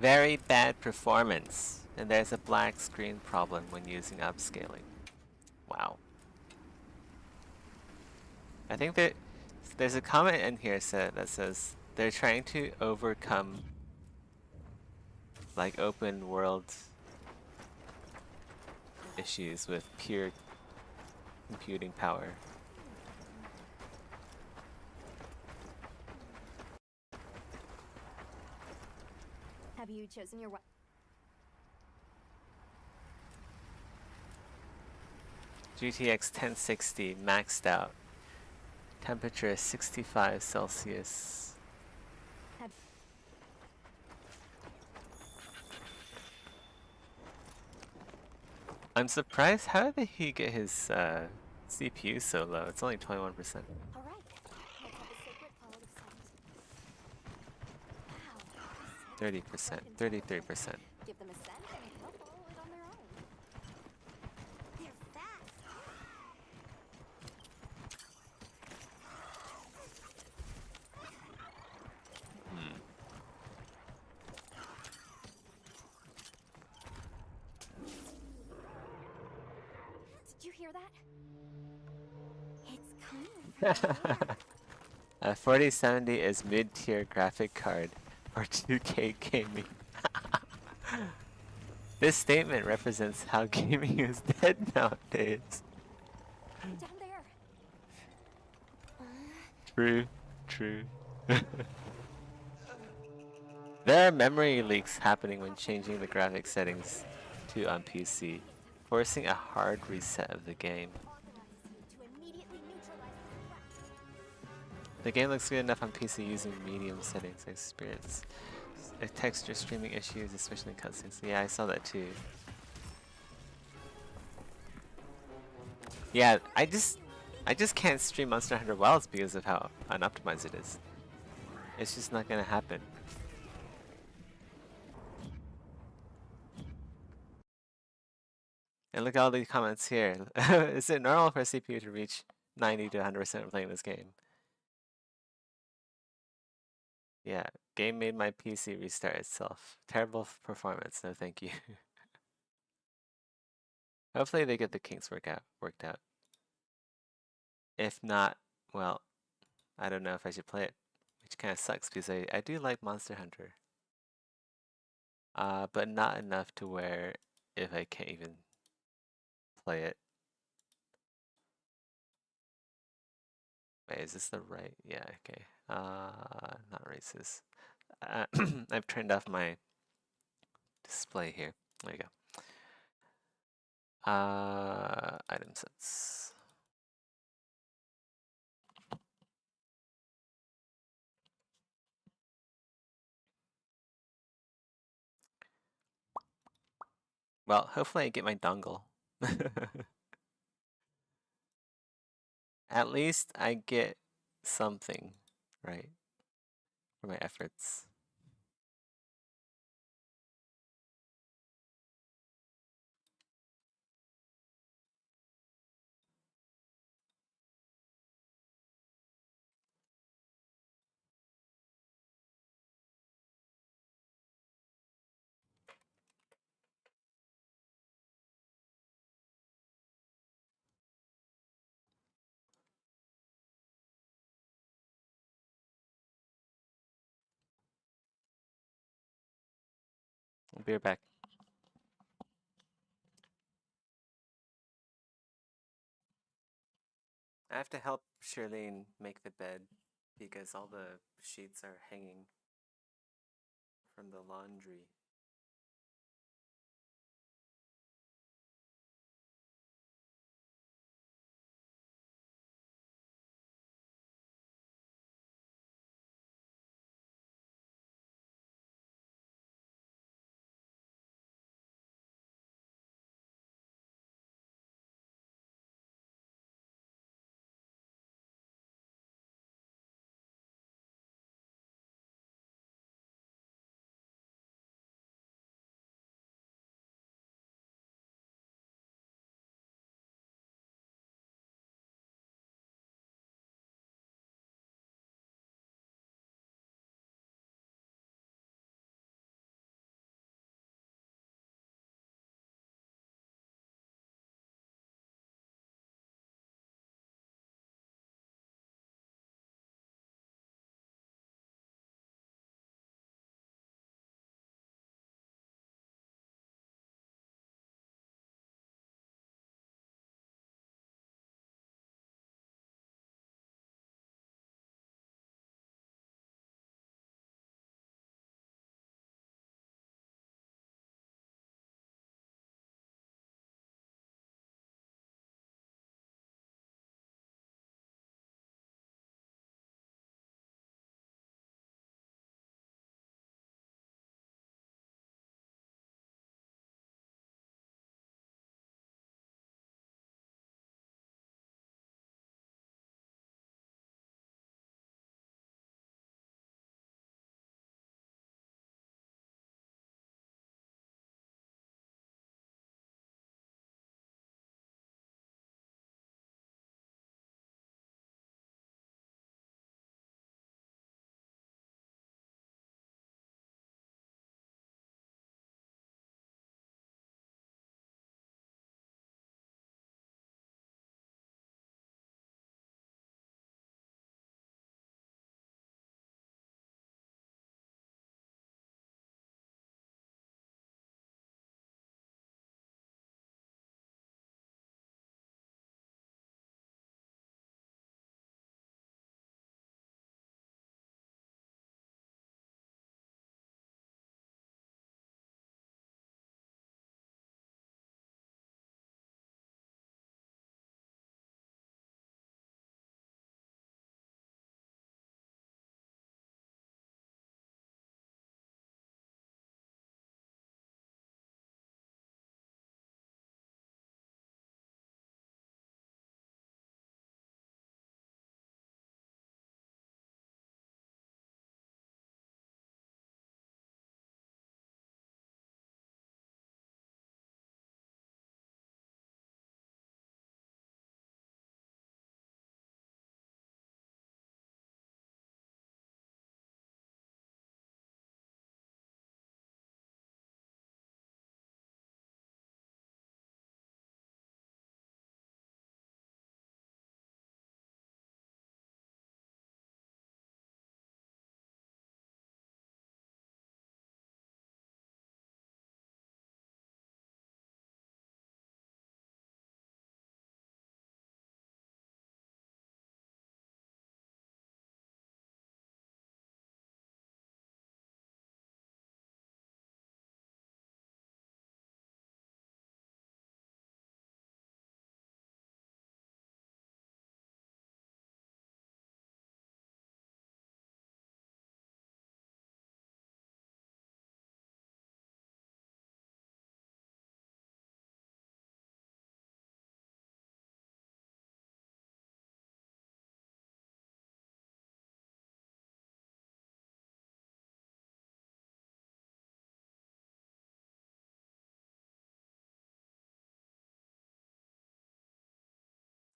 very bad performance, and there's a black screen problem when using upscaling. Wow. I think that there's a comment in here that says they're trying to overcome like open world issues with pure computing power. Have you chosen your GTX 1060 maxed out. Temperature is 65 Celsius. I'm surprised. How did he get his CPU so low? It's only 21%. All right. Let's have a sacred call of silence. Wow. 30%, 33%. Give them a scent and they'll follow it on their own. They're fast. Did you hear that? It's coming from there. A 4070 is mid-tier graphic card for 2K gaming. This statement represents how gaming is dead nowadays. Down there. True, true. There are memory leaks happening when changing the graphic settings to on PC, forcing a hard reset of the game. The game looks good enough on PC using medium settings. I experience texture streaming issues, especially in cutscenes. Yeah, I saw that too. Yeah, I just can't stream Monster Hunter Wilds because of how unoptimized it is. It's just not gonna happen. And look at all these comments here. Is it normal for a CPU to reach 90 to 100% when playing this game? Yeah, game made my PC restart itself. Terrible performance, no thank you. Hopefully they get the kinks worked out. If not, well, I don't know if I should play it, which kind of sucks because I do like Monster Hunter. But not enough to where if I can't even play it. Wait, is this the right? Yeah, okay. Not racist. I've turned off my display here. There you go. Item sets. Well, hopefully I get my dongle. At least I get something, right, for my efforts. I'll be right back. I have to help Shirlene make the bed because all the sheets are hanging from the laundry.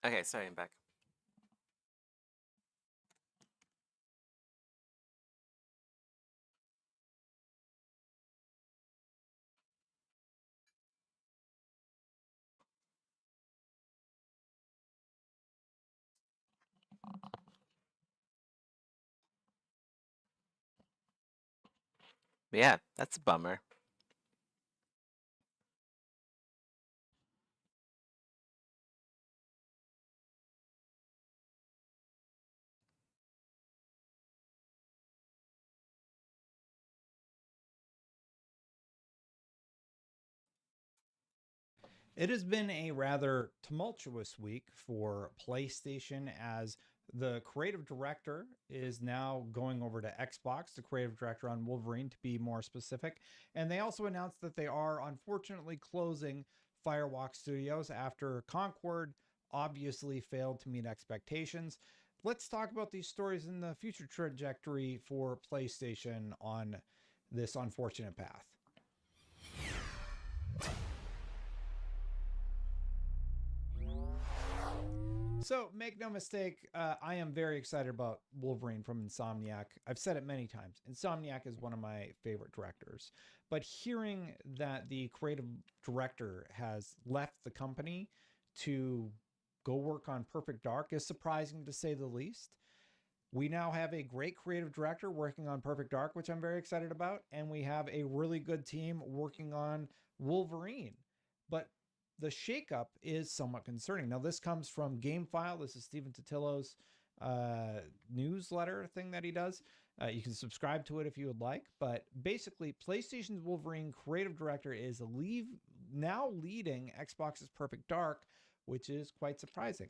Okay, sorry, I'm back. But yeah, that's a bummer. It has been a rather tumultuous week for PlayStation as the creative director is now going over to Xbox, the creative director on Wolverine to be more specific. And they also announced that they are unfortunately closing Firewalk Studios after Concord obviously failed to meet expectations. Let's talk about these stories and the future trajectory for PlayStation on this unfortunate path. So make no mistake, I am very excited about Wolverine from Insomniac. I've said it many times. Insomniac is one of my favorite directors. But hearing that the creative director has left the company to go work on Perfect Dark is surprising to say the least. We now have a great creative director working on Perfect Dark, which I'm very excited about, and we have a really good team working on Wolverine. But the shakeup is somewhat concerning. Now, this comes from GameFile. This is Stephen Totillo's newsletter thing that he does. You can subscribe to it if you would like. But basically, PlayStation's Wolverine creative director is now leading Xbox's Perfect Dark, which is quite surprising.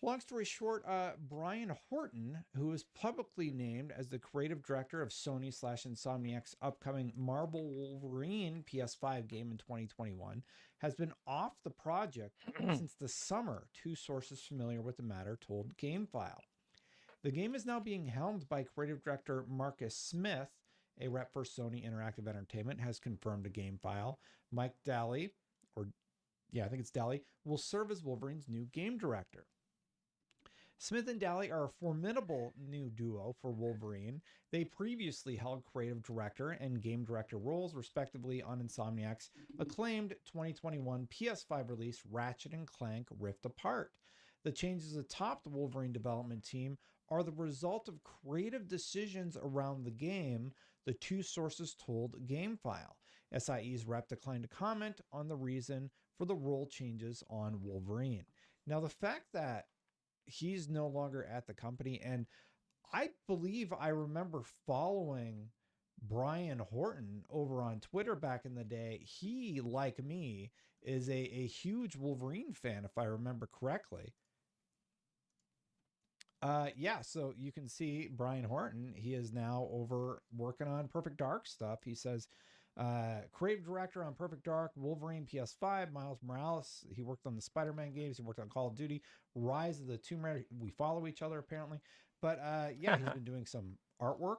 Long story short, Brian Horton, who is publicly named as the creative director of Sony / Insomniac's upcoming Marvel Wolverine PS5 game in 2021, has been off the project since the summer, two sources familiar with the matter told GameFile. The game is now being helmed by creative director Marcus Smith, a rep for Sony Interactive Entertainment, has confirmed to GameFile. Mike Daly, I think it's Daly, will serve as Wolverine's new game director. Smith and Daly are a formidable new duo for Wolverine. They previously held creative director and game director roles, respectively, on Insomniac's acclaimed 2021 PS5 release Ratchet & Clank Rift Apart. The changes atop the Wolverine development team are the result of creative decisions around the game, the two sources told GameFile. SIE's rep declined to comment on the reason for the role changes on Wolverine. Now, the fact that he's no longer at the company, and I believe I remember following Brian Horton over on Twitter back in the day. He, like me, is a huge Wolverine fan, if I remember correctly. So you can see Brian Horton. He is now over working on Perfect Dark stuff. He says, creative director on Perfect Dark, Wolverine PS5, Miles Morales. He worked on the Spider-Man games. He worked on Call of Duty, Rise of the Tomb Raider. We follow each other apparently. But he's been doing some artwork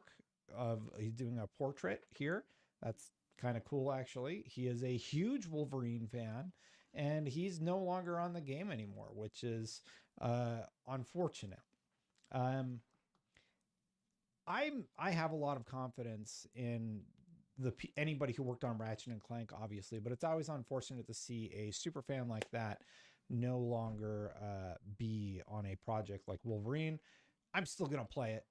he's doing a portrait here. That's kind of cool, actually. He is a huge Wolverine fan, and he's no longer on the game anymore, which is unfortunate. I have a lot of confidence in anybody who worked on Ratchet and Clank, obviously, but it's always unfortunate to see a super fan like that no longer be on a project like Wolverine. I'm still gonna play it.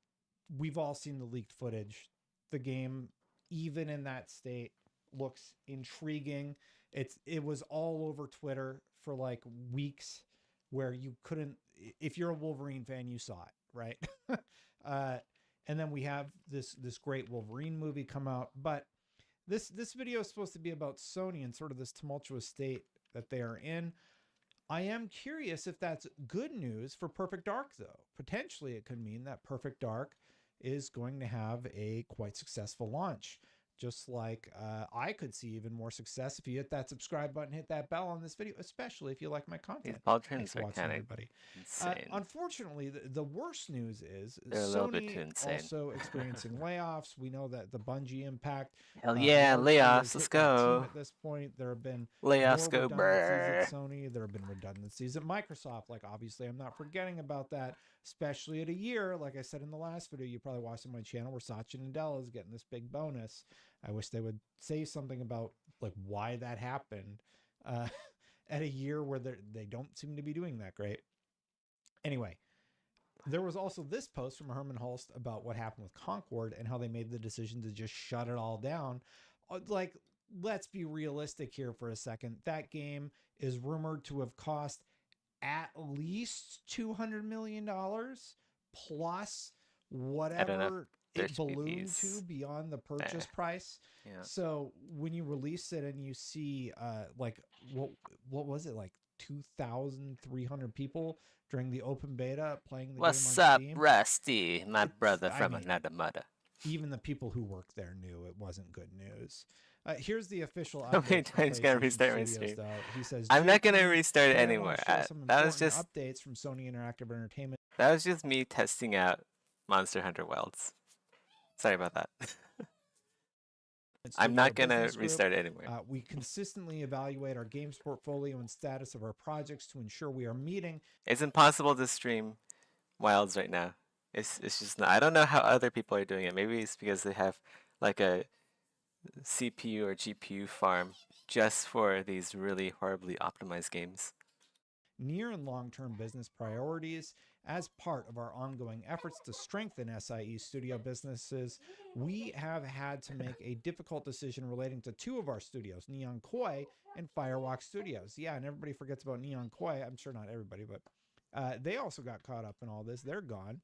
We've all seen the leaked footage. The game, even in that state, looks intriguing. It was all over Twitter for like weeks, where you couldn't. If you're a Wolverine fan, you saw it, right? And then we have this great Wolverine movie come out, but this video is supposed to be about Sony and sort of this tumultuous state that they are in. I am curious if that's good news for Perfect Dark, though. Potentially, it could mean that Perfect Dark is going to have a quite successful launch. just like I could see even more success if you hit that subscribe button, hit that bell on this video, especially if you like my These content. Thanks pauldrons for are watching, kind of everybody. insane. Unfortunately, the worst news is They're a little bit too Sony insane. also experiencing layoffs. We know that the Bungie impact Hell yeah, largely layoffs, has let's hit that team go. at this point. There have been Layoffs more go, redundancies brr. at Sony. There have been redundancies at Microsoft. Like, obviously, I'm not forgetting about that, especially at a year. Like I said in the last video, you probably watched on my channel, where Satya Nadella is getting this big bonus. I wish they would say something about like why that happened at a year where they don't seem to be doing that great. Anyway, there was also this post from Herman Hulst about what happened with Concord and how they made the decision to just shut it all down. Like, let's be realistic here for a second. That game is rumored to have cost at least $200 million plus whatever it ballooned to beyond the purchase price. Yeah. So when you release it and you see like what was it, like 2,300 people during the open beta playing the What's game on up, Steam? Rusty, my brother from another mother. Even the people who worked there knew it wasn't good news. Here's the official update. How many times can I restart my stream? He says, I'm not gonna restart it anymore. That was just updates from Sony Interactive Entertainment. That was just me testing out Monster Hunter Wilds. Sorry about that. I'm not gonna restart it anymore. We consistently evaluate our games portfolio and status of our projects to ensure we are meeting. It's impossible to stream Wilds right now. It's just not. I don't know how other people are doing it. Maybe it's because they have like a CPU or GPU farm just for these really horribly optimized games. Near and long-term business priorities. As part of our ongoing efforts to strengthen SIE studio businesses, we have had to make a difficult decision relating to two of our studios, Neon Koi and Firewalk Studios. Yeah, and everybody forgets about Neon Koi. I'm sure not everybody, but they also got caught up in all this. They're gone.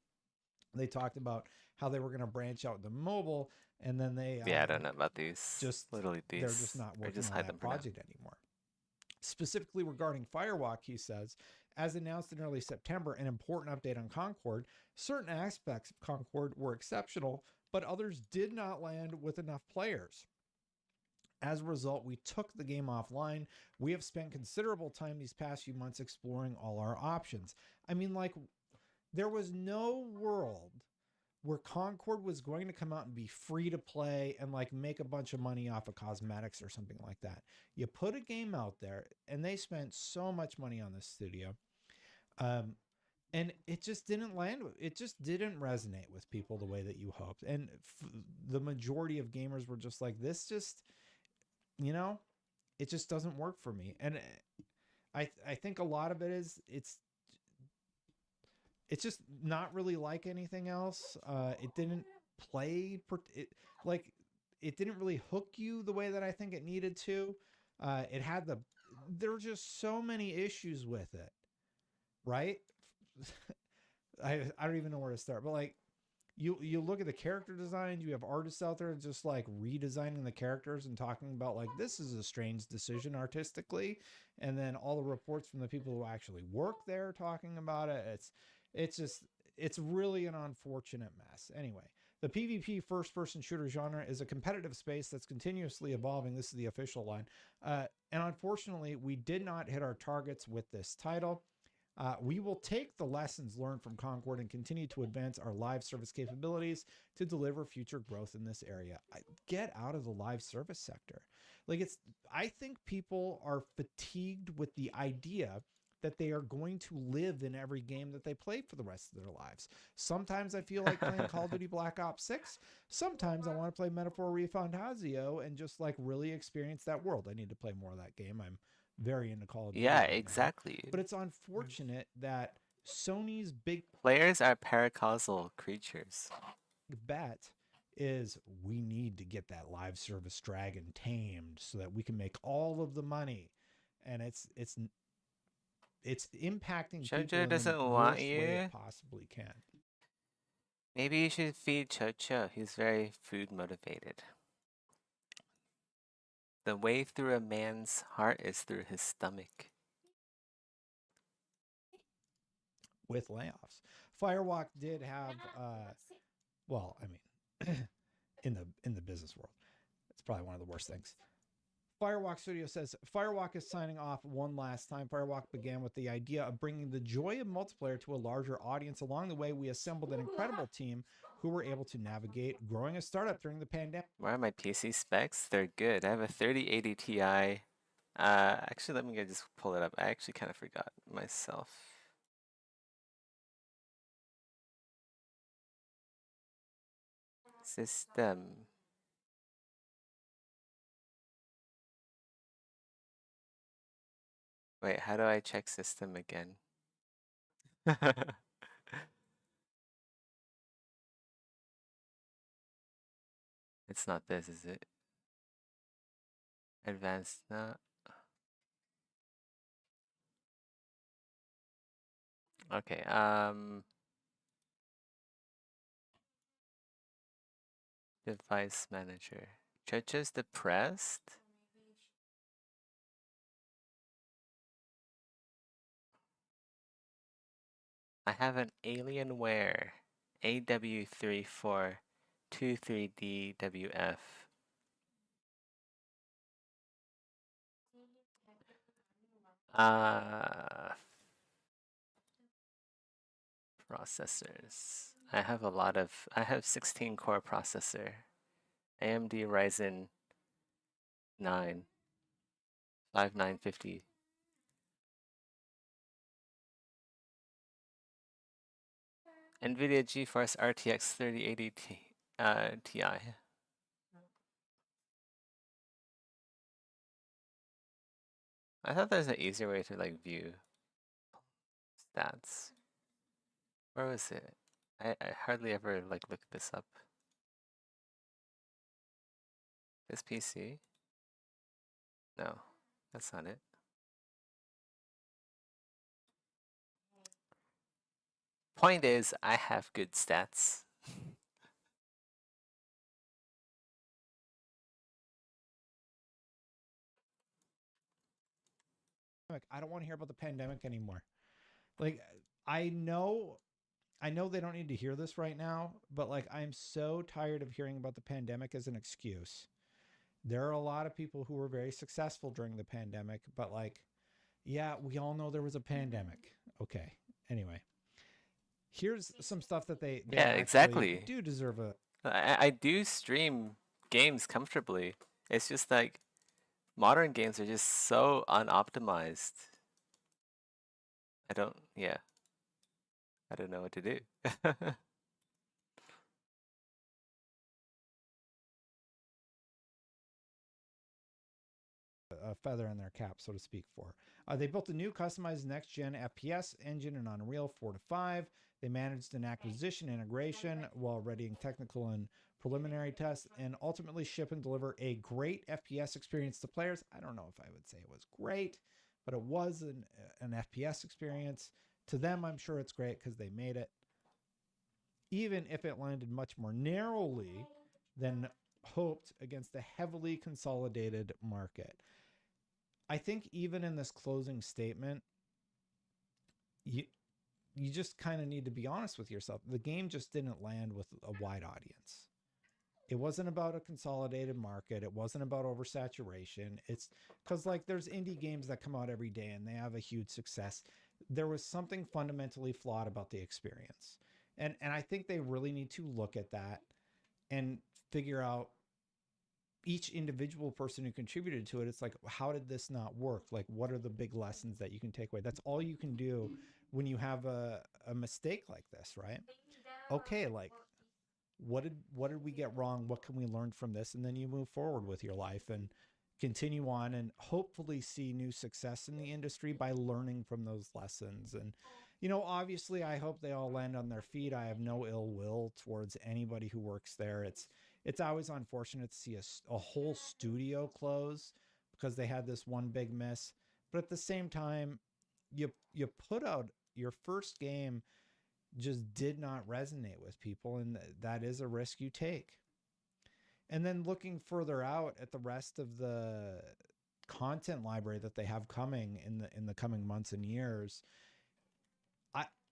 They talked about how they were going to branch out to mobile, and then they I don't know about these. Just literally these. They're just not working on that project anymore. Specifically regarding Firewalk, he says, as announced in early September, an important update on Concord, certain aspects of Concord were exceptional, but others did not land with enough players. As a result, we took the game offline. We have spent considerable time these past few months exploring all our options. I mean, like, there was no world where Concord was going to come out and be free to play and like make a bunch of money off of cosmetics or something like that. You put a game out there, and they spent so much money on this studio. And it just didn't land. It just didn't resonate with people the way that you hoped. And the majority of gamers were just like, this just, you know, it just doesn't work for me. And I think a lot of it is it's just not really like anything else. It didn't play it didn't really hook you the way that I think it needed to. There were just so many issues with it, right? I don't even know where to start, but like you look at the character designs, you have artists out there just like redesigning the characters and talking about like, this is a strange decision artistically. And then all the reports from the people who actually work there talking about it. It's really an unfortunate mess. Anyway, the PvP first-person shooter genre is a competitive space that's continuously evolving. This is the official line. And unfortunately, we did not hit our targets with this title. We will take the lessons learned from Concord and continue to advance our live service capabilities to deliver future growth in this area. Get out of the live service sector. I think people are fatigued with the idea that they are going to live in every game that they play for the rest of their lives. Sometimes I feel like playing Call of Duty Black Ops 6. Sometimes I want to play Metaphor Refantasio and just like really experience that world. I need to play more of that game. I'm very into Call of Duty. Yeah, exactly. But it's unfortunate that Sony's big players are paracausal creatures. Bet is we need to get that live service dragon tamed so that we can make all of the money. And it's impacting Chocho people in doesn't the want worst you. way it possibly can. Maybe you should feed Chocho. He's very food motivated. The way through a man's heart is through his stomach. With layoffs, Firewalk did have well, I mean, in the business world, probably one of the worst things. Firewalk Studio says, Firewalk is signing off one last time. Firewalk began with the idea of bringing the joy of multiplayer to a larger audience. Along the way, we assembled an incredible team who were able to navigate growing a startup during the pandemic. Where are my PC specs? They're good. I have a 3080 Ti. Actually, let me just pull it up. I actually kind of forgot myself. System. Wait, how do I check system again? It's not this, is it? Advanced, no. Okay, device manager. Churches depressed? I have an Alienware AW3423DWF. Processors. I have 16 core processor. AMD Ryzen 9 5950. NVIDIA GeForce RTX 3080 Ti. I thought there's an easier way to like view stats. Where was it? I hardly ever like look this up. This PC? No, that's not it. Point is, I have good stats. I don't want to hear about the pandemic anymore. Like, I know they don't need to hear this right now, but like, I'm so tired of hearing about the pandemic as an excuse. There are a lot of people who were very successful during the pandemic, but like, yeah, we all know there was a pandemic. Okay. Anyway, here's some stuff that they Yeah, exactly. do deserve a. I do stream games comfortably. It's just like modern games are just so unoptimized. I don't know what to do. A feather in their cap, so to speak, for. They built a new customized next-gen FPS engine in Unreal 4 to 5. They managed an acquisition integration while readying technical and preliminary tests, and ultimately ship and deliver a great FPS experience to players. I don't know if I would say it was great, but it was an FPS experience. To them, I'm sure it's great because they made it. Even if it landed much more narrowly than hoped against a heavily consolidated market. I think even in this closing statement, you just kind of need to be honest with yourself. The game just didn't land with a wide audience. It wasn't about a consolidated market. It wasn't about oversaturation. It's because like there's indie games that come out every day and they have a huge success. There was something fundamentally flawed about the experience. And I think they really need to look at that and figure out each individual person who contributed to it. It's like, how did this not work? Like, what are the big lessons that you can take away? That's all you can do when you have a mistake like this, right? Okay, like what did we get wrong? What can we learn from this? And then you move forward with your life and continue on and hopefully see new success in the industry by learning from those lessons. And obviously I hope they all land on their feet. I have no ill will towards anybody who works there. It's always unfortunate to see a whole studio close because they had this one big miss. But at the same time, you put out your first game just did not resonate with people, and that is a risk you take. And then looking further out at the rest of the content library that they have coming in the coming months and years,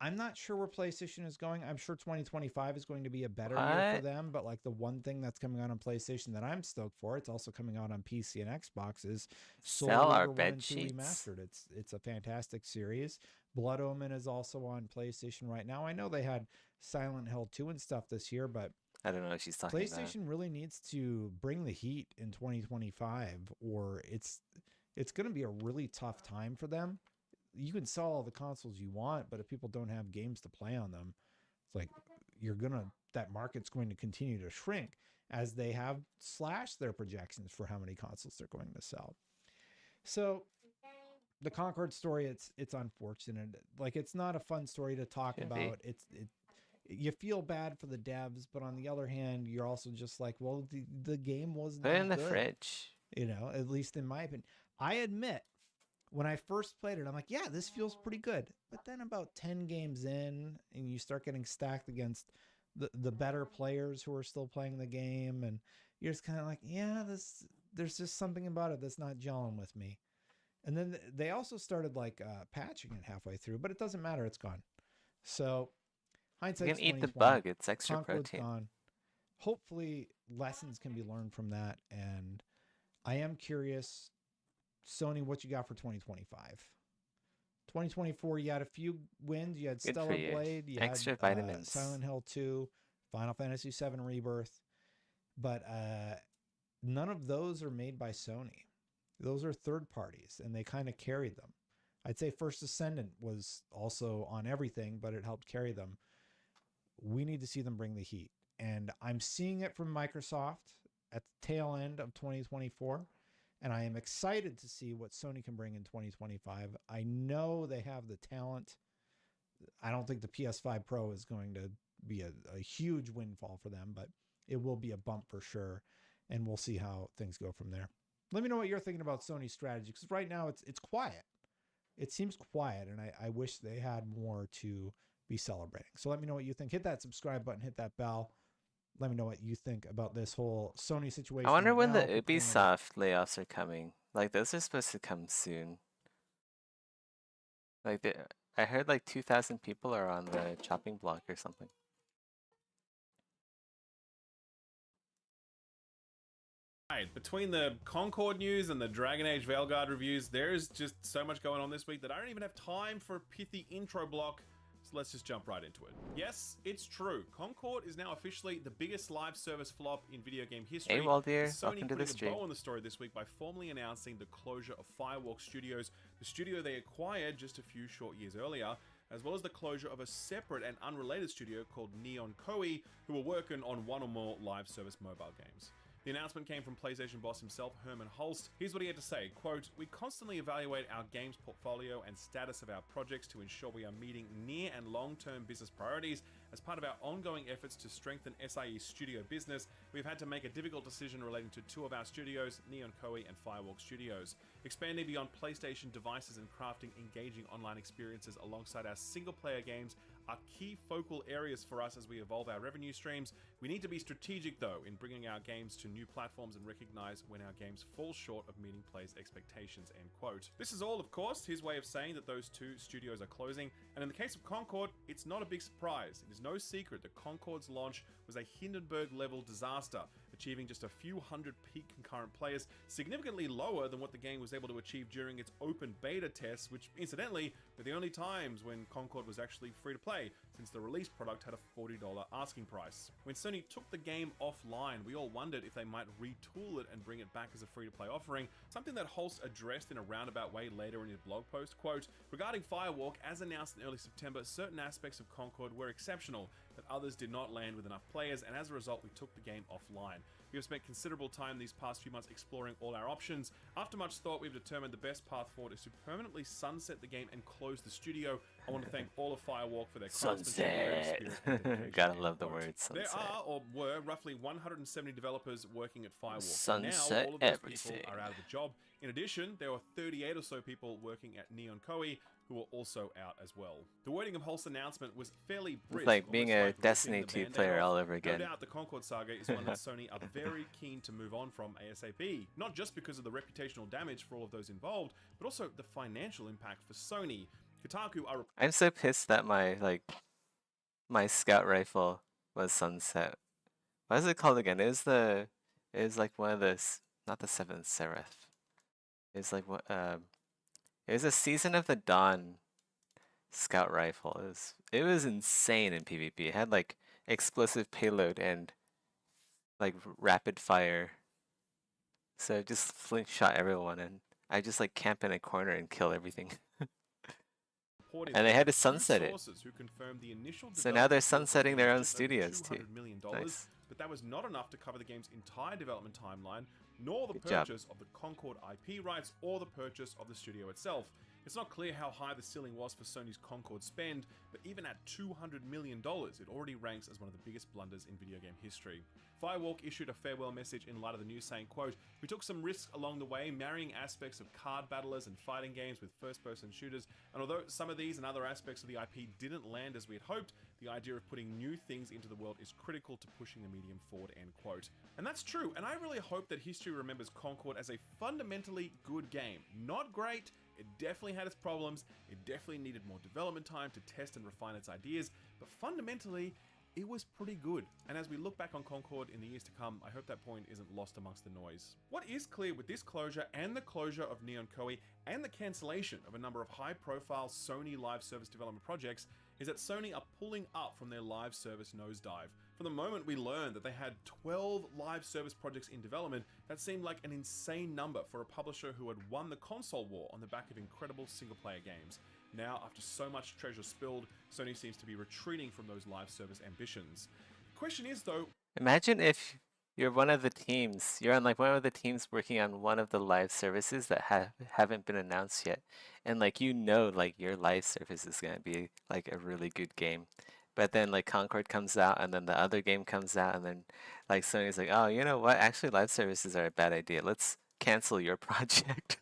I'm not sure where PlayStation is going. I'm sure 2025 is going to be a better year for What? them. But like the one thing that's coming out on PlayStation that I'm stoked for, it's also coming out on PC and Xbox, is Soul Sell our Reaver 1 bed and 2 sheets? Remastered. It's a fantastic series. Blood Omen is also on PlayStation right now. I know they had Silent Hill 2 and stuff this year, but I don't know what she's talking about. PlayStation really needs to bring the heat in 2025, or it's going to be a really tough time for them. You can sell all the consoles you want, but if people don't have games to play on them, it's like that market's going to continue to shrink as they have slashed their projections for how many consoles they're going to sell. So the Concord story, it's unfortunate. Like, it's not a fun story to talk Should be. about. You feel bad for the devs, but on the other hand, you're also just like, well, the game wasn't Put it in the good, fridge. at least in my opinion. I admit, when I first played it, I'm like, yeah, this feels pretty good. But then about 10 games in, and you start getting stacked against the better players who are still playing the game, and you're just kind of like, yeah, there's just something about it that's not gelling with me. And then they also started like patching it halfway through, but it doesn't matter, it's gone. So You hindsight's can eat the 2020. bug. It's extra Concord's protein. gone. Hopefully lessons can be learned from that, and I am curious, Sony, what you got for 2025? 2024, you had a few wins. You had Good for Stellar you. Blade, you Extra had vitamins. Silent Hill 2, Final Fantasy 7 Rebirth, but none of those are made by Sony. Those are third parties, and they kind of carried them. I'd say First Ascendant was also on everything, but it helped carry them. We need to see them bring the heat, and I'm seeing it from Microsoft at the tail end of 2024. And I am excited to see what Sony can bring in 2025. I know they have the talent. I don't think the PS5 Pro is going to be a huge windfall for them, but it will be a bump for sure. And we'll see how things go from there. Let me know what you're thinking about Sony's strategy, because right now it's quiet. It seems quiet, and I wish they had more to be celebrating. So let me know what you think. Hit that subscribe button, hit that bell. Let me know what you think about this whole Sony situation. I wonder right when now. the People don't know Ubisoft layoffs are coming. Like, those are supposed to come soon. Like, I heard like 2,000 people are on the chopping block or something. Right, between the Concord news and the Dragon Age Veilguard reviews, there's just so much going on this week that I don't even have time for a pithy intro block. So let's just jump right into it. Yes, it's true. Concord is now officially the biggest live service flop in video game history. Hey, Waldir, with Sony welcome to putting the a stream. bow on the story this week by formally announcing the closure of Firewalk Studios, the studio they acquired just a few short years earlier, as well as the closure of a separate and unrelated studio called Neon Koei, who were working on one or more live service mobile games. The announcement came from PlayStation boss himself, Herman Hulst. Here's what he had to say, quote, "We constantly evaluate our games portfolio and status of our projects to ensure we are meeting near and long-term business priorities. As part of our ongoing efforts to strengthen SIE's studio business, we've had to make a difficult decision relating to two of our studios, Neon Koei and Firewalk Studios. Expanding beyond PlayStation devices and crafting engaging online experiences alongside our single-player games are key focal areas for us as we evolve our revenue streams. We need to be strategic, though, in bringing our games to new platforms and recognize when our games fall short of meeting players' expectations," end quote. This is all, of course, his way of saying that those two studios are closing, and in the case of Concord, it's not a big surprise. It is no secret that Concord's launch was a Hindenburg-level disaster, achieving just a few hundred peak concurrent players, significantly lower than what the game was able to achieve during its open beta tests, which incidentally were the only times when Concord was actually free to play, since the release product had a $40 asking price. When Sony took the game offline, we all wondered if they might retool it and bring it back as a free-to-play offering, something that Hulst addressed in a roundabout way later in his blog post, quote, "Regarding Firewalk, as announced in early September, certain aspects of Concord were exceptional, but others did not land with enough players, and as a result, we took the game offline. We have spent considerable time these past few months exploring all our options. After much thought, we've determined the best path forward is to permanently sunset the game and close the studio. I want to thank all of Firewalk for their craftsmanship, creative Sunset. spirit, and dedication," Gotta end love the quote. word There sunset. are, or were, roughly 170 developers working at Firewalk. Sunset Now, all of those everything. people are out of the job. In addition, there were 38 or so people working at Neon Koei who were also out as well. The wording of Hulst's announcement was fairly brisk. It's like being almost a like ripping Destiny the 2 Band-Aid player off. all over again. No doubt the Concord saga is one that Sony are very keen to move on from ASAP, not just because of the reputational damage for all of those involved, but also the financial impact for Sony. Kotaku are I'm so pissed that my scout rifle was sunset. What is it called again? It was like one of not the Seventh Seraph. It's like what it was a Season of the Dawn scout rifle. It was insane in PvP. It had like explosive payload and like rapid fire. So it just flint shot everyone, and I just like camp in a corner and kill everything. reported And they had to two sunset it. sources who confirmed the initial So now they're development cost of the sunsetting game their was own just over studios too. $200 million, Nice. but that was not enough to cover the game's entire development timeline, nor the Good job. purchase of the Concord IP rights or the purchase of the studio itself. It's not clear how high the ceiling was for Sony's Concord spend, but even at $200 million, it already ranks as one of the biggest blunders in video game history. Firewalk issued a farewell message in light of the news saying, quote, "We took some risks along the way, marrying aspects of card battlers and fighting games with first-person shooters, and although some of these and other aspects of the IP didn't land as we had hoped, the idea of putting new things into the world is critical to pushing the medium forward," end quote. And that's true, and I really hope that history remembers Concord as a fundamentally good game. Not great, it definitely had its problems, it definitely needed more development time to test and refine its ideas, but fundamentally, it was pretty good. And as we look back on Concord in the years to come, I hope that point isn't lost amongst the noise. What is clear with this closure and the closure of Neon Koei and the cancellation of a number of high-profile Sony live service development projects is that Sony are pulling up from their live service nosedive. From the moment we learned that they had 12 live service projects in development, that seemed like an insane number for a publisher who had won the console war on the back of incredible single-player games. Now, after so much treasure spilled, Sony seems to be retreating from those live service ambitions. The question is, though, Imagine if you're one of the teams, you're on like one of the teams working on one of the live services that haven't been announced yet. And like like your live service is gonna be like a really good game. But then like Concord comes out and then the other game comes out and then like Sony's like, oh, you know what? Actually live services are a bad idea. Let's cancel your project.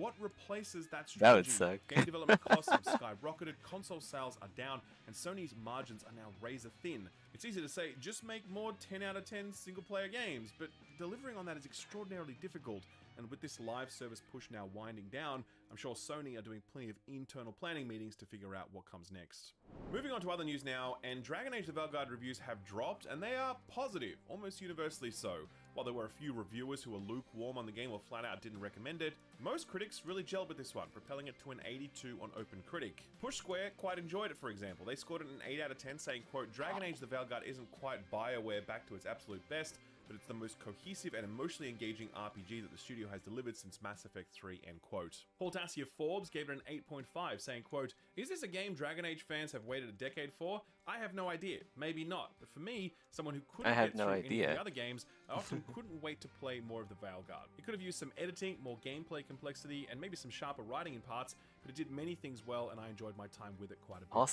what replaces that strategy? That would suck. Game development costs have skyrocketed, console sales are down, and Sony's margins are now razor thin. It's easy to say, just make more 10 out of 10 single-player games, but delivering on that is extraordinarily difficult. And with this live service push now winding down, I'm sure Sony are doing plenty of internal planning meetings to figure out what comes next. Moving on to other news now, and Dragon Age: The Veilguard reviews have dropped, and they are positive, almost universally so. While there were a few reviewers who were lukewarm on the game or flat out didn't recommend it, most critics really gelled with this one, propelling it to an 82 on OpenCritic. Push Square quite enjoyed it, for example. They scored it an 8 out of 10, saying, quote, "Dragon Age: The Veilguard isn't quite BioWare back to its absolute best, but it's the most cohesive and emotionally engaging RPG that the studio has delivered since Mass Effect 3, end quote." Paul Tassi of Forbes gave it an 8.5, saying, quote, "Is this a game Dragon Age fans have waited a decade for? I have no idea. Maybe not. But for me, someone who couldn't I have get no through any of idea. the other games, I often couldn't wait to play more of the Veilguard. It could have used some editing, more gameplay complexity, and maybe some sharper writing in parts, but it did many things well, and I enjoyed my time with it quite a bit." Paul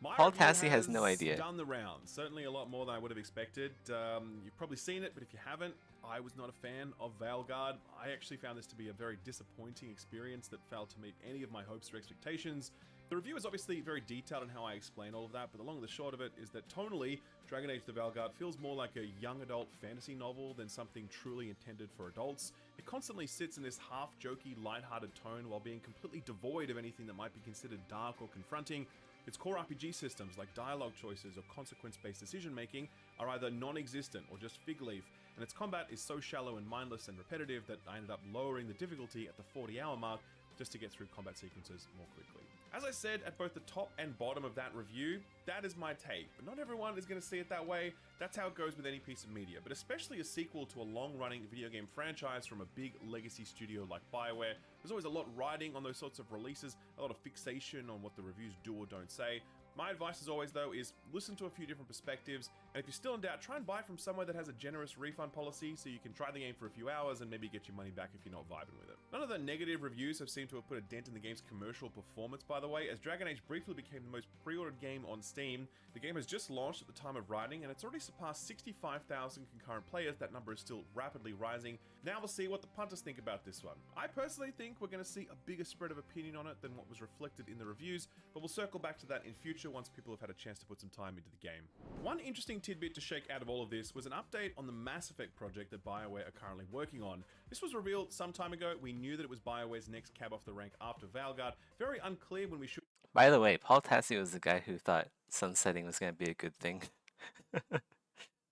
My review Tassi has no idea. Done the rounds. Certainly a lot more than I would have expected. You've probably seen it, but if you haven't, I was not a fan of Veilguard. I actually found this to be a very disappointing experience that failed to meet any of my hopes or expectations. The review is obviously very detailed in how I explain all of that, but the long and the short of it is that tonally, Dragon Age: The Veilguard feels more like a young adult fantasy novel than something truly intended for adults. It constantly sits in this half-jokey, lighthearted tone while being completely devoid of anything that might be considered dark or confronting. Its core RPG systems, like dialogue choices or consequence-based decision-making, are either non-existent or just fig leaf, and its combat is so shallow and mindless and repetitive that I ended up lowering the difficulty at the 40-hour mark just to get through combat sequences more quickly. As I said at both the top and bottom of that review, that is my take, but not everyone is going to see it that way. That's how it goes with any piece of media, but especially a sequel to a long-running video game franchise from a big legacy studio like BioWare. There's always a lot riding on those sorts of releases, a lot of fixation on what the reviews do or don't say. My advice as always though is listen to a few different perspectives, and if you're still in doubt, try and buy from somewhere that has a generous refund policy so you can try the game for a few hours and maybe get your money back if you're not vibing with it. None of the negative reviews have seemed to have put a dent in the game's commercial performance, by the way, as Dragon Age briefly became the most pre-ordered game on Steam. The game has just launched at the time of writing, and it's already surpassed 65,000 concurrent players. That number is still rapidly rising. Now we'll see what the punters think about this one. I personally think we're going to see a bigger spread of opinion on it than what was reflected in the reviews, but we'll circle back to that in future once people have had a chance to put some time into the game. One interesting tidbit to shake out of all of this was an update on the Mass Effect project that BioWare are currently working on. This was revealed some time ago. We knew that it was BioWare's next cab off the rank after Valgard. Very unclear when we should By the way, Paul Tassi was the guy who thought sunsetting was going to be a good thing.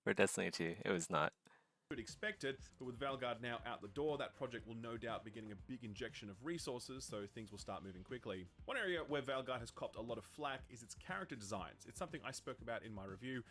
For Destiny 2, it was not. expect it, but with Valgard now out the door, that project will no doubt be getting a big injection of resources, so things will start moving quickly. One area where Valgard has copped a lot of flack is its character designs. It's something I spoke about in my review.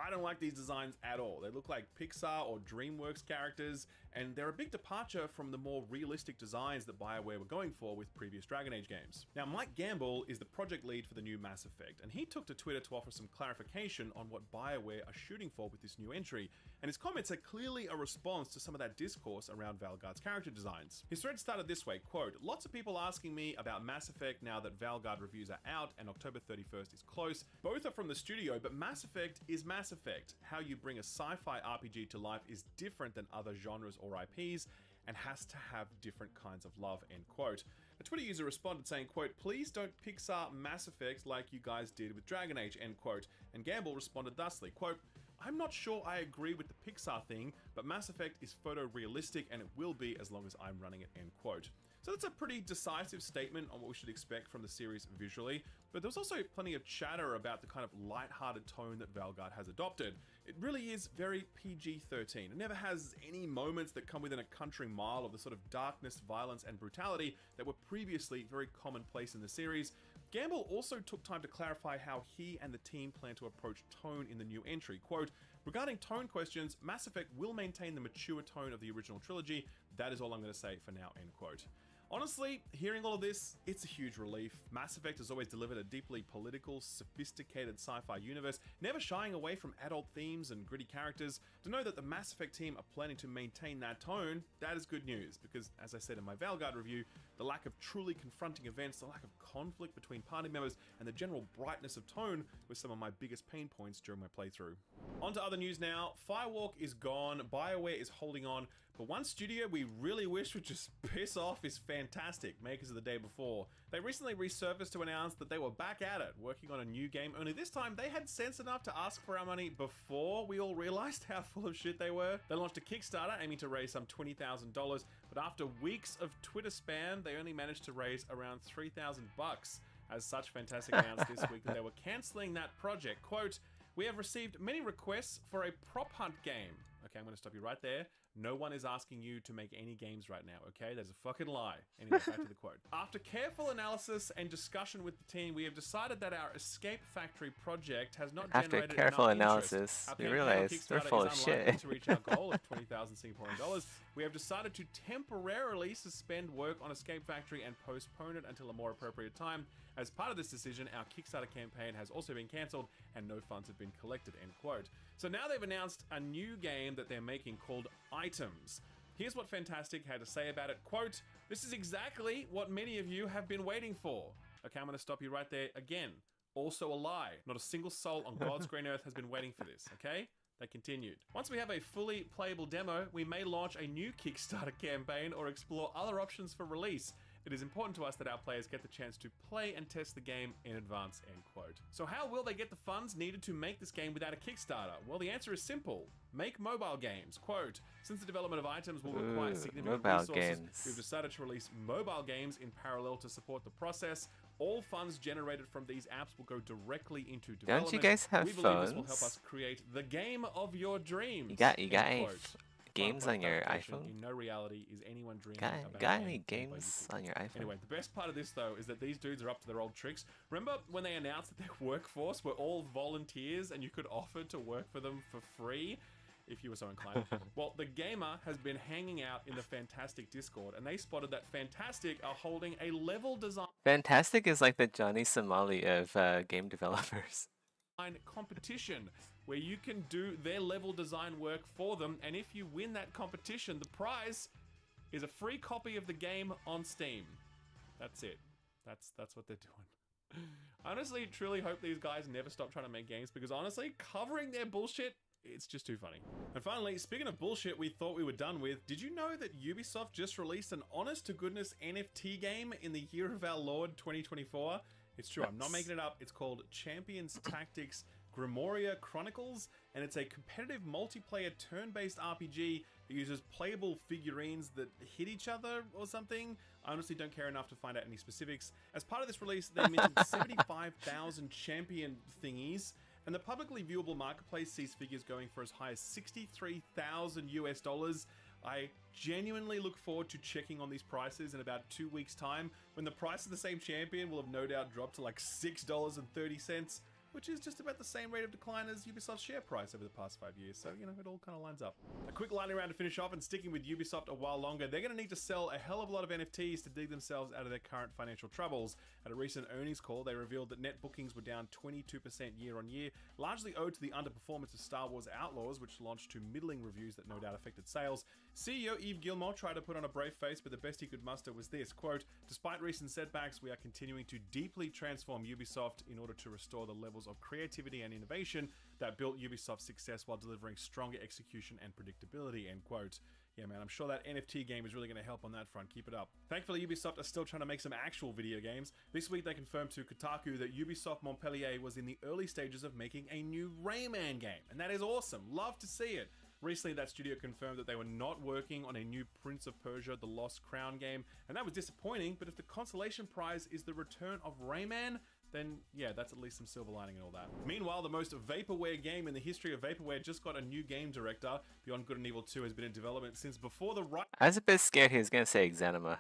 I don't like these designs at all. They look like Pixar or DreamWorks characters, and they're a big departure from the more realistic designs that BioWare were going for with previous Dragon Age games. Now, Mike Gamble is the project lead for the new Mass Effect, and he took to Twitter to offer some clarification on what BioWare are shooting for with this new entry, and his comments are clearly a response to some of that discourse around Valgard's character designs. His thread started this way, quote, "Lots of people asking me about Mass Effect now that Valgard reviews are out and October 31st is close. Both are from the studio, but Mass Effect is Mass Effect. How you bring a sci-fi RPG to life is different than other genres or IPs and has to have different kinds of love," end quote. A Twitter user responded saying, quote, "Please don't Pixar Mass Effect like you guys did with Dragon Age," end quote. And Gamble responded thusly, quote, "I'm not sure I agree with the Pixar thing, but Mass Effect is photorealistic and it will be as long as I'm running it," end quote. So that's a pretty decisive statement on what we should expect from the series visually, but there's also plenty of chatter about the kind of light-hearted tone that Valgard has adopted. It really is very PG-13. It never has any moments that come within a country mile of the sort of darkness, violence, and brutality that were previously very commonplace in the series. Gamble also took time to clarify how he and the team plan to approach tone in the new entry. Quote, "Regarding tone questions, Mass Effect will maintain the mature tone of the original trilogy. That is all I'm going to say for now," end quote. Honestly, hearing all of this, it's a huge relief. Mass Effect has always delivered a deeply political, sophisticated sci-fi universe, never shying away from adult themes and gritty characters. To know that the Mass Effect team are planning to maintain that tone, that is good news, because as I said in my Valgard review, the lack of truly confronting events, the lack of conflict between party members, and the general brightness of tone were some of my biggest pain points during my playthrough. On to other news now. Firewalk is gone, BioWare is holding on, but one studio we really wish would just piss off is Fantastic, makers of The Day Before. They recently resurfaced to announce that they were back at it, working on a new game, only this time they had sense enough to ask for our money before we all realized how full of shit they were. They launched a Kickstarter aiming to raise some $20,000, but after weeks of Twitter spam, they only managed to raise around $3,000. As such, Fantastic announced this week that they were cancelling that project. Quote, "We have received many requests for a prop hunt game." Okay, I'm going to stop you right there. No one is asking you to make any games right now, okay? That's a fucking lie. Anyway, back to the quote. "After careful analysis and discussion with the team, we have decided that our Escape Factory project has not generated careful enough interest. analysis, Our we campaign on realize they're Kickstarter full is of unlikely shit. to reach our goal of 20,000 Singaporean dollars. We have decided to temporarily suspend work on Escape Factory and postpone it until a more appropriate time. As part of this decision, our Kickstarter campaign has also been cancelled and no funds have been collected," end quote. So now they've announced a new game that they're making called Items. Here's what Fantastic had to say about it. Quote, "This is exactly what many of you have been waiting for." Okay, I'm going to stop you right there again. Also a lie. Not a single soul on God's green earth has been waiting for this, okay? They continued. "Once we have a fully playable demo, we may launch a new Kickstarter campaign or explore other options for release. It is important to us that our players get the chance to play and test the game in advance," end quote. So how will they get the funds needed to make this game without a Kickstarter? Well, the answer is simple. Make mobile games. Quote, "Since the development of Items will require significant mobile resources, games. we've decided to release mobile games in parallel to support the process. All funds generated from these apps will go directly into development. Don't you guys have We believe this will help phones? us create the game of your dreams." You got end quote. games Point on your clarification, iPhone? In no reality is anyone dreaming Got about got a any game made by games YouTube. on your iPhone? Anyway, the best part of this though is that these dudes are up to their old tricks. Remember when they announced that their workforce were all volunteers and you could offer to work for them for free if you were so inclined? Well, the Gamer has been hanging out in the Fantastic Discord and they spotted that Fantastic are holding a level design Fantastic is like the Johnny Somali of game developers. competition where you can do their level design work for them, and if you win that competition, the prize is a free copy of the game on Steam. That's it. That's what they're doing. I honestly truly hope these guys never stop trying to make games, because honestly, covering their bullshit, it's just too funny. And finally, speaking of bullshit we thought we were done with, did you know that Ubisoft just released an honest-to-goodness NFT game in the year of our Lord 2024? It's true, I'm not making it up. It's called Champions Tactics Grimoria Chronicles, and it's a competitive multiplayer turn-based RPG that uses playable figurines that hit each other or something. I honestly don't care enough to find out any specifics. As part of this release, they minted 75,000 champion thingies, and the publicly viewable marketplace sees figures going for as high as 63,000 US dollars. I genuinely look forward to checking on these prices in about 2 weeks' time, when the price of the same champion will have no doubt dropped to like $6.30, which is just about the same rate of decline as Ubisoft's share price over the past 5 years. So, you know, it all kind of lines up. A quick lightning round to finish off, and sticking with Ubisoft a while longer, they're going to need to sell a hell of a lot of NFTs to dig themselves out of their current financial troubles. At a recent earnings call, they revealed that net bookings were down 22% year on year, largely owed to the underperformance of Star Wars Outlaws, which launched to middling reviews that no doubt affected sales. CEO Yves Guillemot tried to put on a brave face, but the best he could muster was this, quote, "Despite recent setbacks, we are continuing to deeply transform Ubisoft in order to restore the levels of creativity and innovation that built Ubisoft's success while delivering stronger execution and predictability," end quote. Yeah, man, I'm sure that NFT game is really going to help on that front. Keep it up. Thankfully, Ubisoft are still trying to make some actual video games. This week, they confirmed to Kotaku that Ubisoft Montpellier was in the early stages of making a new Rayman game, and that is awesome. Love to see it. Recently, that studio confirmed that they were not working on a new Prince of Persia: The Lost Crown game, and that was disappointing, but if the consolation prize is the return of Rayman, then yeah, that's at least some silver lining and all that. Meanwhile, the most vaporware game in the history of vaporware just got a new game director. Beyond Good and Evil 2 has been in development since before the Wright I was a bit scared he was gonna say Xanima.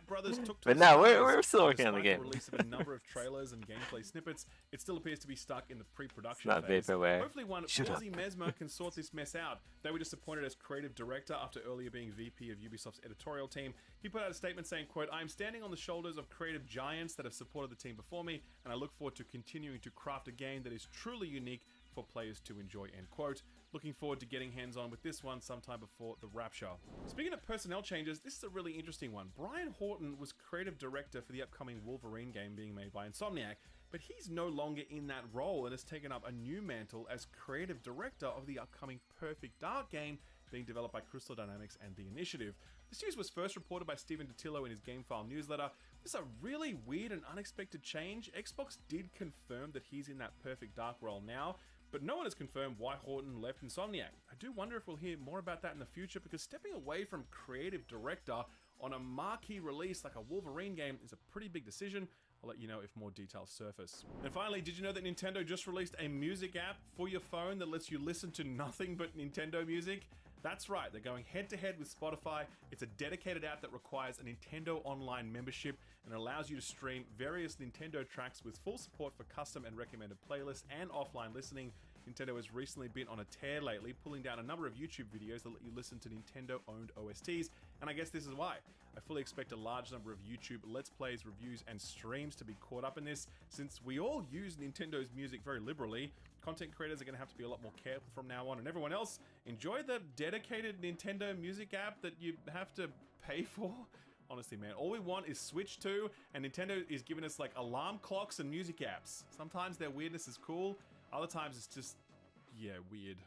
brothers took to But the no, skies. we're still working on the Despite game. The release of a number of trailers and gameplay snippets, it still appears to be stuck in the pre-production It's not phase. vaporware. Hopefully one Shut up. Ozzy Mesmer can sort this mess out. They were just appointed as creative director after earlier being VP of Ubisoft's editorial team. He put out a statement saying, quote, "I am standing on the shoulders of creative giants that have supported the team before me, and I look forward to continuing to craft a game that is truly unique for players to enjoy," end quote. Looking forward to getting hands-on with this one sometime before the Rapture. Speaking of personnel changes, this is a really interesting one. Brian Horton was creative director for the upcoming Wolverine game being made by Insomniac, but he's no longer in that role and has taken up a new mantle as creative director of the upcoming Perfect Dark game being developed by Crystal Dynamics and The Initiative. This news was first reported by Stephen DiTillo in his GameFile newsletter. This is a really weird and unexpected change. Xbox did confirm that he's in that Perfect Dark role now, but no one has confirmed why Horton left Insomniac. I do wonder if we'll hear more about that in the future, because stepping away from creative director on a marquee release like a Wolverine game is a pretty big decision. I'll let you know if more details surface. And finally, did you know that Nintendo just released a music app for your phone that lets you listen to nothing but Nintendo music? That's right, they're going head-to-head with Spotify. It's a dedicated app that requires a Nintendo Online membership and allows you to stream various Nintendo tracks with full support for custom and recommended playlists and offline listening. Nintendo has recently been on a tear lately, pulling down a number of YouTube videos that let you listen to Nintendo-owned OSTs, and I guess this is why. I fully expect a large number of YouTube Let's Plays, reviews, and streams to be caught up in this, since we all use Nintendo's music very liberally. Content creators are going to have to be a lot more careful from now on, and everyone else, enjoy the dedicated Nintendo music app that you have to pay for. Honestly, man, all we want is Switch 2, and Nintendo is giving us like alarm clocks and music apps. Sometimes their weirdness is cool, other times it's just, yeah, weird.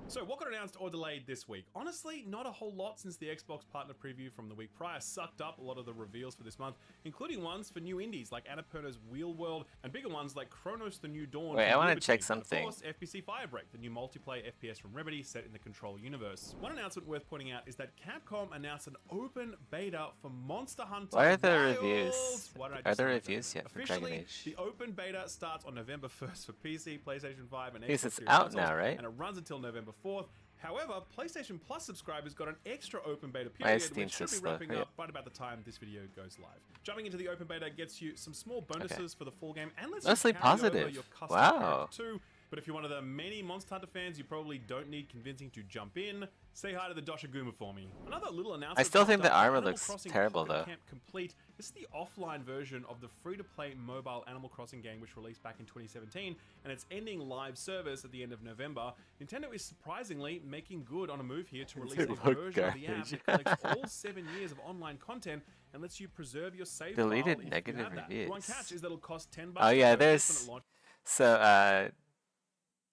So what got announced or delayed this week? Honestly, not a whole lot, since the Xbox partner preview from the week prior sucked up a lot of the reveals for this month, including ones for new indies like Annapurna's Wheel World, and bigger ones like Chronos: The New Dawn. Wait, from I wanna Liberty, check and something. Of course, FBC Firebreak, the new multiplayer FPS from Remedy set in the Control universe. One announcement worth pointing out is that Capcom announced an open beta for Monster Hunter Why are there Wilds. reviews? Why did I Are just there say that? reviews yet for Dragon Officially, Age? the open beta starts on November 1st for PC, PlayStation 5, and Because Xbox it's Series out consoles, now, right? and it runs until November 4th. However, PlayStation Plus subscribers got an extra open beta Why is period, Steam which so should be slow? wrapping Hurry up right about the time this video goes live. Jumping into the open beta gets you some small bonuses for the full game, and lets Mostly you carry over positive. your custom Wow. character too. But if you're one of the many Monster Hunter fans, you probably don't need convincing to jump in. Say hi to the Doshiguma for me. Another little announcement. I still think popped the up, armor Animal looks Crossing terrible, Pocket though. Camp Complete. This is the offline version of the free-to-play mobile Animal Crossing game, which released back in 2017, and it's ending live service at the end of November. Nintendo is surprisingly making good on a move here to release a look version of the app garbage. that collects all 7 years of online content and lets you preserve your save Deleted file if negative you have that. One reviews. catch is that it'll cost $10 Oh to yeah, purchase when there's it launches. so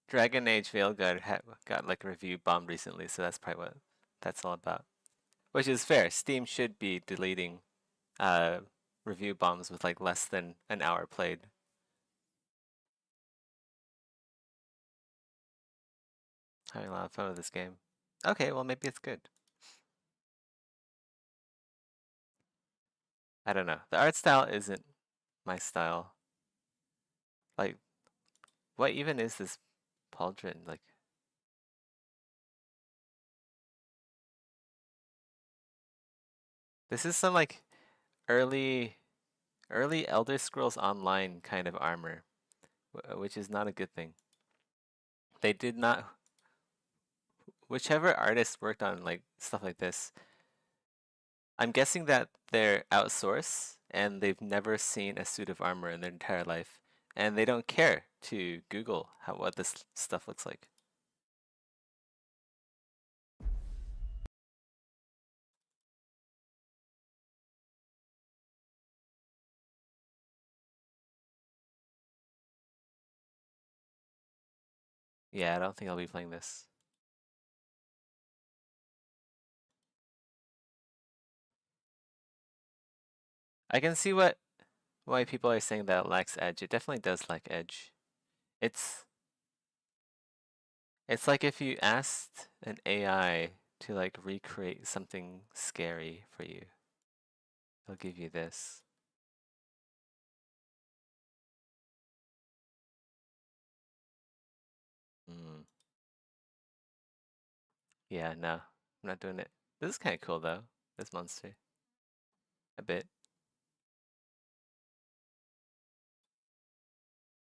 Dragon Age Veilguard got like a review bombed recently, so that's probably what that's all about. Which is fair. Steam should be deleting review bombs with like less than an hour played. Having a lot of fun with this game. Okay, well maybe it's good. I don't know. The art style isn't my style. Like, what even is this pauldron? Like, this is some like early Elder Scrolls Online kind of armor, which is not a good thing. They did not. Whichever artist worked on like stuff like this, I'm guessing that they're outsourced and they've never seen a suit of armor in their entire life, and they don't care to Google what this stuff looks like. Yeah, I don't think I'll be playing this. I can see why people are saying that it lacks edge. It definitely does lack edge. It's like if you asked an AI to like recreate something scary for you. They'll give you this. Mm. Yeah, no, I'm not doing it. This is kind of cool though, this monster. A bit.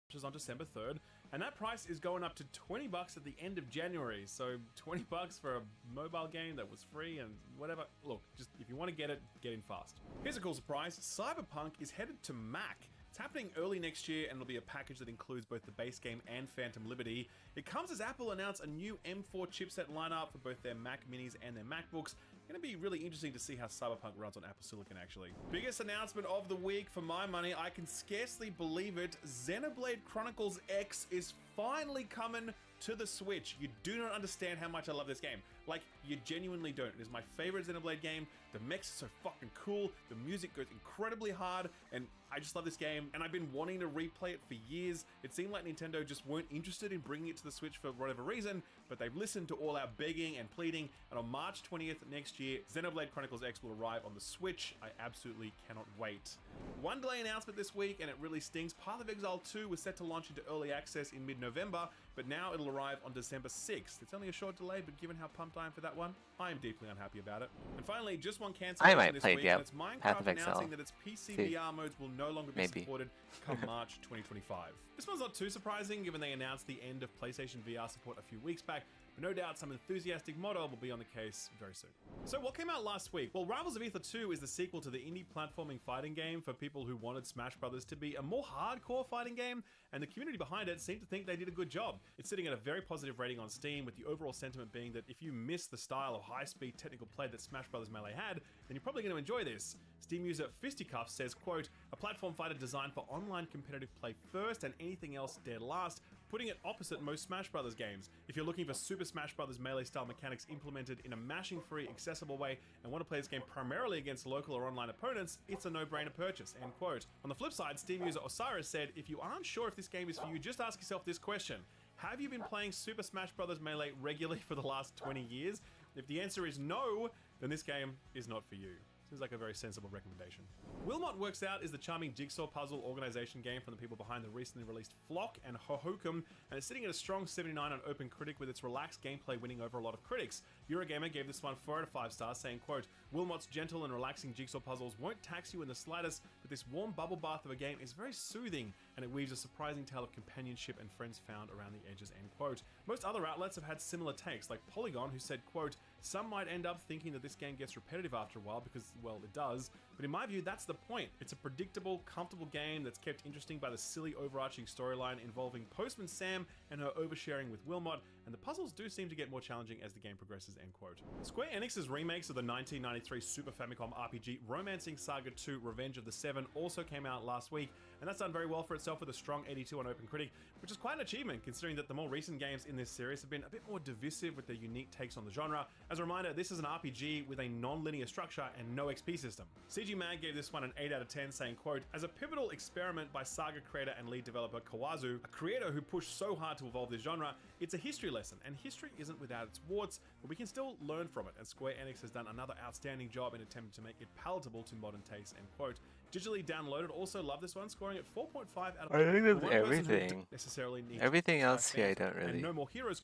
Which is on December 3rd, and that price is going up to $20 at the end of January. So $20 for a mobile game that was free and whatever. Look, just if you want to get it, get in fast. Here's a cool surprise. Cyberpunk is headed to Mac. It's happening early next year, and it'll be a package that includes both the base game and Phantom Liberty. It comes as Apple announced a new M4 chipset lineup for both their Mac Minis and their MacBooks. Going to be really interesting to see how Cyberpunk runs on Apple Silicon, actually. Biggest announcement of the week for my money. I can scarcely believe it. Xenoblade Chronicles X is finally coming to the Switch. You do not understand how much I love this game. Like, you genuinely don't. It is my favorite Xenoblade game. The mechs are so fucking cool. The music goes incredibly hard, and I just love this game, and I've been wanting to replay it for years. It seemed like Nintendo just weren't interested in bringing it to the Switch for whatever reason, but they've listened to all our begging and pleading, and on March 20th next year, Xenoblade Chronicles X will arrive on the Switch. I absolutely cannot wait. One delay announcement this week, and it really stings. Path of Exile 2 was set to launch into early access in mid-November, but now it'll arrive on December 6th. It's only a short delay, but given how pumped I am for that one, I am deeply unhappy about it. And finally, just one cancellation this week, and it's Path of Minecraft Exile. announcing that its PC VR modes will no longer be supported come March 2025. This one's not too surprising given they announced the end of PlayStation VR support a few weeks back, but no doubt some enthusiastic modder will be on the case very soon. So what came out last week? Well, Rivals of Aether 2 is the sequel to the indie platforming fighting game for people who wanted Smash Brothers to be a more hardcore fighting game, and the community behind it seemed to think they did a good job. It's sitting at a very positive rating on Steam, with the overall sentiment being that if you miss the style of high-speed technical play that Smash Brothers Melee had, then you're probably going to enjoy this. Steam user Fisticuffs says, quote, "A platform fighter designed for online competitive play first and anything else dead last, putting it opposite most Smash Brothers games. If you're looking for Super Smash Brothers Melee style mechanics implemented in a mashing-free, accessible way and want to play this game primarily against local or online opponents, it's a no-brainer purchase," end quote. On the flip side, Steam user Osiris said, "If you aren't sure if this game is for you, just ask yourself this question. Have you been playing Super Smash Brothers Melee regularly for the last 20 years? If the answer is no, then this game is not for you." Seems like a very sensible recommendation. Wilmot Works Out is the charming jigsaw puzzle organization game from the people behind the recently released Flock and Hohokum, and it's sitting at a strong 79 on OpenCritic with its relaxed gameplay winning over a lot of critics. Eurogamer gave this one 4 out of 5 stars, saying, quote, "Wilmot's gentle and relaxing jigsaw puzzles won't tax you in the slightest, but this warm bubble bath of a game is very soothing, and it weaves a surprising tale of companionship and friends found around the edges," end quote. Most other outlets have had similar takes, like Polygon, who said, quote, "Some might end up thinking that this game gets repetitive after a while because, well, it does, but in my view, that's the point. It's a predictable, comfortable game that's kept interesting by the silly overarching storyline involving Postman Sam and her oversharing with Wilmot, and the puzzles do seem to get more challenging as the game progresses," end quote. Square Enix's remakes of the 1993 Super Famicom RPG Romancing Saga 2 Revenge of the Seven also came out last week, and that's done very well for itself with a strong 82 on OpenCritic, which is quite an achievement considering that the more recent games in this series have been a bit more divisive with their unique takes on the genre. As a reminder, this is an RPG with a non-linear structure and no XP system. CG Mag gave this one an 8 out of 10, saying, quote, "As a pivotal experiment by Saga creator and lead developer Kawazu, a creator who pushed so hard to evolve this genre, it's a history lesson, and history isn't without its warts, but we can still learn from it, and Square Enix has done another outstanding job in attempting to make it palatable to modern tastes, end quote. Digitally downloaded, also love this one, scoring at 4.5 out of 5. I think For that's one person who everything. don't necessarily need Everything to else here I fans, don't really. And No More Heroes.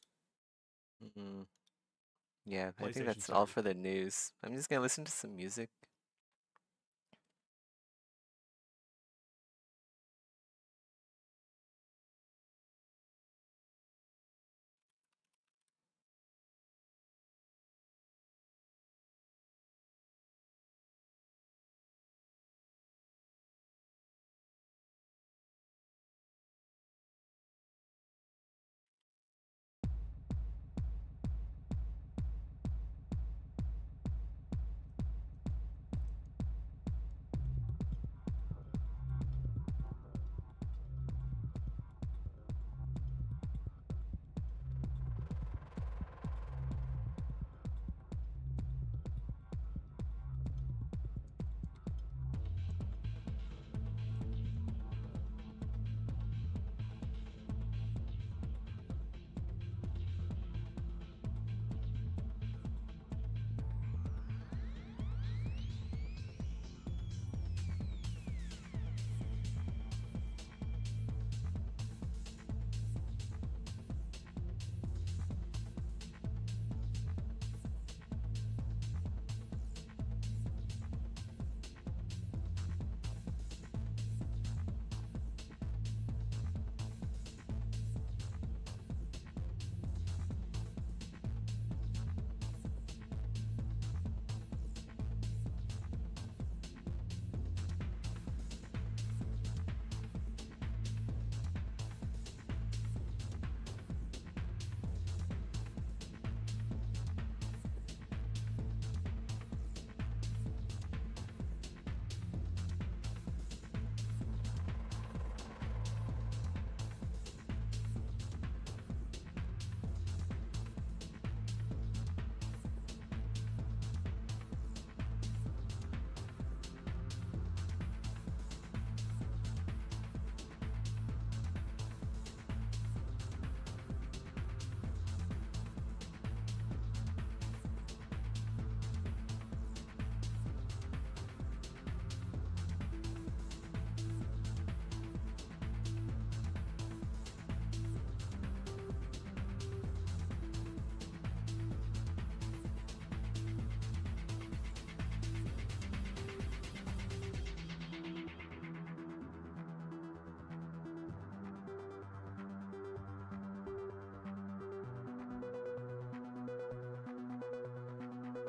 Yeah, I think PlayStation that's all Sony. for the news. I'm just gonna listen to some music.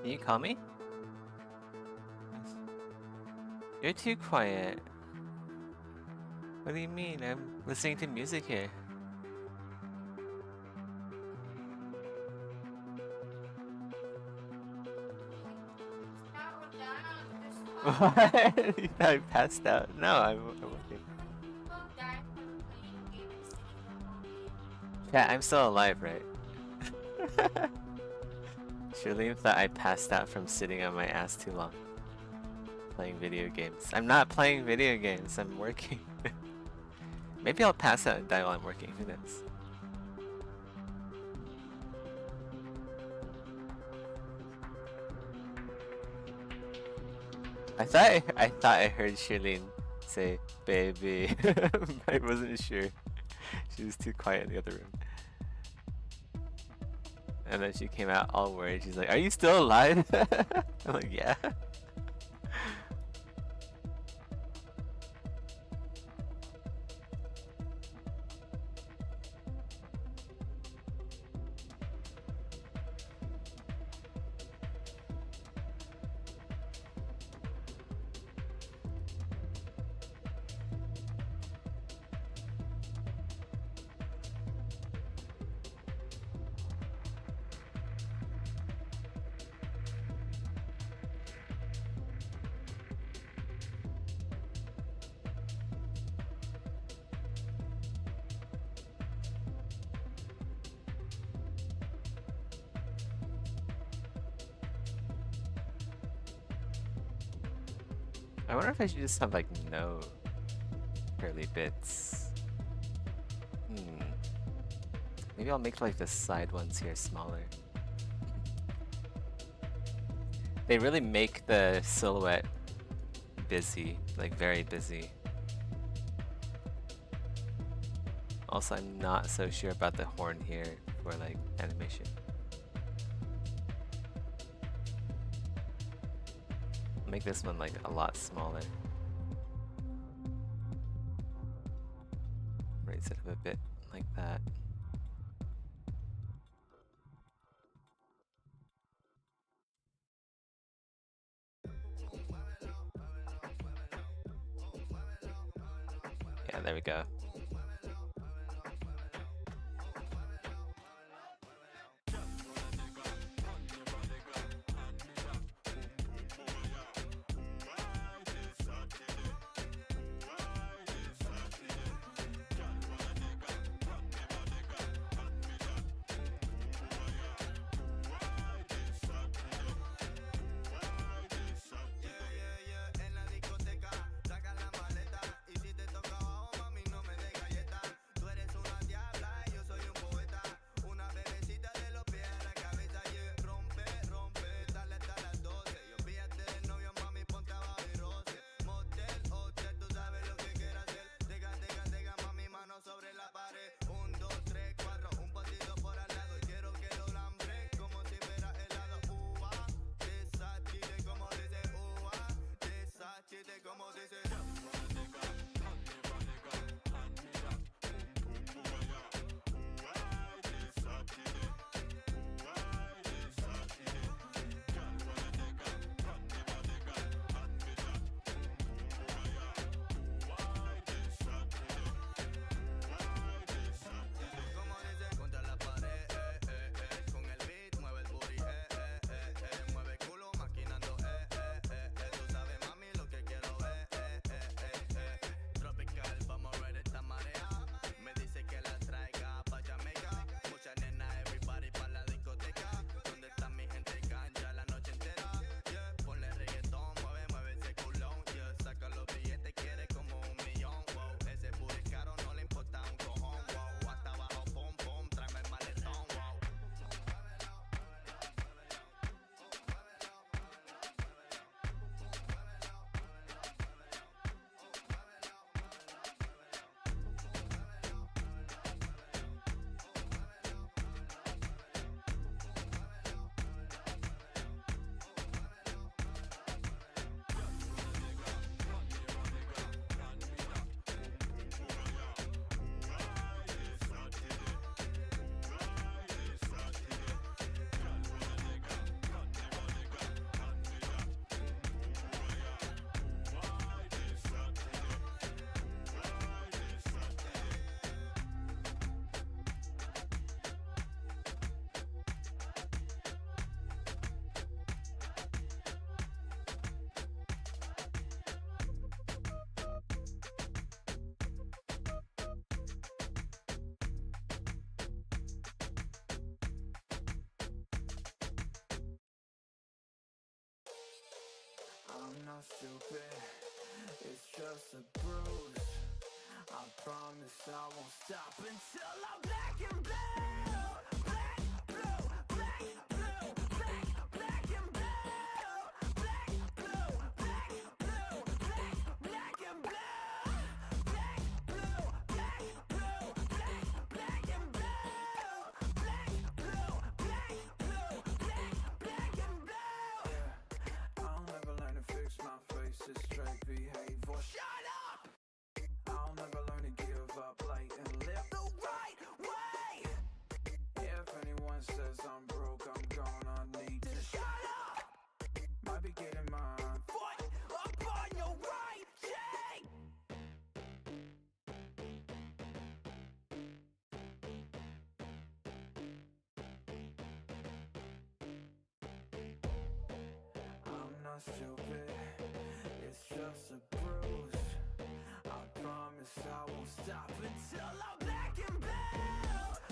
Can you call me? You're too quiet. What do you mean? I'm listening to music here. What? You thought I passed out? No, I'm okay. Yeah, I'm still alive, right? Shirlene thought I passed out from sitting on my ass too long. Playing video games. I'm not playing video games, I'm working. Maybe I'll pass out and die while I'm working, who knows? I thought I heard Shirlene say baby. I wasn't sure. She was too quiet in the other room. And then she came out all worried. She's like, "Are you still alive?" I'm like, "Yeah." I wonder if I should just have like no curly bits. Maybe I'll make like the side ones here smaller. They really make the silhouette busy, like very busy. Also, I'm not so sure about the horn here for like animation. I'll make this one like a lot smaller. Raise it up a bit like that. Yeah, there we go. I'm not stupid, it's just a bruise. I promise I won't stop until I'm black and blue. Black, blue, black, blue, black, black and blue. Black, blue, black, blue, black, black and blue. Black, blue, black, blue, black, black and blue. Black, blue, black, blue, black, black and blue. I'll never learn to fix my face, it's straight behavior. Shut up! I'll never learn to give up, like, and live the right way. If anyone says I'm broke, I'm gonna need to shut up. Might be getting my foot up on your right cheek. I'm not stupid, it's just a bruise. I promise I won't stop until I'm black and blue.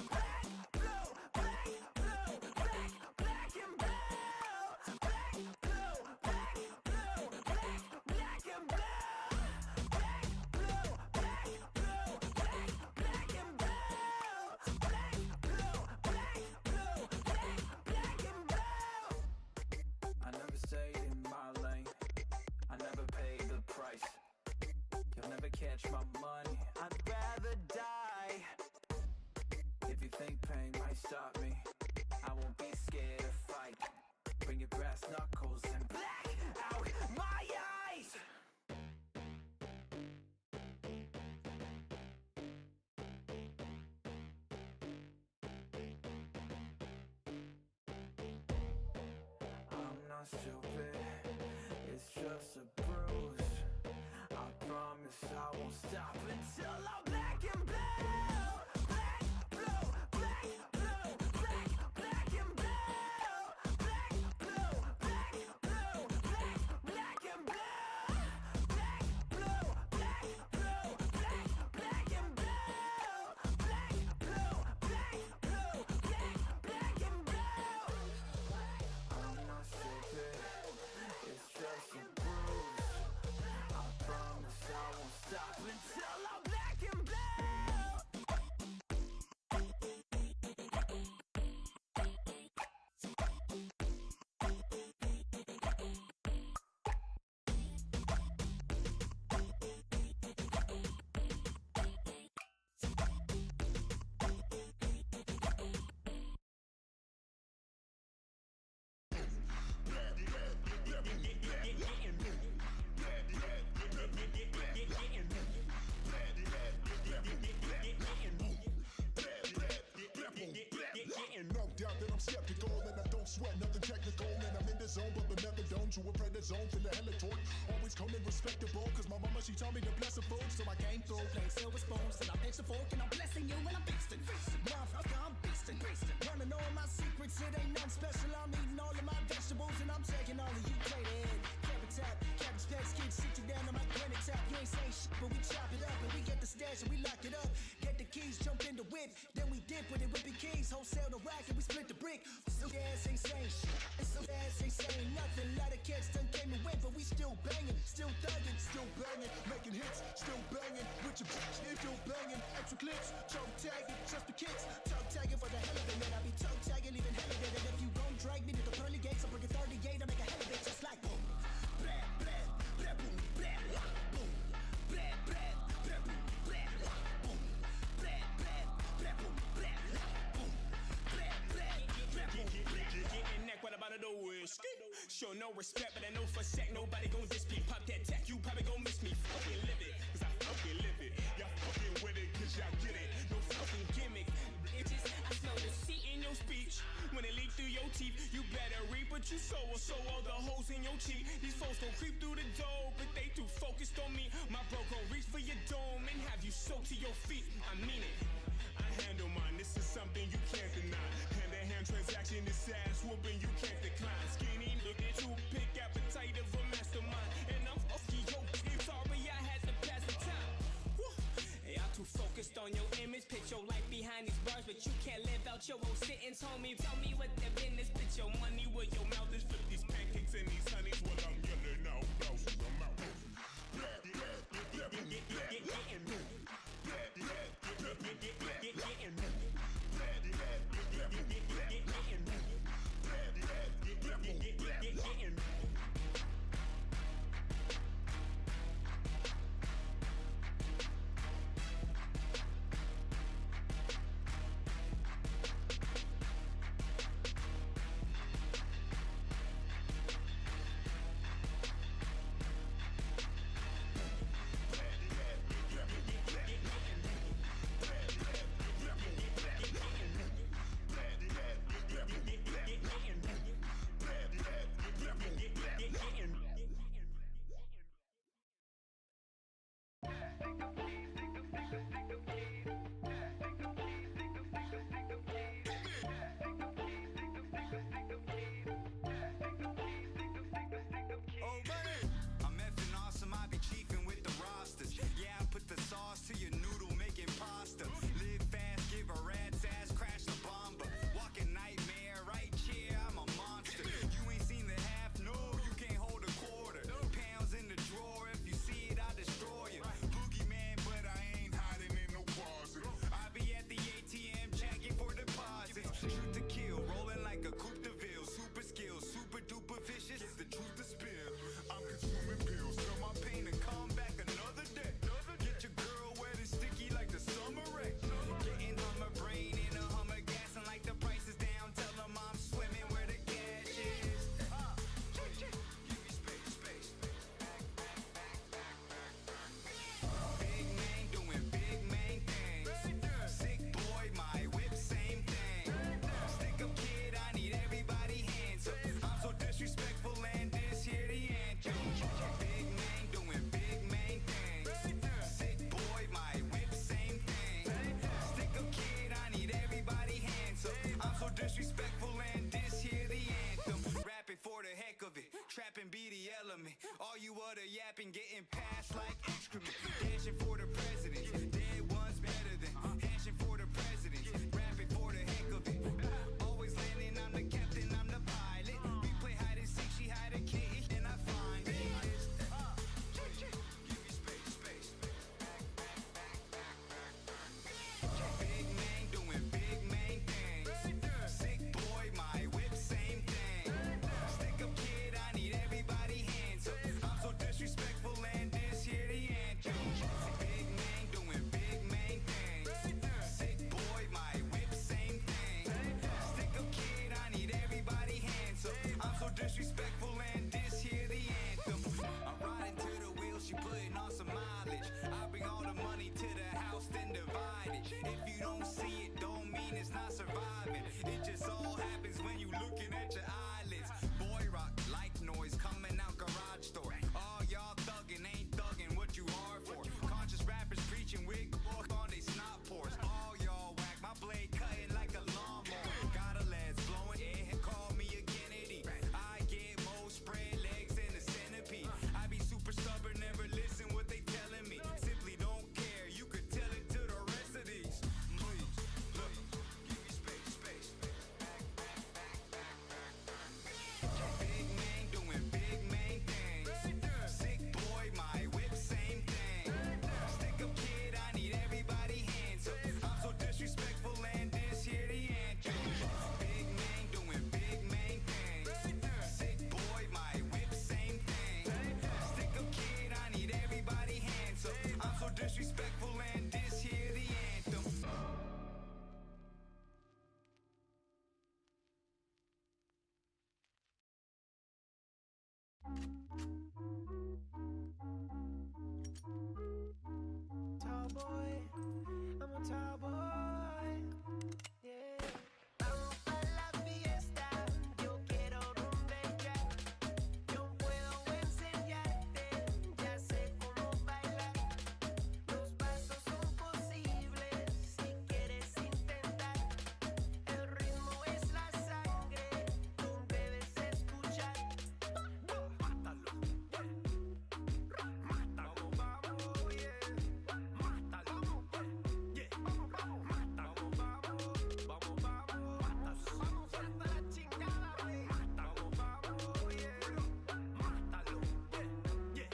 Black, blue, black, blue, black, black and blue. Black, blue, black, blue, black, black and blue. Black, blue, black, blue, black, black and blue. Black, blue, catch my money, I'd rather die. If you think pain might stop me, I won't be scared to fight. Bring your brass knuckles and black out my eyes. I'm not stupid, it's just a bruise. I promise I won't stop until I'm black and blue. Black, blue, black, blue, black, black and blue. Black, blue, black, blue, black, black and blue. Black, blue, black, blue, black, black and blue. Black, blue, black, blue, black, black and blue. I'm not stupid, it's just a bruise. I promise I won't stop until I'm black and blue. Getting knocked out, then I'm skeptical, and I don't sweat nothing technical. And I'm in the zone, but the methadone to a predator zone, feel the hella torque. Always coming respectable, cause my mama, she taught me to bless the food, so I came through. Playing silver spoons, and I pinch the fork, and I'm blessing you when I'm feasting. Motherfucker, I'm beasting. Running all my secrets, it ain't nothing special. I'm eating all of my vegetables, and I'm taking all of you plate in. Carrot tap, cabbage patch kids, sit you down on my granite tap. You ain't saying shit, but we chop it up, and we get the stash, and we lock it up. Get the keys, jump in the whip, then we dip with it, whipping keys, wholesale the rack, and we split the brick. So ass ain't saying shit, and so ass ain't saying nothing. A lot of cats done came and went, but we still banging, still thugging, Still banging, making hits, still banging. With your bitch, still banging. Extra clips, toe tagging, just the kicks. toe tagging for the hell of it, man. I be toe tagging, leaving hell of it. And if you gon' drag me to the pearly gates, I'll bring a 38, I make a hell of it, just like boom, blah, blah, blah, boom, blah, blah, boom, blah, blah, blah, boom, blah, blah, boom, blah, blah, blah, boom, blah, blah, boom, blah, blah, blah, boom, blah, blah. Getting neck, what about the whiskey? Show no respect, but I know for a sec nobody gon' diss me. Pop that tech, you probably gon' miss me. Fucking live it, cause I fucking live it. Y'all fucking with it, cause y'all get it. No fucking gimmick. Bitches, I smell deceit in your speech. When it leak through your teeth, you better reap what you sow, or sow all the holes in your cheek. These folks gon' creep through the door, but they too focused on me. My bro gon' reach for your dome and have you soaked to your feet. I mean it. I handle mine, this is something you can't deny. Hand-to-hand transaction is ass whooping, you can't decline. Skinny, look at you, pick appetite of a mastermind. And I'm fucking yo, sorry I had to pass the time. Woo. Hey, I'm too focused on your image, put your life behind these bars, but you can't live out your own sentence, homie. Tell me what the business, put your money where your mouth is. Flip these pancakes and these honeys while I'm yelling out, blouses, I'm out. tall boy. Yeah. Vamos pa' la fiesta, yo quiero rumbear. Yo puedo enseñarte, ya sé cómo bailar. Los pasos son posibles si quieres intentar. El ritmo es la sangre, tú debes escuchar. Mátalo, mátalo, vamos, yeah. Mátalo, yeah. Vamos, vamos, mátalo, vamos, vamos, vamos, mátalo. Vamos hasta la chingada, wey. Mátalo, vamos, yeah. Mátalo, yeah.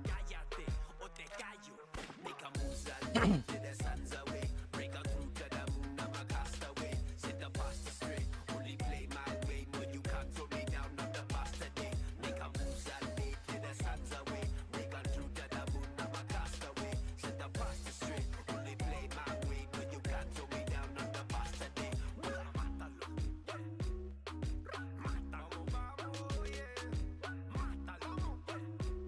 Cállate o te callo. Make a move, Zali, to the sun's away. Break out through to the moon, I'm a castaway. Set the pasta straight, only play my way. No, you can't throw me down on the pasta day. Make a move, Zali, to the sun's away. Break out through to the moon, I'm a castaway. Set the pasta straight, only play my way. No, you can't throw me down on the pasta day. Mátalo, mátalo, vamos, yeah. Mátalo,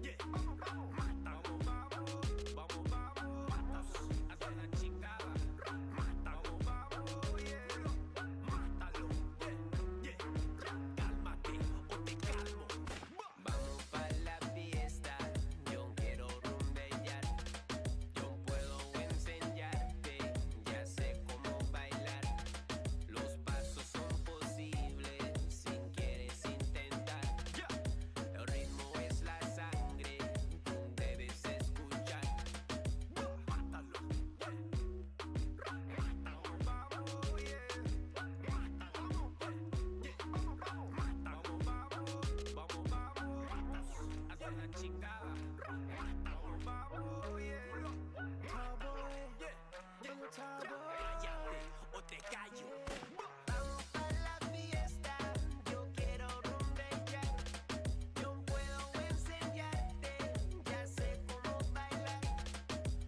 yeah. Vamos, vamos, mátalo, vamos, vamos, vamos, mátalo. Hasta la chingada. Mátalo, vamos, yeah. Mátalo, yeah. Cálmate o te calmo. Vamos pa' la fiesta, yo quiero rumbear. Yo puedo enseñarte, ya sé cómo bailar. Los pasos son posibles si quieres intentar. El ritmo es la sangre, tú debes escuchar. Mátalo, mátalo, vamos, yeah. Mátalo, yeah. Vamos, vamos, mátalo, vamos, vamos, vamos, hasta la chingada. Mátalo, vamos, yeah. Tall boy, yeah. Cállate o te callo. Vamos pa' la fiesta, yo quiero rumbear. Yo puedo enseñarte, ya sé cómo bailar.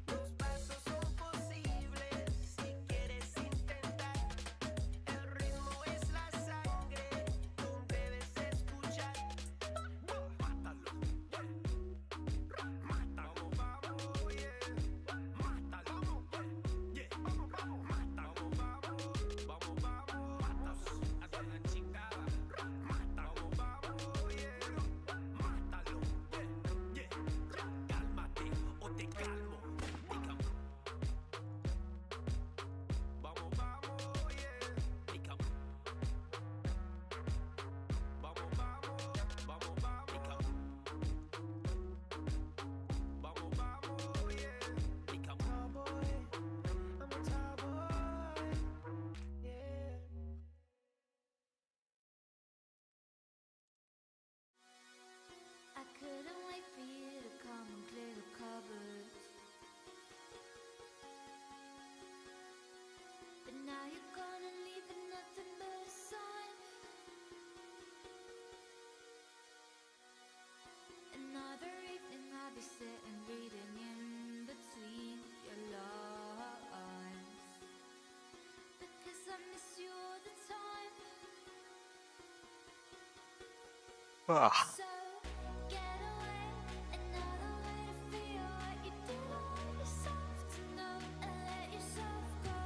Los pasos son posibles si quieres intentar. El ritmo es la sangre, tú debes escuchar. Mátalo, mátalo, vamos, yeah. Mátalo, yeah. Vamos, vamos, mátalo, vamos, vamos, vamos, mátalo. Hasta la chingada. Mátalo, vamos, yeah. Mátalo, yeah. Cálmate o te calmo. Vamos, vamos, yeah. Vamos, vamos, vamos, vamos. Vamos, vamos, yeah. Tall boy, I'm a tall boy, yeah. I couldn't wait for you to come and clear the cupboards. But now you're gone and leaving nothing but a sign. Another evening I'll be sitting reading in between your lines. Because I miss you all the time. Ah. So get away, another way to feel what you did on yourself to know and let yourself go.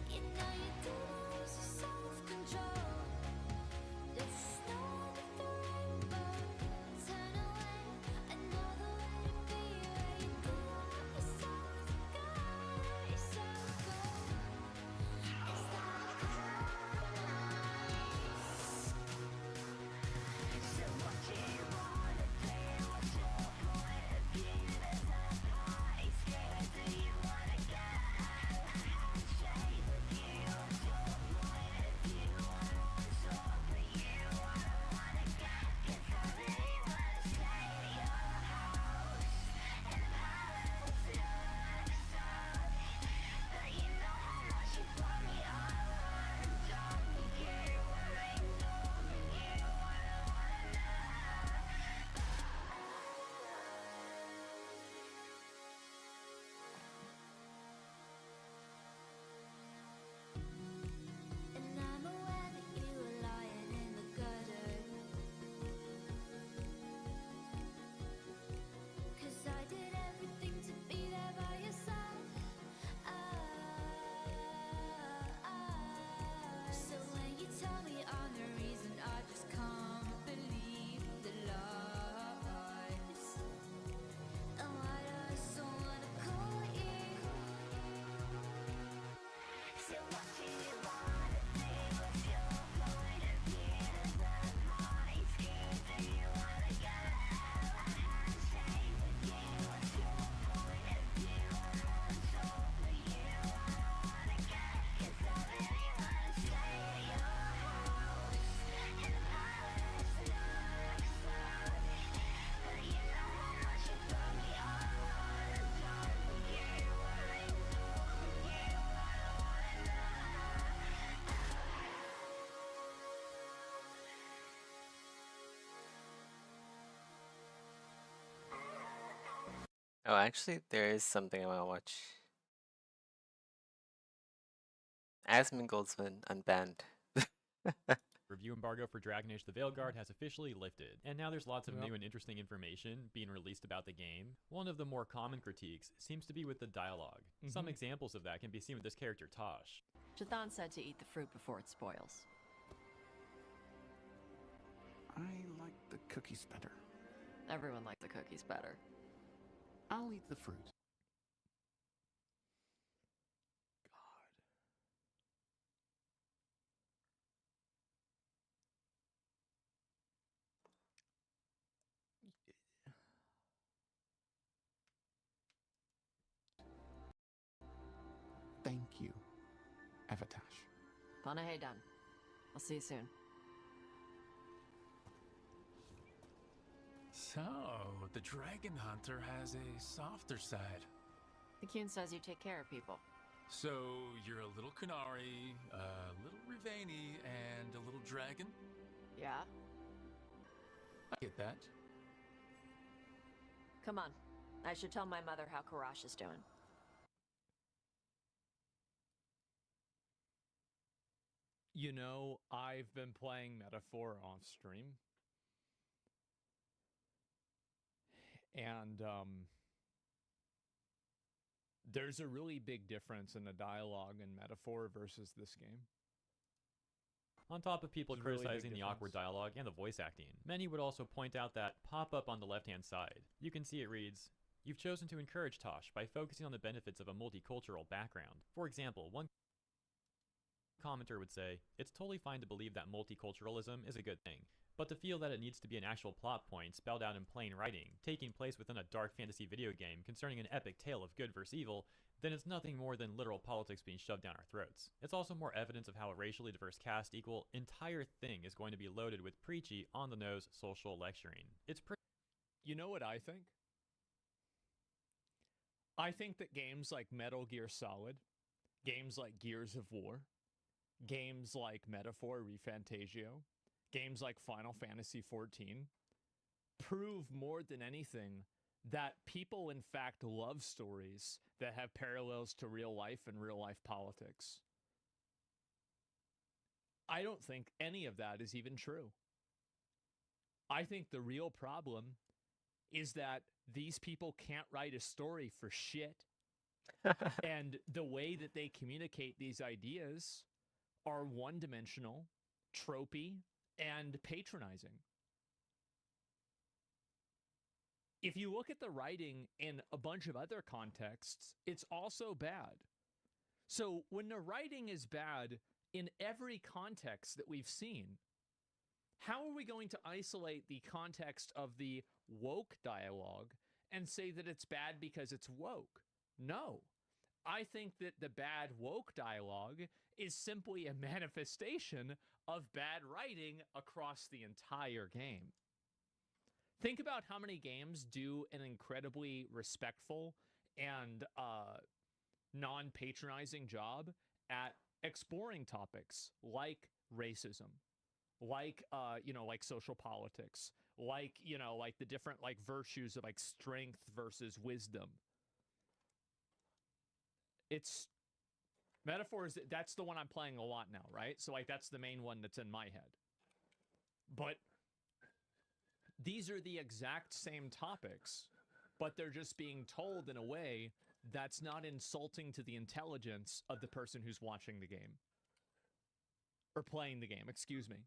You know you did lose your self-control. There's snow under the rainbow. Turn away, another way to be where you did on yourself to go, let yourself go. It's like nice. Oh, actually, there is something I want to watch. Asmongold Goldsman unbanned. Review embargo for Dragon Age the Veilguard has officially lifted, and now there's lots of Yep. new and interesting information being released about the game. One of the more common critiques seems to be with the dialogue. Some examples of that can be seen with this character, Tosh. Jathan said to eat the fruit before it spoils. I like the cookies better. Everyone liked the cookies better. I'll eat the fruit. Thank you, Avatash. Panahedan. I'll see you soon. So, the Dragon Hunter has a softer side. The Kyun says you take care of people. So, you're a little Kunari, a little Rivani, and a little dragon? Yeah? I get that. Come on. I should tell my mother how Karash is doing. You know, I've been playing Metaphor off stream. And there's a really big difference in the dialogue in Metaphor versus this game. On top of people There's a really big criticizing the awkward difference. dialogue and the voice acting, many would also point out that pop-up on the left-hand side. You can see it reads, "You've chosen to encourage Tosh by focusing on the benefits of a multicultural background." For example, one commenter would say, "It's totally fine to believe that multiculturalism is a good thing, but to feel that it needs to be an actual plot point spelled out in plain writing, taking place within a dark fantasy video game concerning an epic tale of good versus evil, then it's nothing more than literal politics being shoved down our throats. It's also more evidence of how a racially diverse cast equal entire thing is going to be loaded with preachy, on-the-nose social lecturing. It's pretty." You know what I think? I think that games like Metal Gear Solid, games like Gears of War, games like Metaphor ReFantasio, games like Final Fantasy XIV prove more than anything that people in fact love stories that have parallels to real life and real life politics. I don't think any of that is even true. I think the real problem is that these people can't write a story for shit. And the way that they communicate these ideas are one-dimensional, tropey, and patronizing. If you look at the writing in a bunch of other contexts, it's also bad. So when the writing is bad in every context that we've seen, how are we going to isolate the context of the woke dialogue and say that it's bad because it's woke? No. I think that the bad woke dialogue is simply a manifestation of bad writing across the entire game. Think about how many games do an incredibly respectful and non-patronizing job at exploring topics like racism, like like social politics, like like the different like virtues of like strength versus wisdom. It's Metaphors, that's the one I'm playing a lot now, right? So like that's the main one that's in my head. But these are the exact same topics, but they're just being told in a way that's not insulting to the intelligence of the person who's watching the game. Or playing the game, excuse me.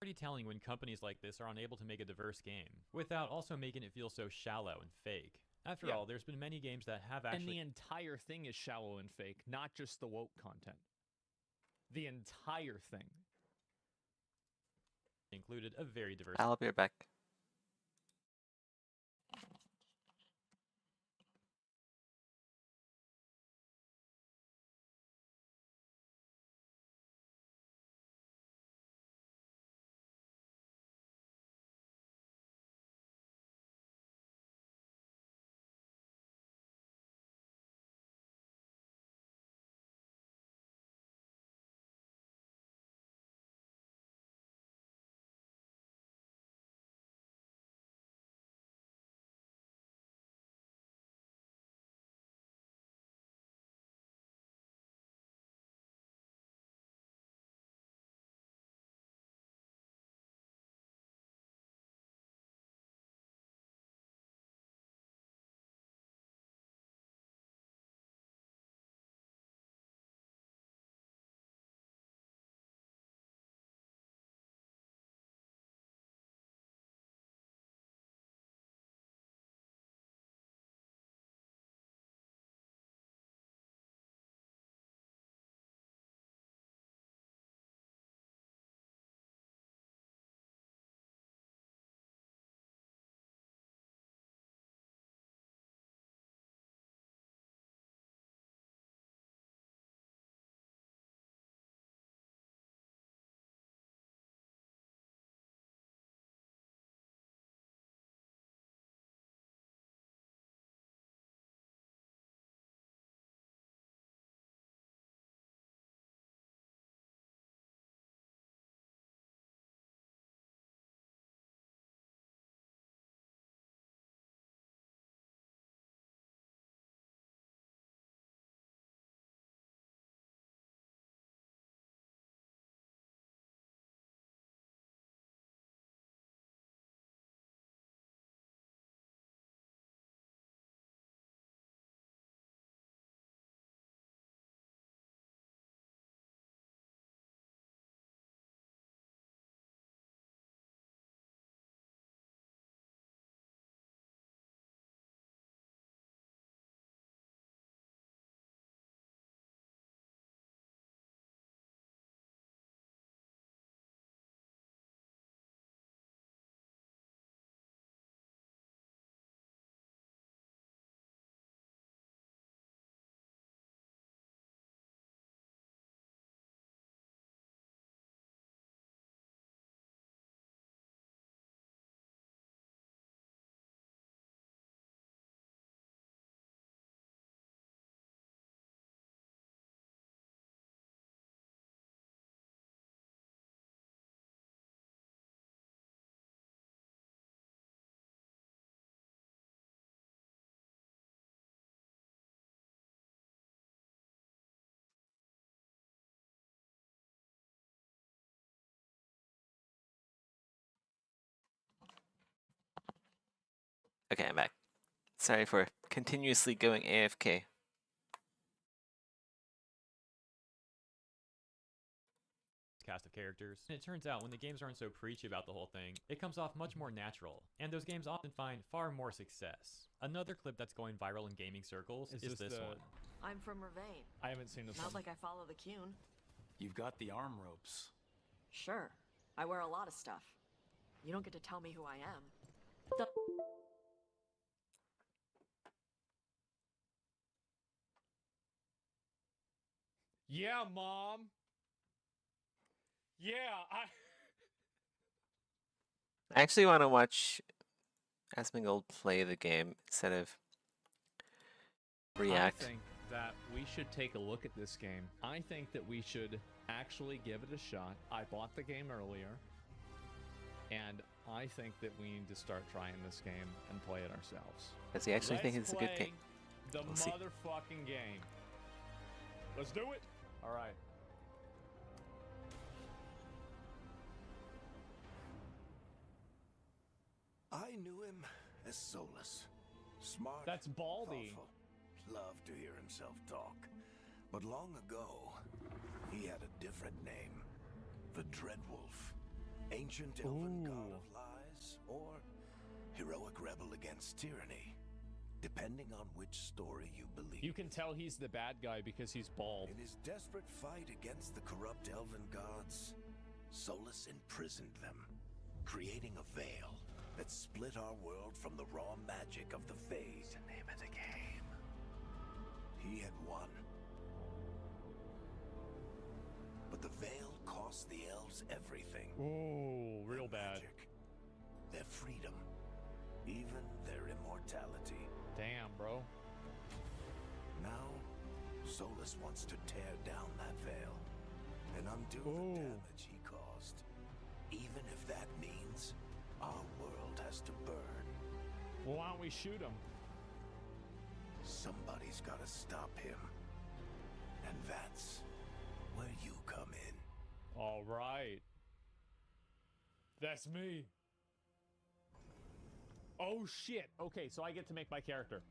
Pretty telling when companies like this are unable to make a diverse game, without also making it feel so shallow and fake. After Yeah. all, there's been many games that have And actually the entire thing is shallow and fake, not just the woke content. The entire thing. included a very diverse I'll be right back. Okay, I'm back. Sorry for continuously going AFK. Cast of characters. And it turns out when the games aren't so preachy about the whole thing, it comes off much more natural, and those games often find far more success. Another clip that's going viral in gaming circles is this one. I'm from Ravane. I haven't seen this Not one. like I follow the Cune. You've got the arm ropes. Sure. I wear a lot of stuff. You don't get to tell me who I am. Yeah, Mom. Yeah, I actually want to watch Asmongold play the game instead of react. I think that we should take a look at this game. I think that we should actually give it a shot. I bought the game earlier, and I think that we need to start trying this game and play it ourselves. Does he actually think it's a good game? The We'll see. motherfucking game. Let's do it. All right. I knew him as Solus. Smart. That's Baldy. Thoughtful. Loved to hear himself talk. But long ago, he had a different name. The Dreadwolf. Ancient elven god of lies, or heroic rebel against tyranny. Depending on which story you believe. You can tell he's the bad guy because he's bald. In his desperate fight against the corrupt elven gods, Solus imprisoned them, creating a veil that split our world from the raw magic of the Fae. The name of the game. He had won. But the veil cost the elves everything. Ooh, real bad. Magic, their freedom, even their immortality. Damn, bro. Now, Solus wants to tear down that veil and undo the damage he caused. Even if that means our world has to burn. Well, why don't we shoot him? Somebody's got to stop him. And that's where you come in. All right. That's me. Oh, shit. Okay, so I get to make my character.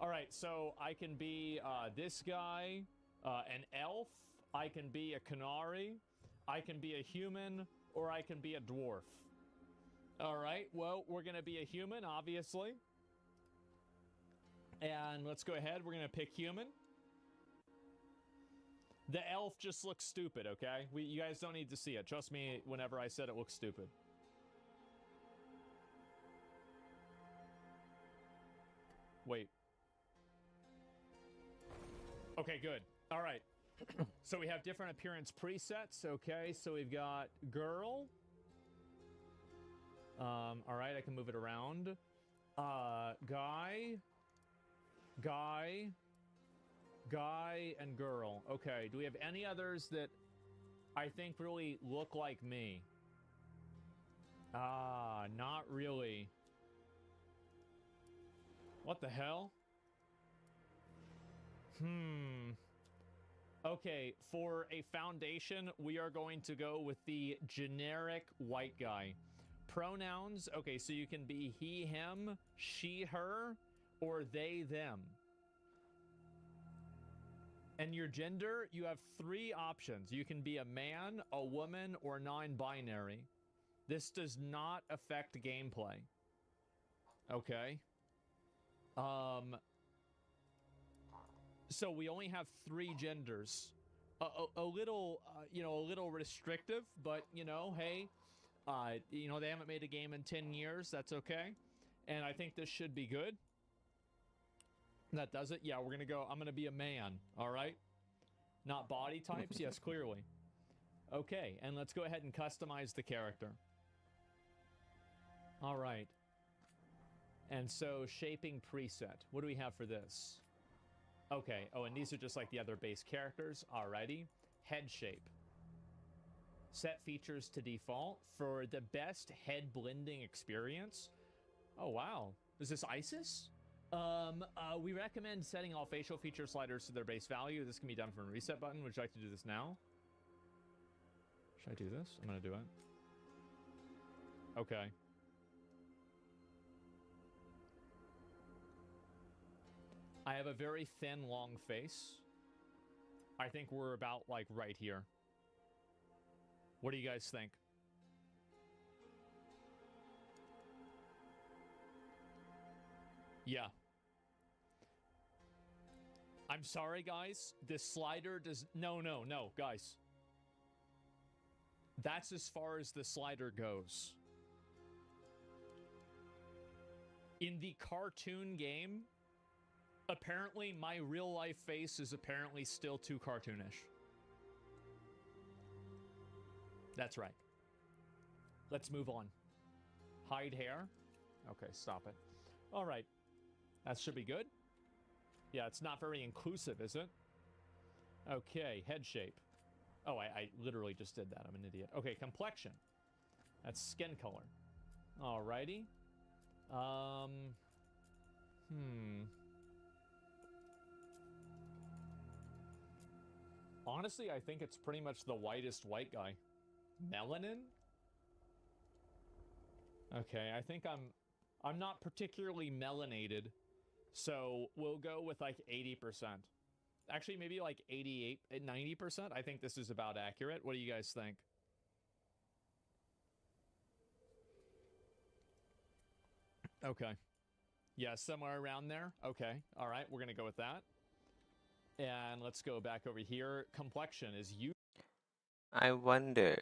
All right, so I can be this guy, an elf. I can be a Canary. I can be a human, or I can be a dwarf. All right, well, we're going to be a human, obviously. And let's go ahead. We're going to pick human. The elf just looks stupid, okay? You guys don't need to see it. Trust me, whenever I said it looks stupid. Wait. Okay, good. All right. So we have different appearance presets, okay? So we've got girl. All right, I can move it around. Guy, and girl. Okay, do we have any others that I think really look like me? Not really. What the hell? Okay, for a foundation, we are going to go with the generic white guy. Pronouns, okay, so you can be he, him, she, her, or they, them. And your gender, you have 3 options. You can be a man, a woman, or non-binary. This does not affect gameplay. Okay. So we only have 3 genders. A little, a little restrictive, but, hey, they haven't made a game in 10 years. That's okay. And I think this should be good. That does it. Yeah, we're going to go. I'm going to be a man. All right. Not body types. Yes, clearly. Okay. And let's go ahead and customize the character. All right. And so shaping preset. What do we have for this? Okay. Oh, and these are just like the other base characters. Alrighty. Head shape. Set features to default for the best head blending experience. Oh, wow. Is this ISIS? We recommend setting all facial feature sliders to their base value. This can be done from a reset button. Would you like to do this now? Should I do this? I'm going to do it. Okay. I have a very thin, long face. I think we're about, like, right here. What do you guys think? Yeah. I'm sorry, guys. This slider does... No, guys. That's as far as the slider goes. In the cartoon game, apparently my real-life face is apparently still too cartoonish. That's right. Let's move on. Hide hair. Okay, stop it. All right. That should be good. Yeah, it's not very inclusive, is it? Okay, head shape. Oh, I literally just did that. I'm an idiot. Okay, complexion. That's skin color. Alrighty. Honestly, I think it's pretty much the whitest white guy. Melanin? Okay, I think I'm not particularly melanated, so we'll go with like 80%. Actually, maybe like 88, 90%. I think this is about accurate. What do you guys think? Okay. Yeah, somewhere around there. Okay. All right, we're going to go with that. And let's go back over here. Complexion is you. I wonder.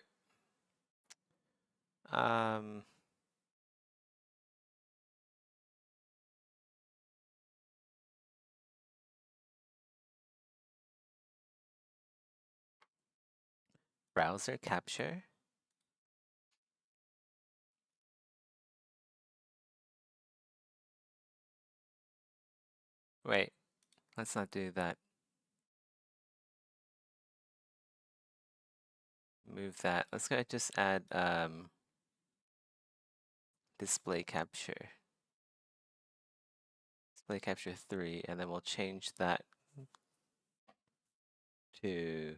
Browser capture? Wait, let's not do that. Move that. Let's go just add display capture. Display capture 3, and then we'll change that to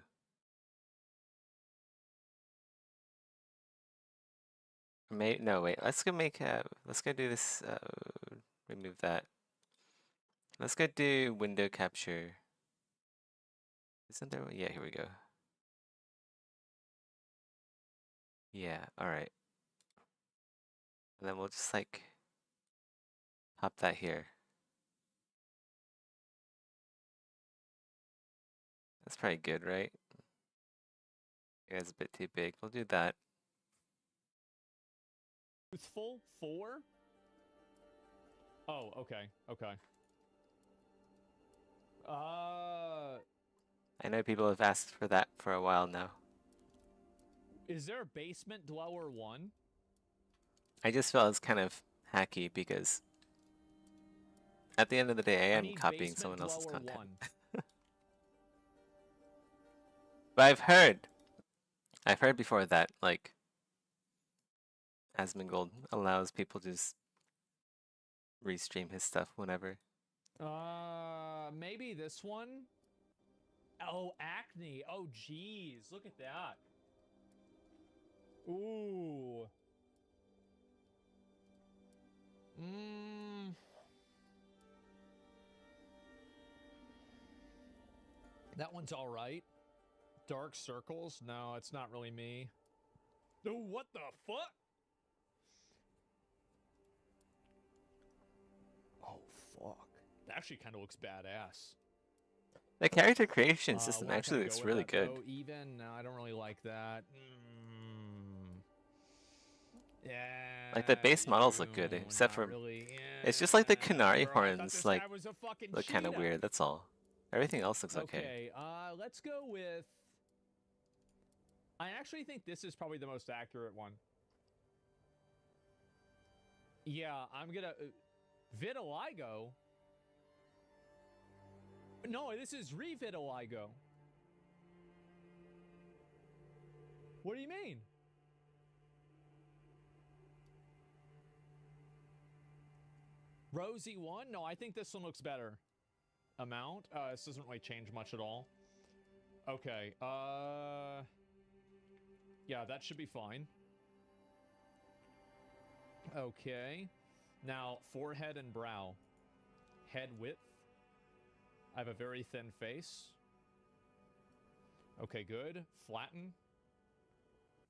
no, wait, let's go do this, remove that. Let's go do window capture. Isn't there one? Yeah, here we go. Yeah, alright. And then we'll just like pop that here. That's probably good, right? Yeah, it's a bit too big. We'll do that. Truthful 4? Oh, okay, okay. I know people have asked for that for a while now. Is there a basement dweller 1? I just felt it's kind of hacky because at the end of the day, I am need copying basement someone else's dweller content. 1. But I've heard before that, like, Asmongold allows people to just restream his stuff whenever. Maybe this one? Oh, acne. Oh, geez. Look at that. Ooh. That one's all right. Dark circles? No, it's not really me. Oh, what the fuck? Oh, fuck. That actually kind of looks badass. The character creation system we're not actually gonna looks go with really that, good. though. Even? No, I don't really like that. Yeah. Like the base models look good, except for really. it's just like the Canary Bro, I thought horns this like guy was a fucking look kind of cheetah. weird. That's all. Everything else looks okay. Okay, let's go with... I actually think this is probably the most accurate one. Yeah, I'm gonna... vitiligo? No, this is revitiligo. What do you mean? Rosie 1? No, I think this one looks better. Amount? This doesn't really change much at all. Okay, yeah, that should be fine. Okay. Now, forehead and brow. Head width. I have a very thin face. Okay, good. Flatten.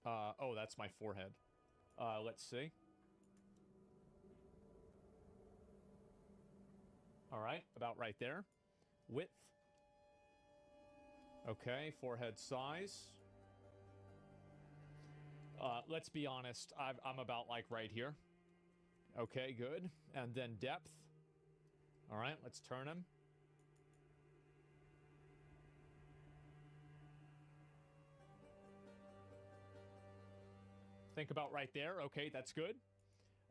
Oh, that's my forehead. Let's see. All right, about right there. Width. Okay, forehead size. Let's be honest, I'm about like right here. Okay, good. And then depth. All right, let's turn him. Think about right there. Okay, that's good.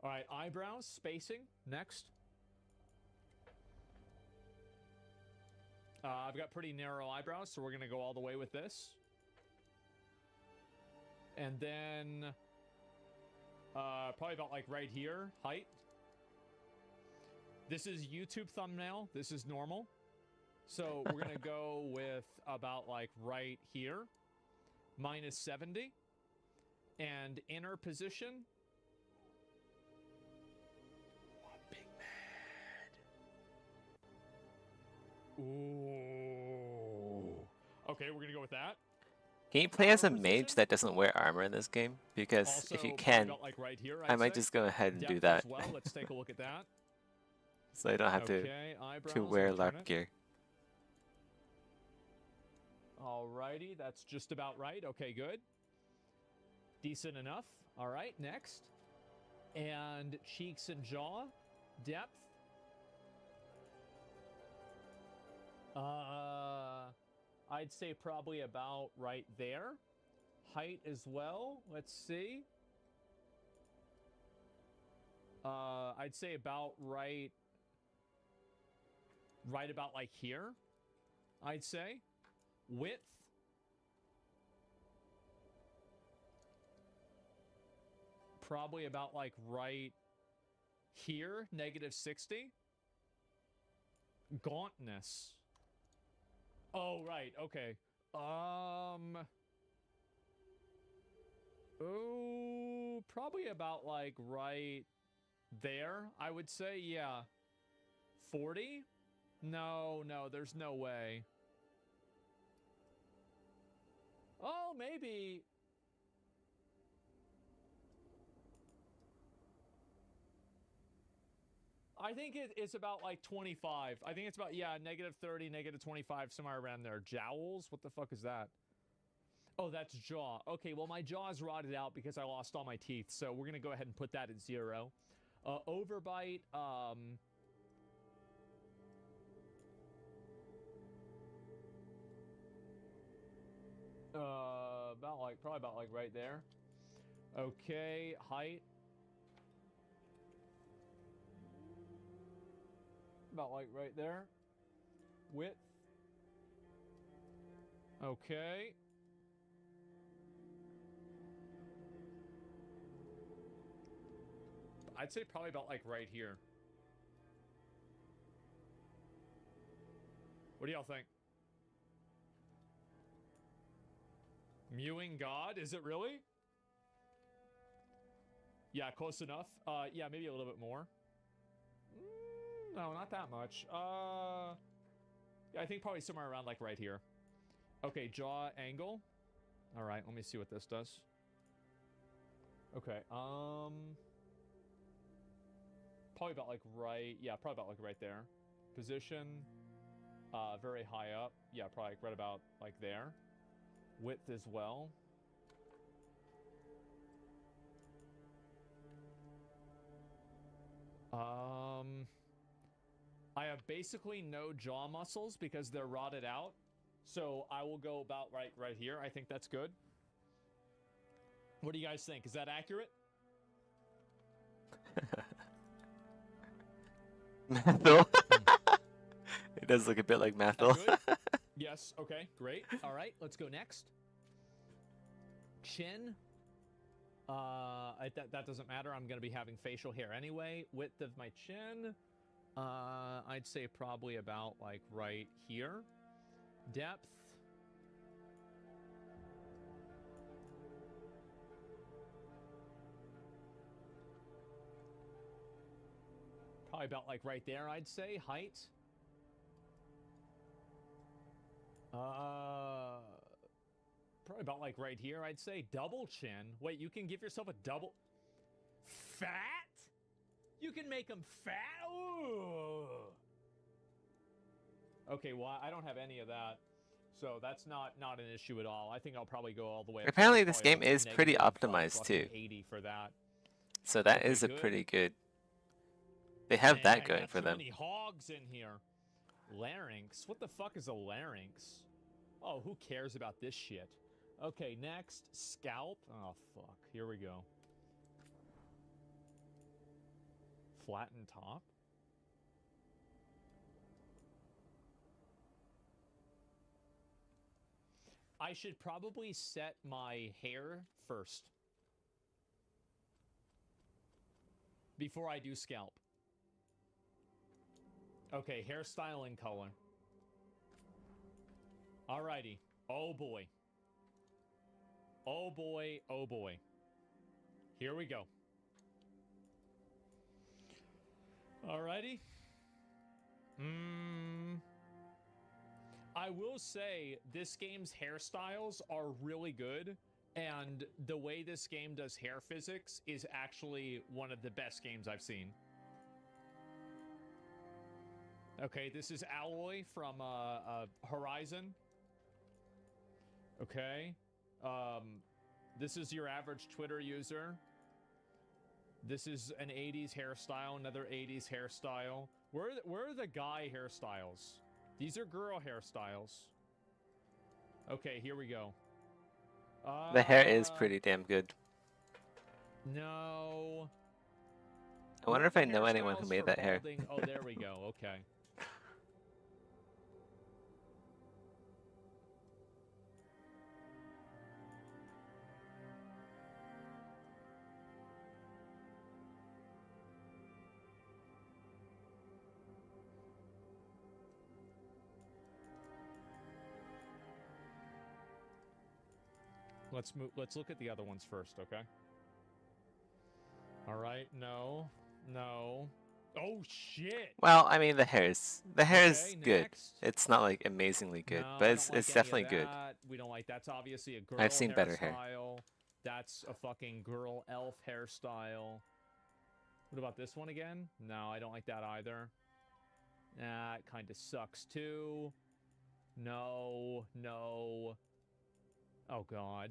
All right, eyebrows, spacing. Next. I've got pretty narrow eyebrows, so we're going to go all the way with this. And then probably about like right here, height. This is YouTube thumbnail. This is normal. So we're going to go with about like right here, minus 70. And inner position. Big mad. Ooh. Okay, we're going to go with that. Can you play as a mage that doesn't wear armor in this game? Because if you Also, can, about like right here, I I'd might say. just go ahead and do Depth that. as well. Let's take a look at that. So I don't have Okay, to eyebrows, wear I'll turn LARP it. gear. Alrighty, that's just about right. Okay, good. Decent enough. All right, next. And cheeks and jaw. Depth. I'd say probably about right there. Height as well. Let's see. I'd say about right about like here. I'd say. Width. Probably about like right here, negative 60. Gauntness. Oh, right. Okay. Oh, probably about like right there, I would say. Yeah. 40? No, there's no way. Oh, maybe. I think it's about like 25. I think it's about, yeah, negative 30, negative 25, somewhere around there. Jowls? What the fuck is that? Oh, that's jaw. Okay, well, my jaw is rotted out because I lost all my teeth, so we're going to go ahead and put that at 0. Overbite, probably about like right there. Okay, height. About like right there. Width. Okay. I'd say probably about like right here. What do y'all think? Mewing God? Is it really? Yeah, close enough. Yeah, maybe a little bit more. No, not that much. Yeah, I think probably somewhere around like right here. Okay, jaw angle. All right, let me see what this does. Okay, probably about like right, yeah, probably about like right there. Position, very high up. Yeah, probably right about like there. Width as well. I have basically no jaw muscles because they're rotted out. So I will go about right here. I think that's good. What do you guys think? Is that accurate? Mathil. It does look a bit like Mathil. Yes. Okay. Great. All right. Let's go next. Chin. That doesn't matter. I'm going to be having facial hair anyway. Width of my chin. I'd say probably about like right here. Depth. Probably about like right there, I'd say. Height. Probably about like right here, I'd say. Double chin. Wait, you can give yourself a double... Fat? You can make them fat? Ooh. Okay, well, I don't have any of that. So that's not an issue at all. I think I'll probably go all the way up to, Apparently like, this probably, game like, is pretty negative, optimized fucking too. 80 for that. So that Okay, is a good. pretty good. They have Man, that I going got for too them. many hogs in here. Larynx? What the fuck is a larynx? Oh, who cares about this shit? Okay, next, scalp. Oh, fuck. Here we go. Flatten top? I should probably set my hair first. Before I do scalp. Okay, hairstyle and color. Alrighty. Oh boy. Oh boy, oh boy. Here we go. Alrighty. I will say this game's hairstyles are really good, and the way this game does hair physics is actually one of the best games I've seen. Okay, this is Alloy from Horizon. Okay. This is your average Twitter user. This is an 80s hairstyle, another 80s hairstyle. Where are the guy hairstyles? These are girl hairstyles. Okay, here we go. The hair is pretty damn good. No. I wonder if I know anyone who Hairstyles made for that hair. balding. Oh, there we go. Okay. Let's look at the other ones first, okay? All right. No. No. Oh shit. Well, I mean the hair is Okay, good. next. It's not like amazingly good, No, but I it's don't like it's any of definitely good. that. We don't like that's obviously a girl I've seen better hair. hairstyle. That's a fucking girl elf hairstyle. What about this one again? No, I don't like that either. Nah, it kind of sucks too. No, no. Oh god.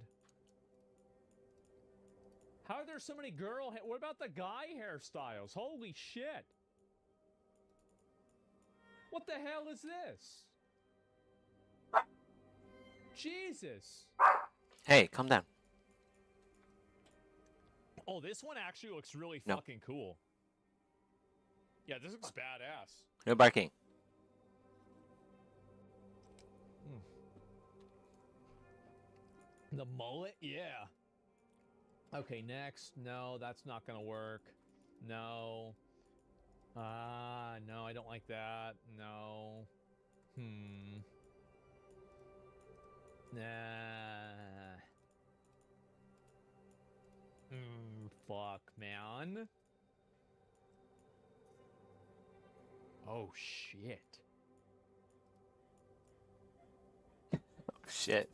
How are there so many girl what about the guy hairstyles? Holy shit. What the hell is this? Jesus. Hey, calm down. Oh, this one actually looks really No. fucking cool. Yeah, this looks badass. No barking. The mullet? Yeah. Okay, next. No, that's not gonna work. No. No, I don't like that. No. Nah. Fuck, man. Oh, shit. Shit.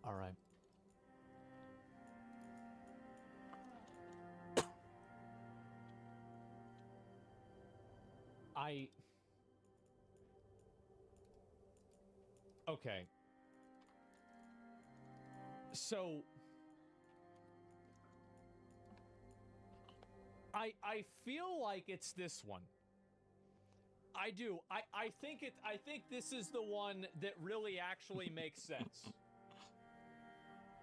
All right. Okay. So I feel like it's this one. I do. I think this is the one that really actually makes sense.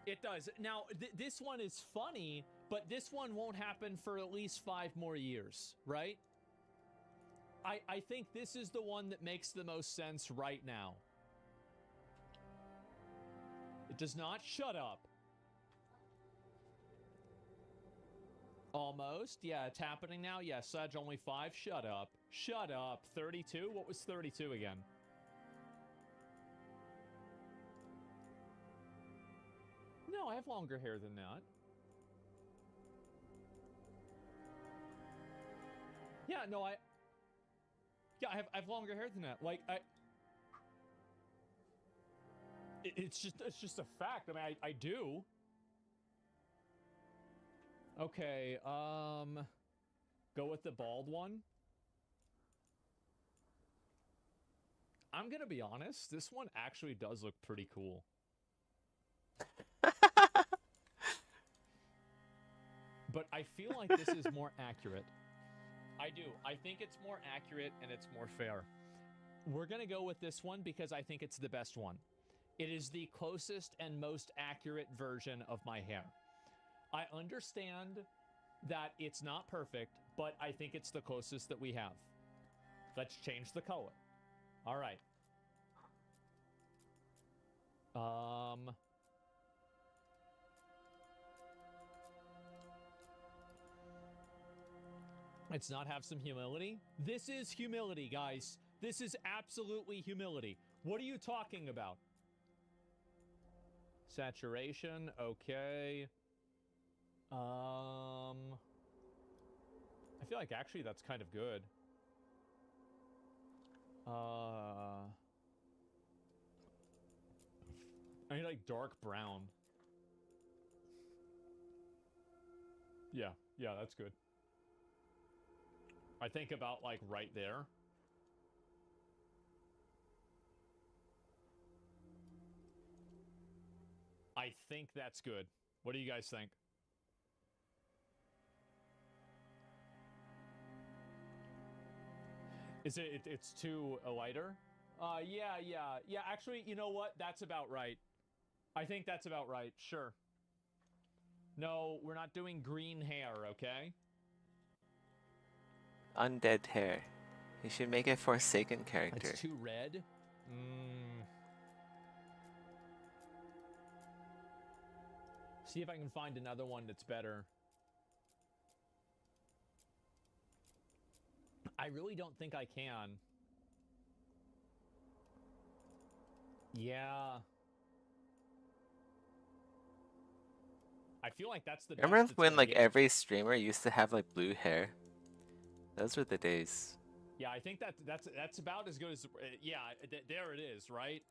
It does. Now, this one is funny, but this one won't happen for at least 5 more years, right? I think this is the one that makes the most sense right now. does not. Shut up. Almost. Yeah, it's happening now. Yeah, Sedge only 5. Shut up. Shut up. 32? What was 32 again? No, I have longer hair than that. Yeah, no, I have longer hair than that. Like, it's just a fact. I mean, I do. Okay, go with the bald one. I'm gonna be honest, this one actually does look pretty cool. But I feel like this is more accurate. I do. I think it's more accurate and it's more fair. We're gonna go with this one because I think it's the best one. It is the closest and most accurate version of my hair. I understand that it's not perfect, but I think it's the closest that we have. Let's change the color. All right. Let's not have some humility. This is humility, guys. This is absolutely humility. What are you talking about? Saturation, okay. I feel like actually that's kind of good. I need like dark brown. Yeah, that's good. I think about like right there. I think that's good. What do you guys think? Is it's too lighter? Yeah. Actually, you know what? That's about right. I think that's about right. Sure. No, we're not doing green hair, okay? Undead hair. You should make a Forsaken character. It's too red? See if I can find another one that's better. I really don't think I can. Yeah. I feel like that's the best. Remember it's when gonna like get. every streamer used to have like blue hair? Those were the days. Yeah, I think that's about as good as yeah, there it is, right?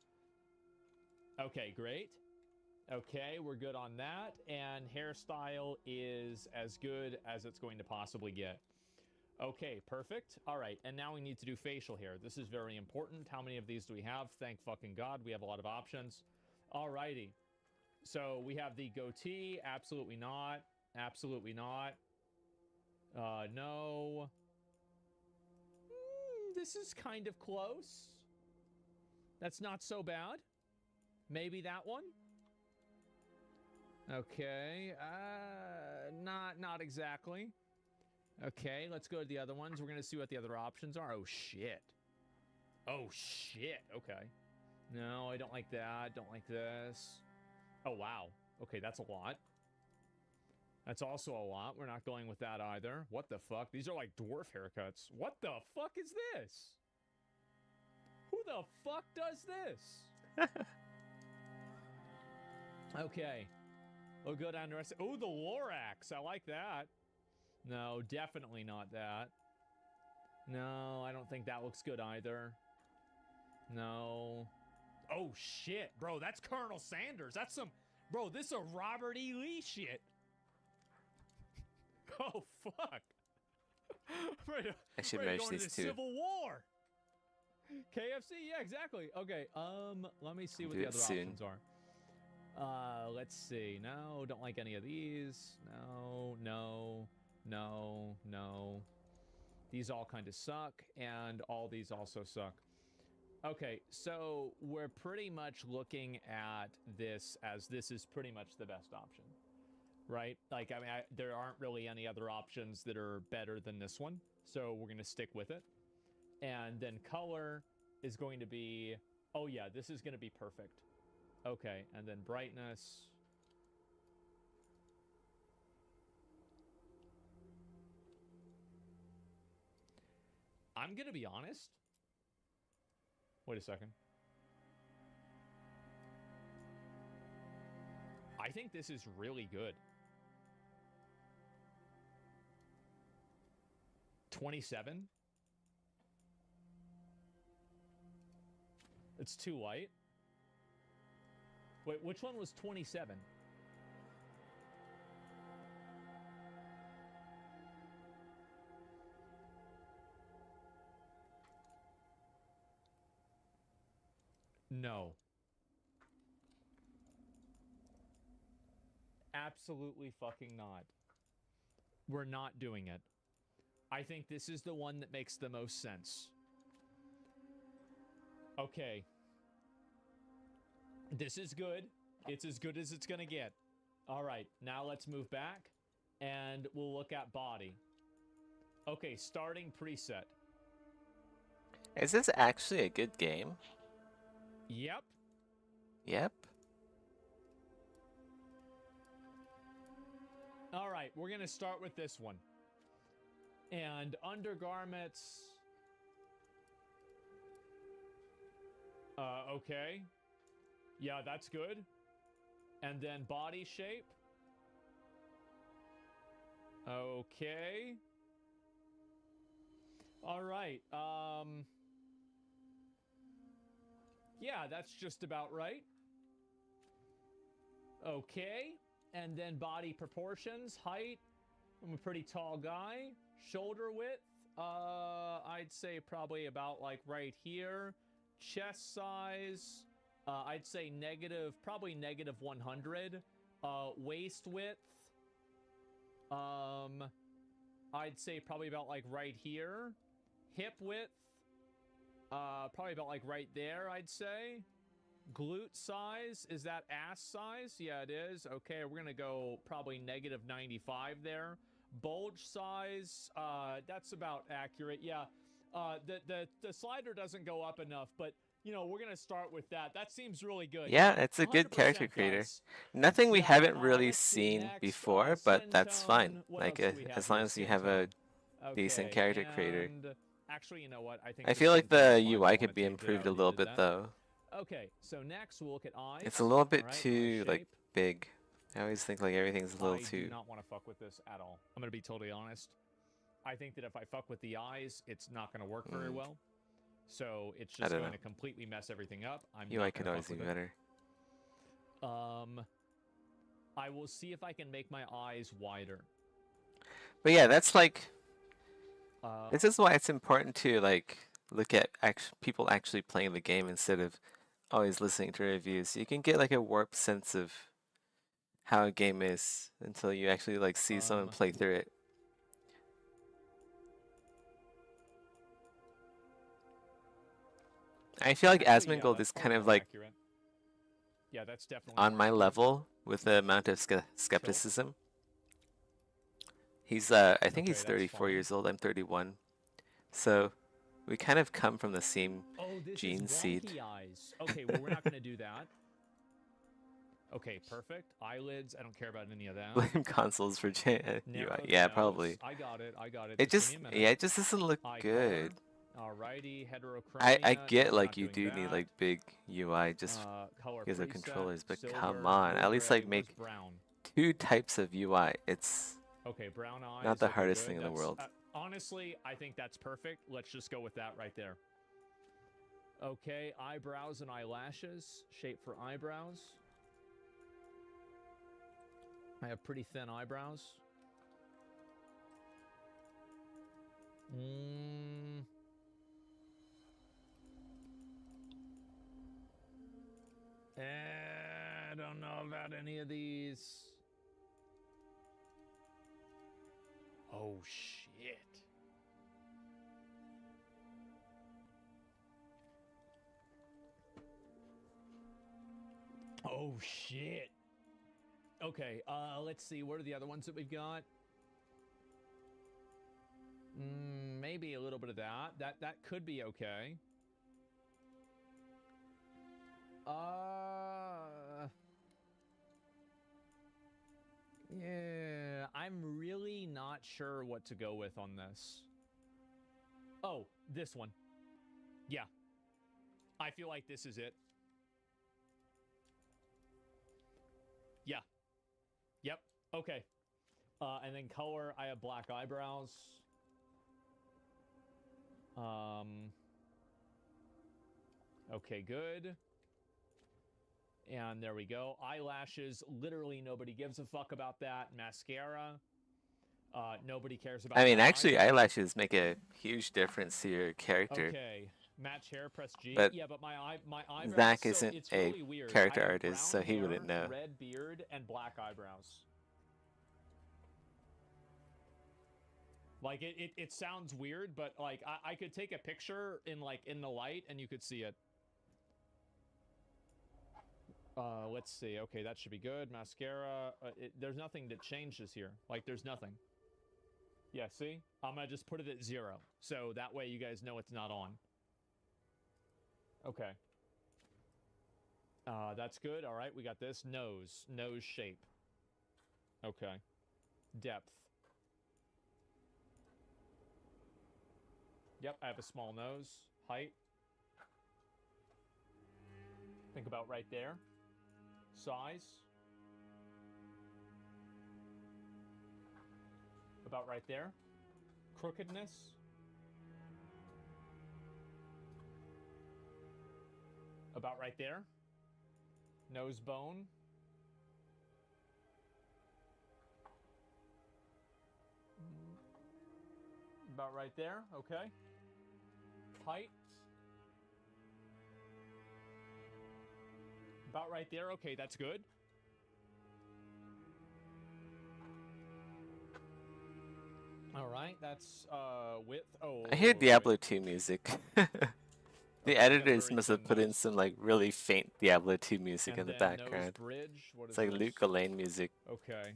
Okay, great. Okay, we're good on that, and hairstyle is as good as it's going to possibly get. Okay, perfect. All right, and now we need to do facial hair. This is very important. How many of these do we have? Thank fucking God, we have a lot of options. All righty. So we have the goatee. Absolutely not. Absolutely not. No. This is kind of close. That's not so bad. Maybe that one. Okay. Not exactly. Okay, let's go to the other ones. We're gonna see what the other options are. Oh shit. Oh shit. Okay. No, I don't like that. Don't like this. Oh wow. Okay, that's a lot. That's also a lot. We're not going with that either. What the fuck? These are like dwarf haircuts. What the fuck is this? Who the fuck does this? Okay. We'll go down to the rest. Oh, the Lorax. I like that. No, definitely not that. No, I don't think that looks good either. No. Oh, shit. Bro, that's Colonel Sanders. That's some... Bro, this is a Robert E. Lee shit. Oh, fuck. I should ready to merge go into these the two. Civil War. KFC? Yeah, exactly. Okay, let me see what Do the it other soon. options are. Let's see. No, don't like any of these. No. These all kind of suck, and all these also suck. Okay, so we're pretty much looking at this as this is pretty much the best option, right? Like, I mean, there aren't really any other options that are better than this one, so we're going to stick with it. And then color is going to be, oh yeah, this is going to be perfect. Okay, and then brightness. I'm gonna be honest. Wait a second. I think this is really good. 27? It's too light. Wait, which one was 27? No. Absolutely fucking not. We're not doing it. I think this is the one that makes the most sense. Okay. This is good. It's as good as it's gonna get. All right, now let's move back and we'll look at body. Okay, starting preset. Is this actually a good game? Yep. Yep. All right, we're gonna start with this one. And undergarments. Okay. Yeah, that's good. And then body shape. Okay. All right. Yeah, that's just about right. Okay. And then body proportions, height. I'm a pretty tall guy. Shoulder width, I'd say probably about like right here. Chest size, I'd say probably negative 100. Waist width, I'd say probably about like right here. Hip width, probably about like right there, I'd say. Glute size, is that ass size? Yeah, it is. Okay, we're gonna go probably negative 95 there. Bulge size, that's about accurate. Yeah, the slider doesn't go up enough, but you know, we're gonna start with that. That seems really good. Yeah, it's a good 100% character creator. guys. Nothing we Yeah, haven't really let's see seen next, before, but that's Syntone. fine. What Like, else do we have as here? long as you have a decent Okay, character creator. and actually, you know what? I think I the feel like Syntone's the fine. I UI wanna could be take that improved out. a We little did bit that. though. Okay, so next we'll look at eyes. It's a little bit Alright, eye too like shape. big. I always think like everything's a little I too. do not want to fuck with this at all. I'm gonna be totally honest. I think that if I fuck with the eyes, it's not gonna work very well. So it's I just don't going know. to completely mess everything up. I'm UI not could gonna always fuck do with it. better. I will see if I can make my eyes wider. But yeah, that's like. Uh, This is why it's important to like look at people actually playing the game instead of always listening to reviews. You can get like a warped sense of how a game is until you actually like see someone play through it. I feel like actually, yeah, Asmongold that's is kind far of more like accurate. Yeah, that's definitely on more my accurate. level with the amount of skepticism. He's I think Okay, he's that's 34 fine. years old. I'm 31. So we kind of come from the same Oh, this gene is seed. wonky eyes. Okay, well, we're not going to do that. Okay, perfect. Eyelids, I don't care about any of that. Blame consoles for UI. Narrow the Yeah, nose. probably. I got it. It Just just give me a minute. yeah, it just doesn't look Eye good. color. Alrighty, I heterochromia. get no, like not you doing do need that. like big UI just Color because of preset, controllers, but silver, come on, at least blueberry, like make where's brown? 2 types of UI. It's Okay, brown eyes. not the okay, hardest good. thing in the That's- world. Honestly, I think that's perfect. Let's just go with that right there. Okay, eyebrows and eyelashes. Shape for eyebrows. I have pretty thin eyebrows. I don't know about any of these. Oh, shit. Oh, shit. Okay, let's see. What are the other ones that we've got? Maybe a little bit of that. That could be okay. not sure what to go with on this. Oh, this one. Yeah. I feel like this is it. Yeah. Yep. Okay. And then color, I have black eyebrows. Okay, good. And there we go. Eyelashes, literally nobody gives a fuck about that. Mascara, nobody cares about I mean, that actually, either. eyelashes make a huge difference to your character. Okay, match hair, press G. But yeah, but my eyebrows. Zach so isn't it's a really weird. character I have artist, brown so he hair, wouldn't know. Red beard and black eyebrows. Like it sounds weird, but like I could take a picture in the light and you could see it. Let's see. Okay, that should be good. Mascara. There's nothing that changes here. Like, there's nothing. Yeah, see? I'm gonna just put it at 0. So that way you guys know it's not on. Okay. That's good. All right, we got this. Nose. Nose shape. Okay. Depth. Yep, I have a small nose. Height. Think about right there. Size. About right there. Crookedness. About right there. Nose bone. About right there, okay. Height. About right there, okay, that's good. All right, that's width. Oh, I hear okay. Diablo 2 music. The Okay, editors very must have thin put in nose. some like really faint Diablo 2 music And in the then nose background. bridge. What It's is like this? Luke Elaine music. Okay.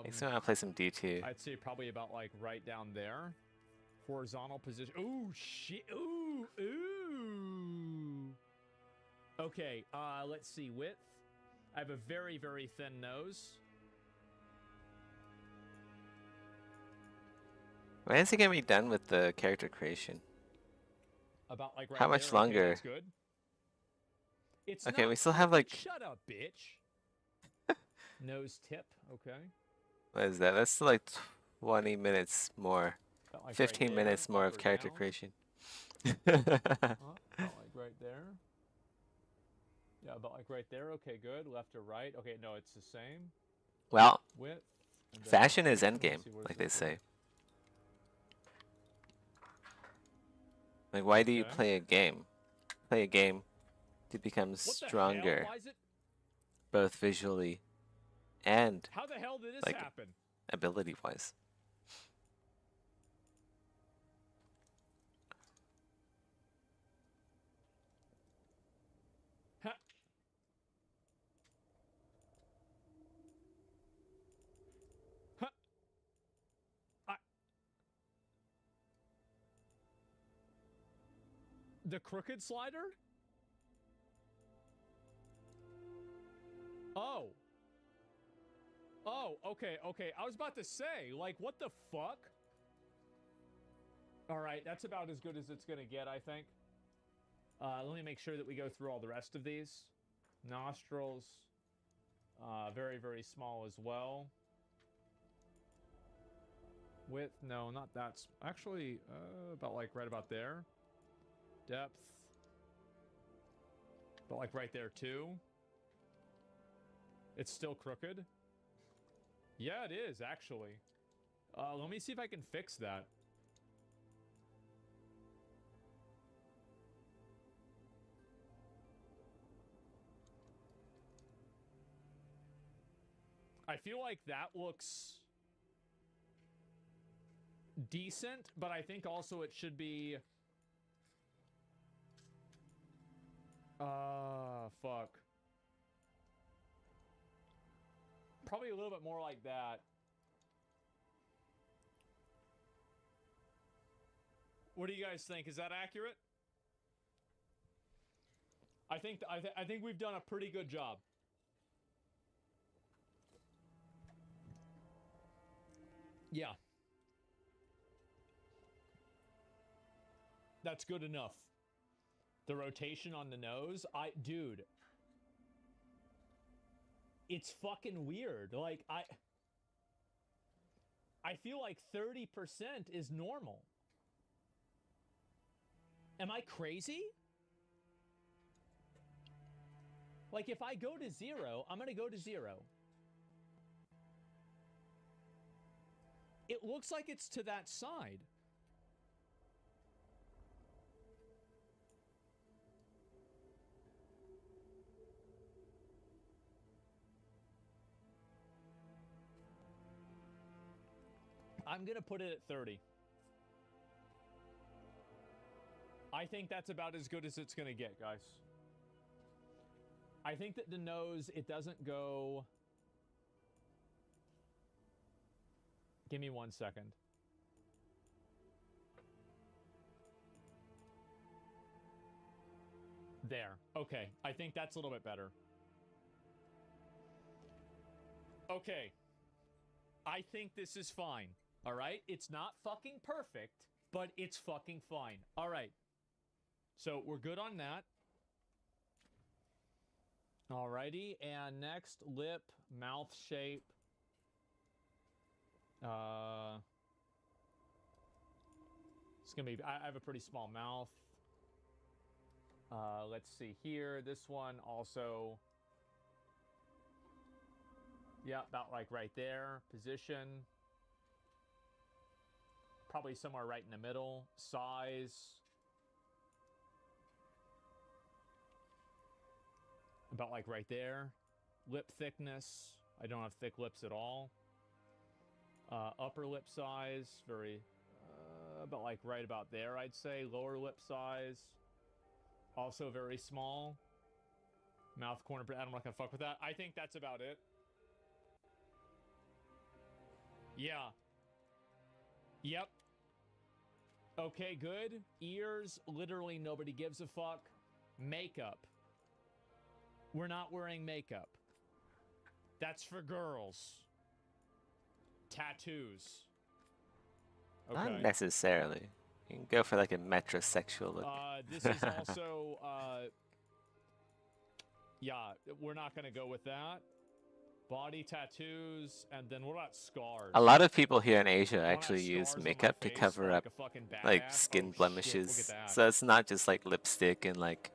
Makes me want to play some D2. I'd say probably about like right down there. Horizontal position. Ooh, shit. Ooh, ooh. Okay, let's see. Width. I have a very, very thin nose. When is he gonna be done with the character creation? About like right How much there. Okay, longer? that's good. It's Okay, not we still have like, Shut up, bitch. Nose tip. Okay. what is that? That's still like 20 minutes more. About like right 15 there, minutes more up of or character down. creation. About like right there. Yeah, about like right there. Okay, good. Left or right. Okay, no, it's the same. Well, Width. and then- fashion is let's endgame, see, what does like they this do? say. Like, why do you Okay. play a game? Play a game to become What the hell? stronger, Why is it? both visually and How the hell did this like happen? ability-wise. Huh. Huh. The crooked slider? Oh. Oh, okay, okay. I was about to say, like, what the fuck? All right, that's about as good as it's gonna get, I think. Let me make sure that we go through all the rest of these. Nostrils. Very, very small as well. Width, no, not that. Actually, about like right about there. Depth. But like right there too. It's still crooked. Yeah, it is actually. Let me see if I can fix that. I feel like that looks decent, but I think also it should be... fuck. Probably a little bit more like that. What do you guys think? Is that accurate? I think we've done a pretty good job. Yeah. That's good enough. The rotation on the nose, dude, it's fucking weird. Like, I feel like 30% is normal. Am I crazy? Like, if I go to 0, I'm gonna go to 0. It looks like it's to that side. I'm going to put it at 30. I think that's about as good as it's going to get, guys. I think that the nose, it doesn't go... Give me 1 second. There. Okay. I think that's a little bit better. Okay. I think this is fine. All right? It's not fucking perfect, but it's fucking fine. All right. So we're good on that. Alrighty. And next, lip, mouth shape. It's going to be... I have a pretty small mouth. Let's see here. This one also... Yeah, about like right there. Position. Probably somewhere right in the middle. Size. About like right there. Lip thickness. I don't have thick lips at all. Upper lip size. Very... about like right about there, I'd say. Lower lip size. Also very small. Mouth corner. I'm not gonna fuck with that. I think that's about it. Yeah. Yep. Okay, good. Ears, literally nobody gives a fuck. Makeup. We're not wearing makeup. That's for girls. Tattoos. Okay. Not necessarily. You can go for like a metrosexual look. This is also, yeah, we're not going to go with that. Body tattoos, and then what about scars? A lot of people here in Asia actually use makeup to cover up like skin blemishes. So it's not just like lipstick and like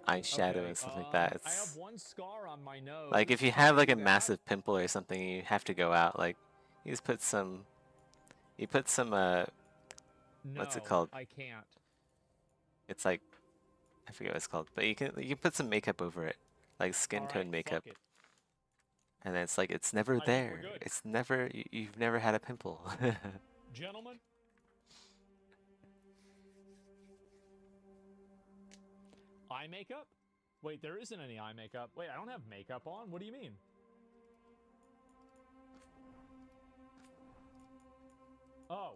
eyeshadow and stuff like that. I have It's one scar on my nose. like if you have like a massive pimple or something, you have to go out. Like you just put some, what's it called? I can't. It's like, I forget what it's called, but you can put some makeup over it, like skin tone makeup. fuck it. And then it's like, it's never think we're there. good. It's never, you've never had a pimple. Gentlemen? Eye makeup? Wait, there isn't any eye makeup. Wait, I don't have makeup on? What do you mean? Oh.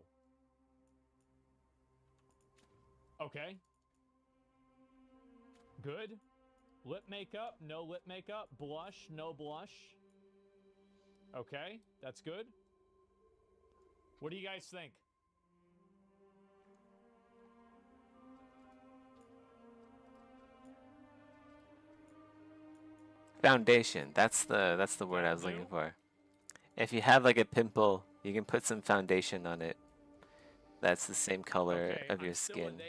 Okay. Good. Lip makeup, no lip makeup. Blush, no blush. Okay, that's good. What do you guys think? Foundation. That's the word I was looking for. If you have like a pimple, you can put some foundation on it. That's the same color of your skin,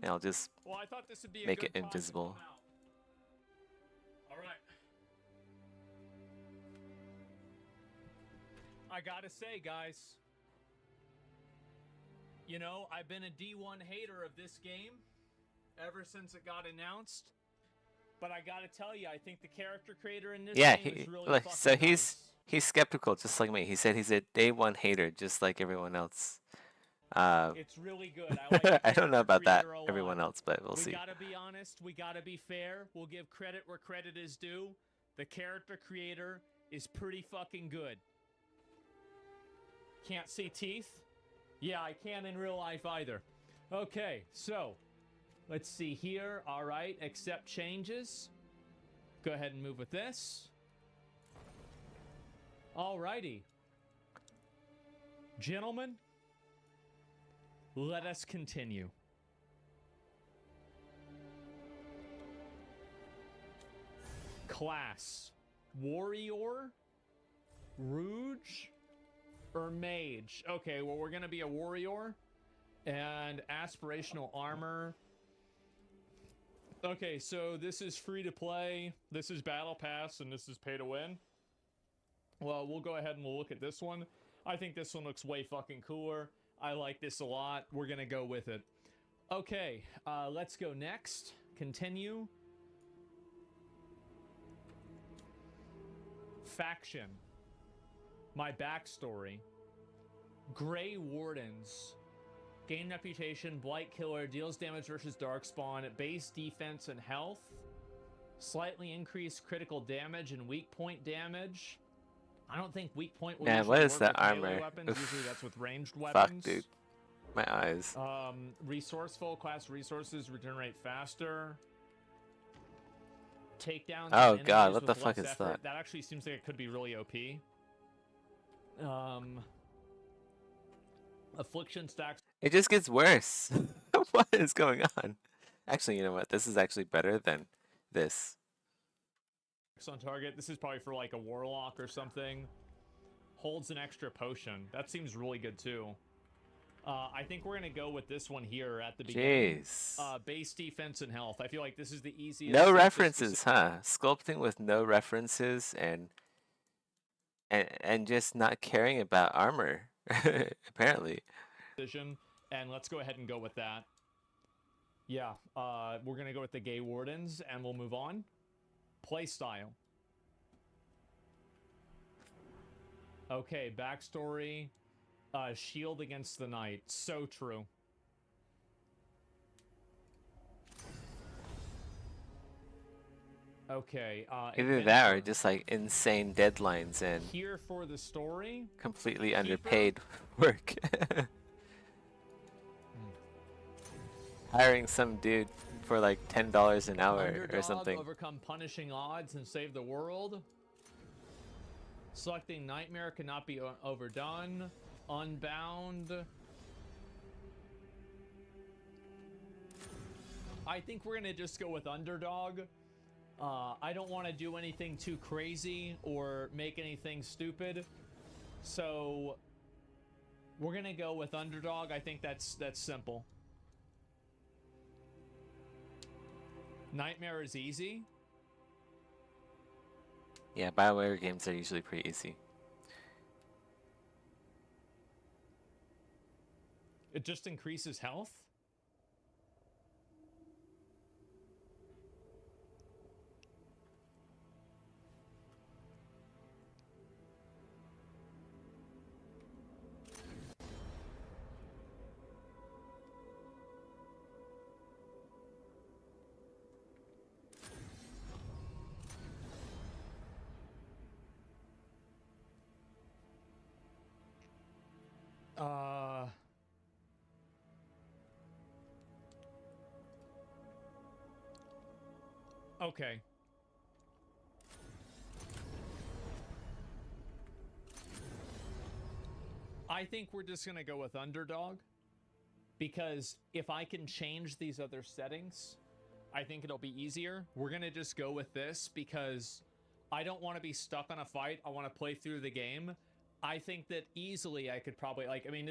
and I'll just Well, I thought this would be a make good it time to invisible. come out. All right. I gotta say, guys, you know, I've been a D1 hater of this game ever since it got announced. But I gotta tell you, I think the character creator in this Yeah, game is really like, fucking so nice. he's skeptical just like me. He said he's a day one hater just like everyone else. It's really good. I like the I don't know character about that, creator a lot. everyone else, but we'll see. We gotta be honest. We gotta be fair. We'll give credit where credit is due. The character creator is pretty fucking good. Can't see teeth? Yeah, I can't in real life either. Okay, so let's see here. All right, accept changes. Go ahead and move with this. All righty. Gentlemen, let us continue. Class. Warrior, Rouge, or Mage. Okay, well, we're going to be a Warrior. And aspirational armor. Okay, so this is free to play. This is Battle Pass, and this is pay to win. Well, we'll go ahead and we'll look at this one. I think this one looks way fucking cooler. I like this a lot. We're going to go with it. Okay, let's go next. Continue. Faction. My backstory. Grey Wardens. Gain reputation, Blight Killer, deals damage versus Darkspawn, base defense and health. Slightly increased critical damage and weak point damage. I don't think weak point will Man, usually what is work that with melee armor? weapons. Oof. Usually that's with ranged Fuck, weapons. dude. My eyes. Resourceful, class resources regenerate faster. Takedowns. Oh, of God, enemies what the with fuck less is effort. that? That actually seems like it could be really OP. Affliction stacks. It just gets worse. What is going on? Actually, you know what? This is actually better than this. On target. This is probably for like a warlock or something. Holds an extra potion. That seems really good too. I think we're gonna go with this one here at the beginning. Jeez. Base defense and health. I feel like this is the easiest. No safest references, huh? Sculpting with no references and just not caring about armor, apparently. decision, and let's go ahead and go with that. Yeah, we're gonna go with the Gay Wardens, and we'll move on. Playstyle. Okay, backstory. Shield against the Night. So true. Okay. Either that or just like insane deadlines and Here for the story. completely underpaid work. Hiring some dude for like $10 an hour Underdog, or something. overcome punishing odds and save the world. Selecting Nightmare cannot be overdone. Unbound. I think we're gonna just go with Underdog. I don't want to do anything too crazy or make anything stupid, so we're gonna go with Underdog. I think that's simple. Nightmare is easy. Yeah, BioWare games are usually pretty easy. It just increases health. Okay. I think we're just gonna go with Underdog, because if I can change these other settings, I think it'll be easier. We're gonna just go with this because I don't want to be stuck on a fight. I want to play through the game. I think that easily I could probably, like, I mean,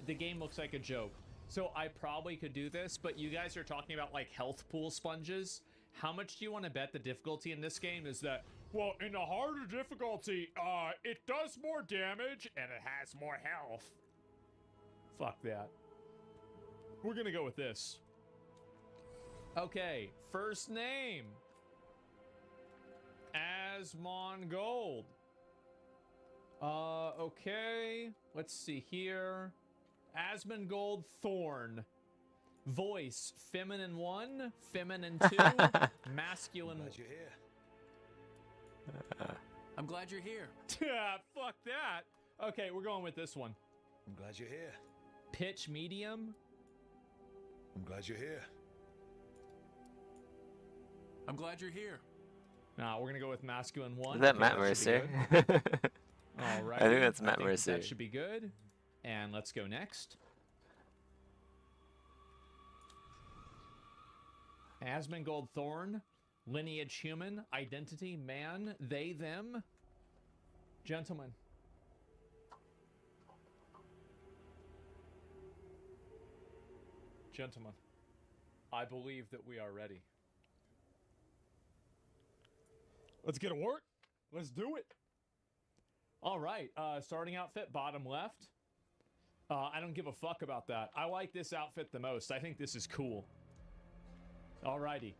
the game looks like a joke, so I probably could do this, but you guys are talking about like health pool sponges. How much do you want to bet the difficulty in this game is that, well, in a harder difficulty, it does more damage and it has more health? Fuck that. We're gonna go with this. Okay, first name. Asmongold. Okay, let's see here. Asmongold Thorn. Voice, feminine 1, feminine 2, masculine. Glad you're here. I'm glad you're here. Yeah, fuck that. Okay, we're going with this one. I'm glad you're here. Pitch medium. I'm glad you're here. I'm glad you're here. Nah, we're gonna go with masculine 1. Is that Okay, Matt should be Mercer? good. All right. I think that's Matt Mercer. That should be good. And let's go next. Asmongold Thorn. Lineage human. Identity man. They, them. Gentlemen. Gentlemen. I believe that we are ready. Let's get to work. Let's do it. All right. Starting outfit, bottom left. I don't give a fuck about that. I like this outfit the most. I think this is cool. Alrighty.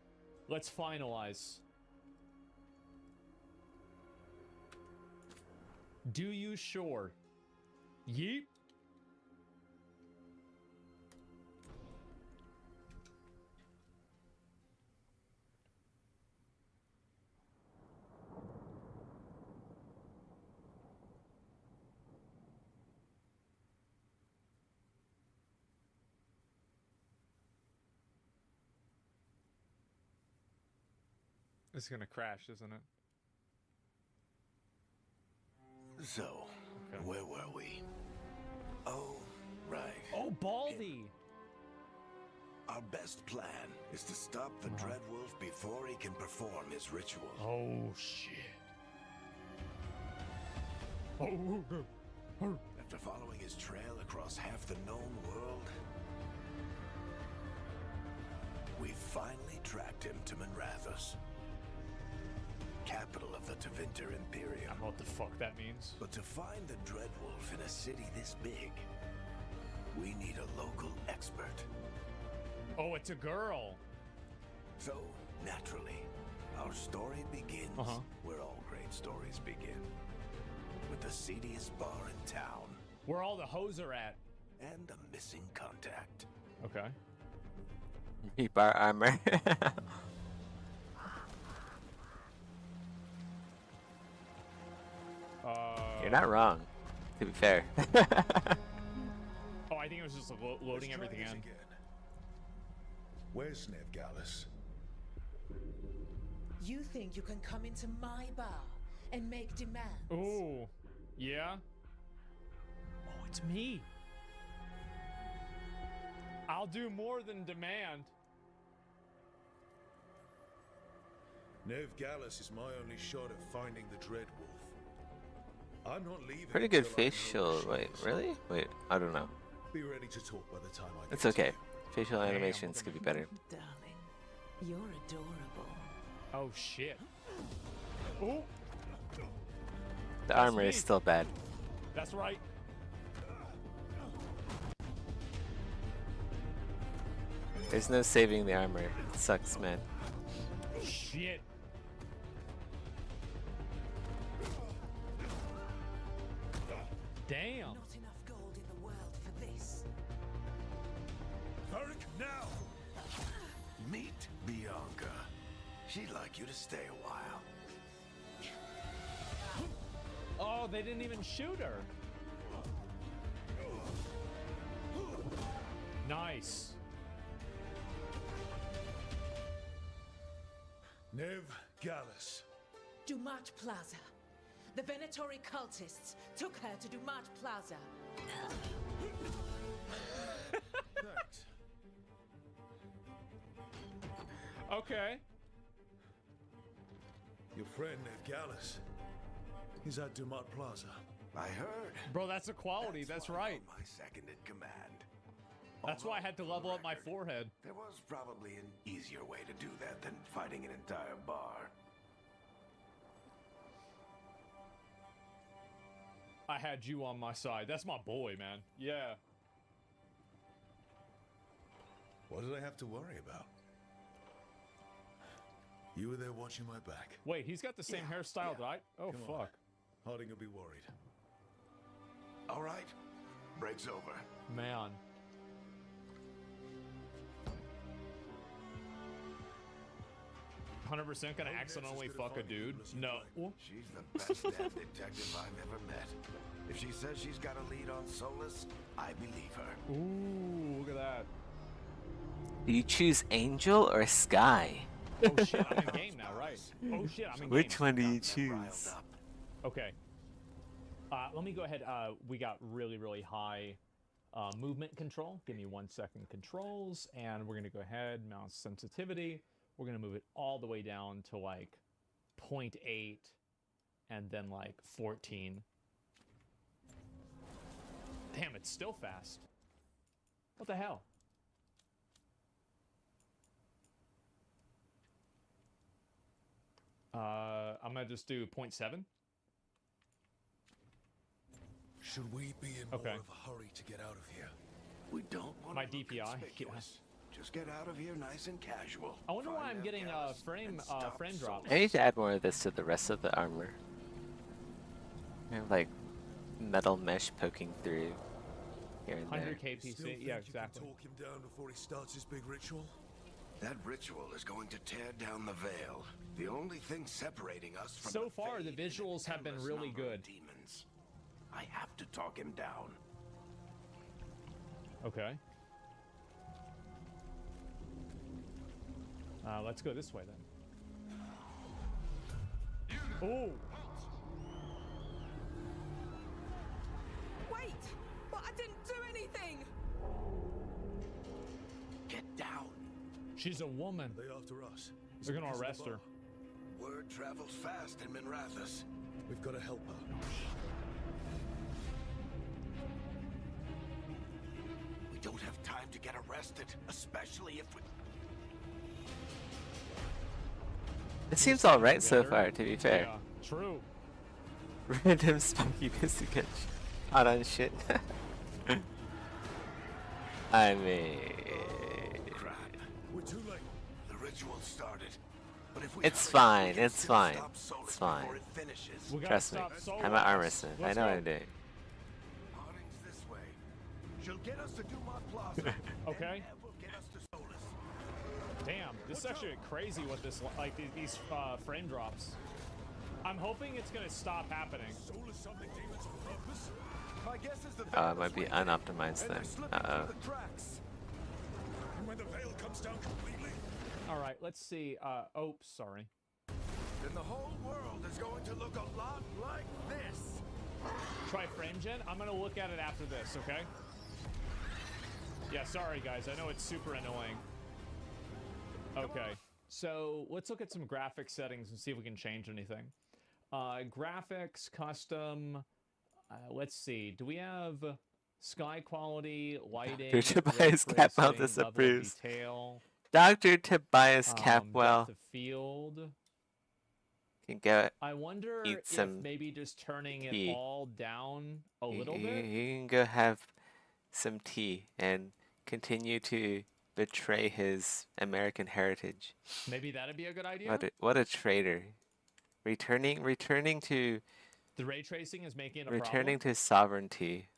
Let's finalize. Do you sure? Yeep. It's gonna crash, isn't it? So, where were we? Oh, right. Oh, Baldy! Our best plan is to stop the Dreadwolf before he can perform his ritual. Oh, shit. Oh, After following his trail across half the known world, we finally tracked him to Manrathus, capital of the Tevinter Imperium. I don't know what the fuck that means. But to find the Dreadwolf in a city this big, we need a local expert. Oh, it's a girl. So, naturally, our story begins where all great stories begin. With the seediest bar in town. Where all the hoes are at. And a missing contact. Okay. Keep our armor. You're not wrong, to be fair. Oh, I think it was just loading everything in. Where's Nev Gallus? You think you can come into my bar and make demands? Ooh, yeah. Oh, it's me. I'll do more than demand. Nev Gallus is my only shot at finding the Dreadwolf. I'm not leaving. Pretty good until I know facial. the Wait, shot. really? Wait, I don't know. Be ready to talk by the time I It's get okay. to Facial animations could be better. Darling, you're adorable. Oh, shit. Oh. The armor is still bad. That's right. There's no saving the armor. It sucks, man. Shit. Damn. Not enough gold in the world for this. Varric, now! Meet Bianca. She'd like you to stay a while. Oh, they didn't even shoot her. Nice. Nev Gallus. Dumat Plaza. The Venatori cultists took her to Dumat Plaza. Thanks. Okay. Your friend Nev Gallus. He's at Dumat Plaza. I heard. Bro, that's equality. That's right. My second in command. That's why I had to level up my forehead. There was probably an easier way to do that than fighting an entire bar. I had you on my side. That's my boy, man. Yeah. What did I have to worry about? You were there watching my back. Wait, he's got the same hairstyle that I... Oh, Come fuck. on. Harding will be worried. All right. Break's over. Man. "100% gonna accidentally fuck a dude?" No. She's the best damn detective I've ever met. If she says she's got a lead on Solus, I believe her. Ooh, look at that. Do you choose Angel or Sky? Oh shit, I'm in game now, right? Oh shit, I'm in game. Which one do you choose? Okay. Let me go ahead. We got really, really high movement control. Give me 1 second controls, and we're gonna go ahead. Mouse sensitivity. We're going to move it all the way down to like 0.8 and then like 14. Damn, it's still fast. What the hell? I'm going to just do 0.7. Should we be in Okay. more of a hurry to get out of here? We don't want My to look DPI, conspicuous. Just get out of here nice and casual. I wonder why Find I'm getting Elgato frame and stop frame drops. I need to add more of this to the rest of the armor. I have like metal mesh poking through here and there. 100k PC, yeah, exactly. Talk him down before he starts his big ritual? That ritual is going to tear down the veil. The only thing separating us from So far, the visuals have been really good. demons. I have to talk him down. Okay. Let's go this way then. Oh! Wait! But I didn't do anything! Get down. She's a woman. They after us. They're gonna arrest her. Word travels fast in Minrathous. We've got to help her. We don't have time to get arrested, especially if we... It seems alright so far, to be fair. Yeah, true. Random spunky biscuit hot on shit. I mean, Crap. We're too late. The ritual started. But if we it's hurry, fine, we can it's still fine, stop Solus it's fine. before it finishes. We gotta Trust me, stop Solus. I'm an armorsmith. I Let's know what go. I'm doing. Harding's this way. She'll get us to Dumont Plaza. Okay. And Ev will get us to Solus. Damn, this is actually crazy what this, like, these frame drops. I'm hoping it's gonna stop happening. Solus summoning demons on purpose? My guess is the It veil might be was weakening, unoptimized and then. they're slipping Uh-oh. through the cracks. And when the veil comes down completely, All right, let's see. Oh, sorry. then the whole world is going to look a lot like this. Try frame gen. I'm gonna look at it after this, okay? Yeah, sorry guys. I know it's super annoying. Okay, so let's look at some graphics settings and see if we can change anything. Graphics, custom. Let's see. Do we have sky quality, lighting, Dr. Tobias ray Capwell tracing, level of disapproves. detail, Dr. Tobias depth Capwell of field? can go. I wonder Eat if some maybe just turning it tea. all down a little You bit. can go have some tea and continue to betray his American heritage. Maybe that'd be a good idea. What a traitor! Returning to The ray tracing is making it a returning problem. to sovereignty.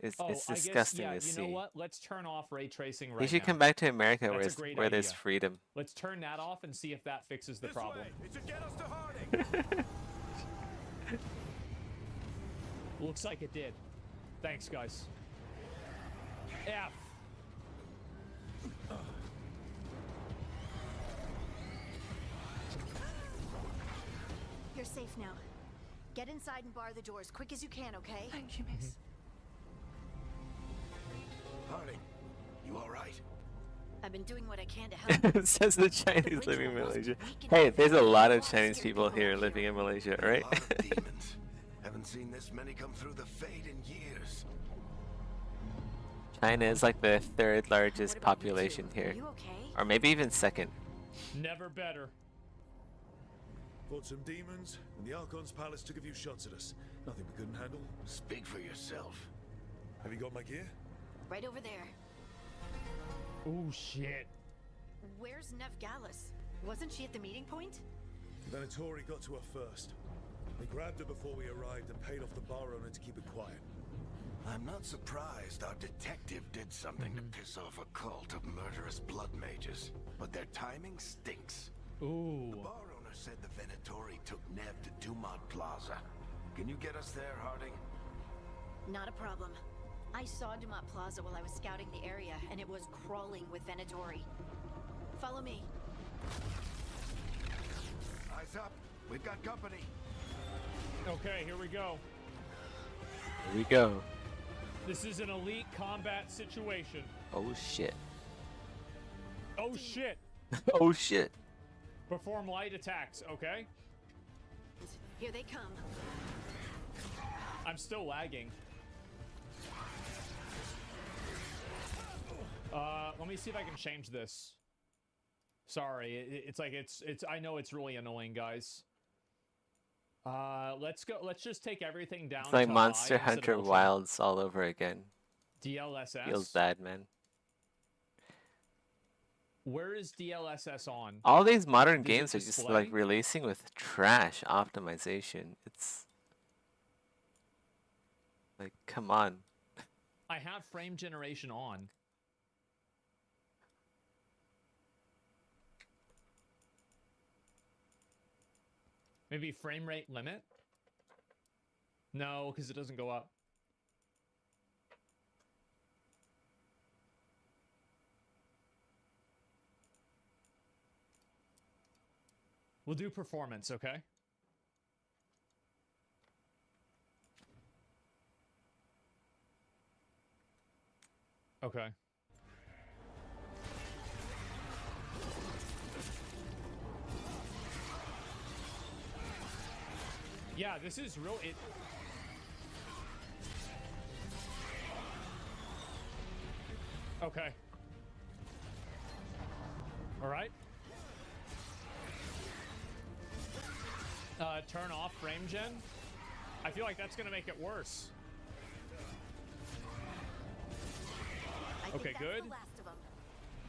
It's Oh, it's I guess, disgusting yeah, to you see. know what? Let's turn off ray tracing right He should now. come back to America That's a great where there's idea. freedom. Let's turn that off and see if that fixes the problem. It should get us to Harding. Looks like it did. Thanks, guys. F. You're safe now. Get inside and bar the doors quick as you can, okay? Thank you, miss. Harding, you all right? I've been doing what I can to help. Says the Chinese living in Malaysia. Hey, there's a lot of Chinese people here living in Malaysia, right? A lot of demons. Haven't seen this many come through the Fade in years. China is like the third largest population here, You okay? or maybe even second. Never better. Fought some demons, and the Archon's palace took a few shots at us. Nothing we couldn't handle. Speak for yourself. Have you got my gear? Right over there. Oh shit. Where's Nev Gallus? Wasn't she at the meeting point? Venatori got to her first. They grabbed her before we arrived and paid off the bar owner to keep it quiet. I'm not surprised our detective did something to piss off a cult of murderous blood mages, but their timing stinks. Ooh. The bar owner said the Venatori took Nev to Dumont Plaza. Can you get us there, Harding? Not a problem. I saw Dumont Plaza while I was scouting the area, and it was crawling with Venatori. Follow me. Eyes up. We've got company. Okay, here we go. Here we go. This is an elite combat situation. Oh shit. Oh shit. Oh shit. Perform light attacks, okay? Here they come. I'm still lagging. Let me see if I can change this. Sorry, it's like it's I know it's really annoying, guys. Let's go. Let's just take everything down. It's like to Monster high instead Hunter of ultra. Wilds all over again. DLSS. Feels bad, man. Where is DLSS on? All these modern Does it games are just display? like releasing with trash optimization. It's like, come on. I have frame generation on. Maybe frame rate limit? No, because it doesn't go up. We'll do performance, okay? Okay. Yeah, this is real. Okay. All right. Turn off frame gen. I feel like that's gonna make it worse. Okay, good.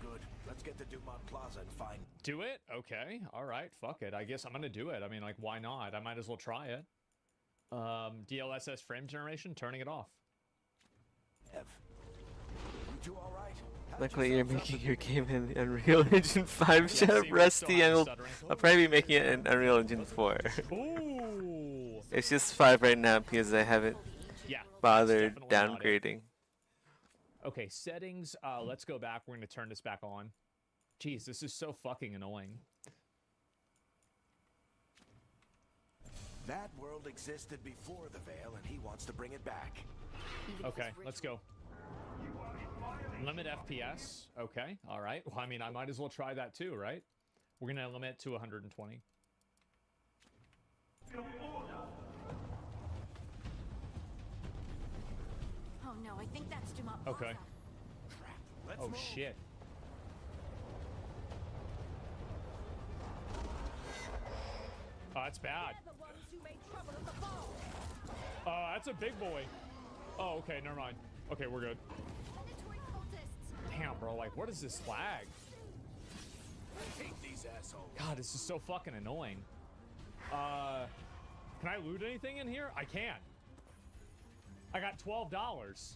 Good. Let's get to Dumont Plaza and find. Do it? Okay. All right. Fuck it. I guess I'm gonna do it. I mean, like, why not? I might as well try it. DLSS frame generation, turning it off. You two all right? Luckily, you're making your game in Unreal Engine 5. Shut Yeah, up, see, Rusty. we're still I'll probably be making it in Unreal Engine 4. Ooh. It's just 5 right now because I haven't Yeah, bothered that's definitely not it. downgrading. Okay, settings. Let's go back. We're gonna turn this back on. Jeez, this is so fucking annoying. That world existed before the Veil, and he wants to bring it back. Okay, let's go. Limit FPS. Okay, all right. Well, I mean, I might as well try that too, right? We're gonna limit it to 120. Oh no, I think that's Dumont Okay. Plaza. Oh shit. Oh, that's bad. That's a big boy. Oh, okay, never mind. Okay, we're good. Damn, bro, like, what is this flag? Hate these assholes. God, this is so fucking annoying. Can I loot anything in here? I can. I got $12.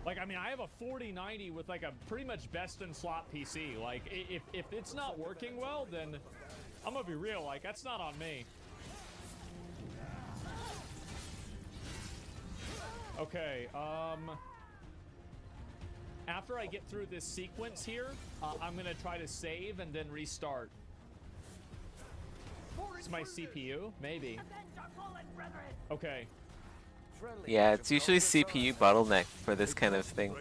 Like, I mean, I have a 4090 with like a pretty much best in slot PC. Like, if it's not working well, then I'm gonna be real. Like, that's not on me. Okay, after I get through this sequence here, I'm gonna try to save and then restart. It's my CPU? Maybe. Okay. Yeah, it's usually CPU bottleneck for this kind of thing.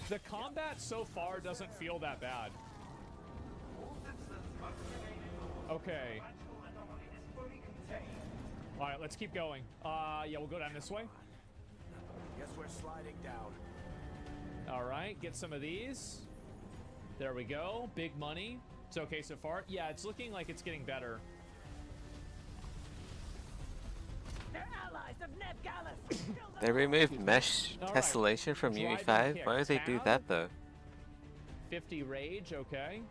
The combat so far doesn't feel that bad. Okay. Alright, let's keep going. Yeah, we'll go down this way. Guess we're sliding down. Alright, get some of these. There we go. Big money. It's okay so far. Yeah, it's looking like it's getting better. They're allies of Neb Gallus. They removed mesh All right. tessellation from Driving UE5? kick. Why would they do Tab. that though? 50 rage, okay.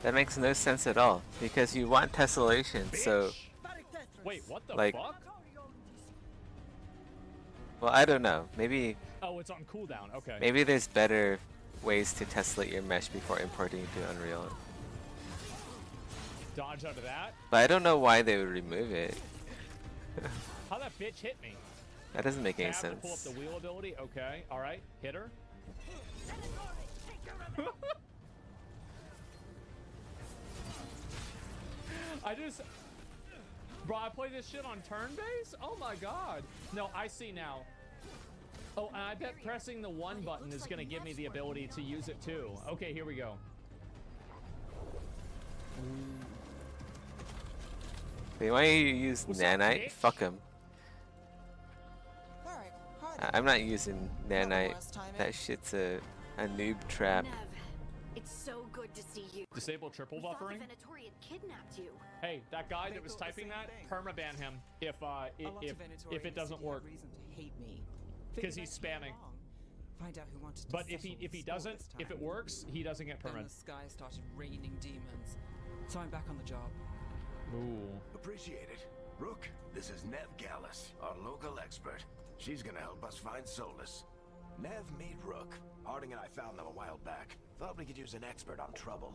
That makes no sense at all. Because you want tessellation, so... Wait, what the Like- fuck? Well, I don't know. Maybe Oh, it's on cooldown. Okay. maybe there's better ways to tessellate your mesh before importing it to Unreal. Dodge out of that. But I don't know why they would remove it. How that bitch hit me? That doesn't make any Tab to pull up sense. the wheel ability. Okay. All right. Hit her. Bro, I play this shit on turn-based? Oh my god. No, I see now. Oh, and I bet pressing the 1 button is gonna give me the ability to use it too. Okay, here we go. Wait, why you use nanite? Fuck him. I'm not using nanite. That shit's a noob trap. Nev, it's so good to see you. Disable triple We thought the buffering? Venatori had kidnapped you. Hey, that guy that was typing that, permaban him if it doesn't work. Because he's spamming. Find out who wanted to But if settle he the doesn't, score if this it time. works, he doesn't get Then permanent. the sky started raining demons. So I'm back on the job. Ooh. Appreciate it. Rook, this is Nev Gallus, our local expert. She's gonna help us find Solus. Nev, meet Rook. Harding and I found them a while back. Thought we could use an expert on trouble.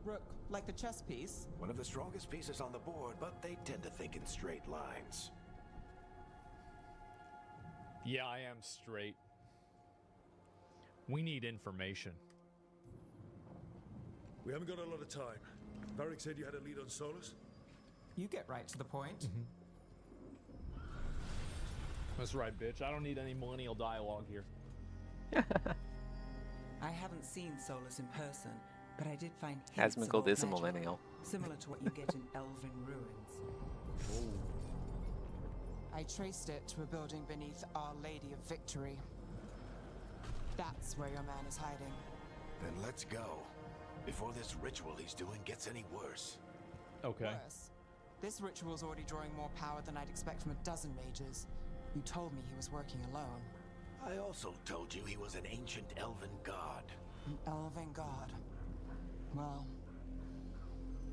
Rook, like the chess piece? One of the strongest pieces on the board, but they tend to think in straight lines. Yeah, I am straight. We need information. We haven't got a lot of time. Varric said you had a lead on Solus? You get right to the point. That's right, bitch. I don't need any millennial dialogue here. I haven't seen Solus in person, but I did find hints of Asmongold old is a magic, millennial. similar to what you get in Elven ruins. I traced it to a building beneath Our Lady of Victory. That's where your man is hiding. Then let's go. Before this ritual he's doing gets any worse. Okay. Worse, this ritual's already drawing more power than I'd expect from a dozen mages. You told me he was working alone. I also told you he was an ancient elven god. An elven god. Well,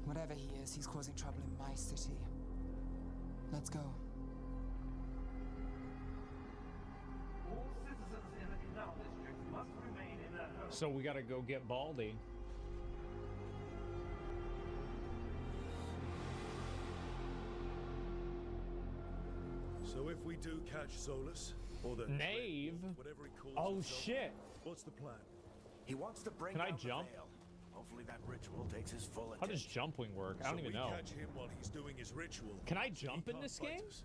whatever he is, he's causing trouble in my city. Let's go. So we gotta go get Baldy. So if we do catch Solus, or the Knave? whatever he calls Oh himself, shit. what's the plan? He wants to bring Can I down the jump? veil. Hopefully that ritual takes his full How attention. does jump wing work? I don't So even we know. catch him while he's doing his ritual. Can I so he jump in can't this fight game? us.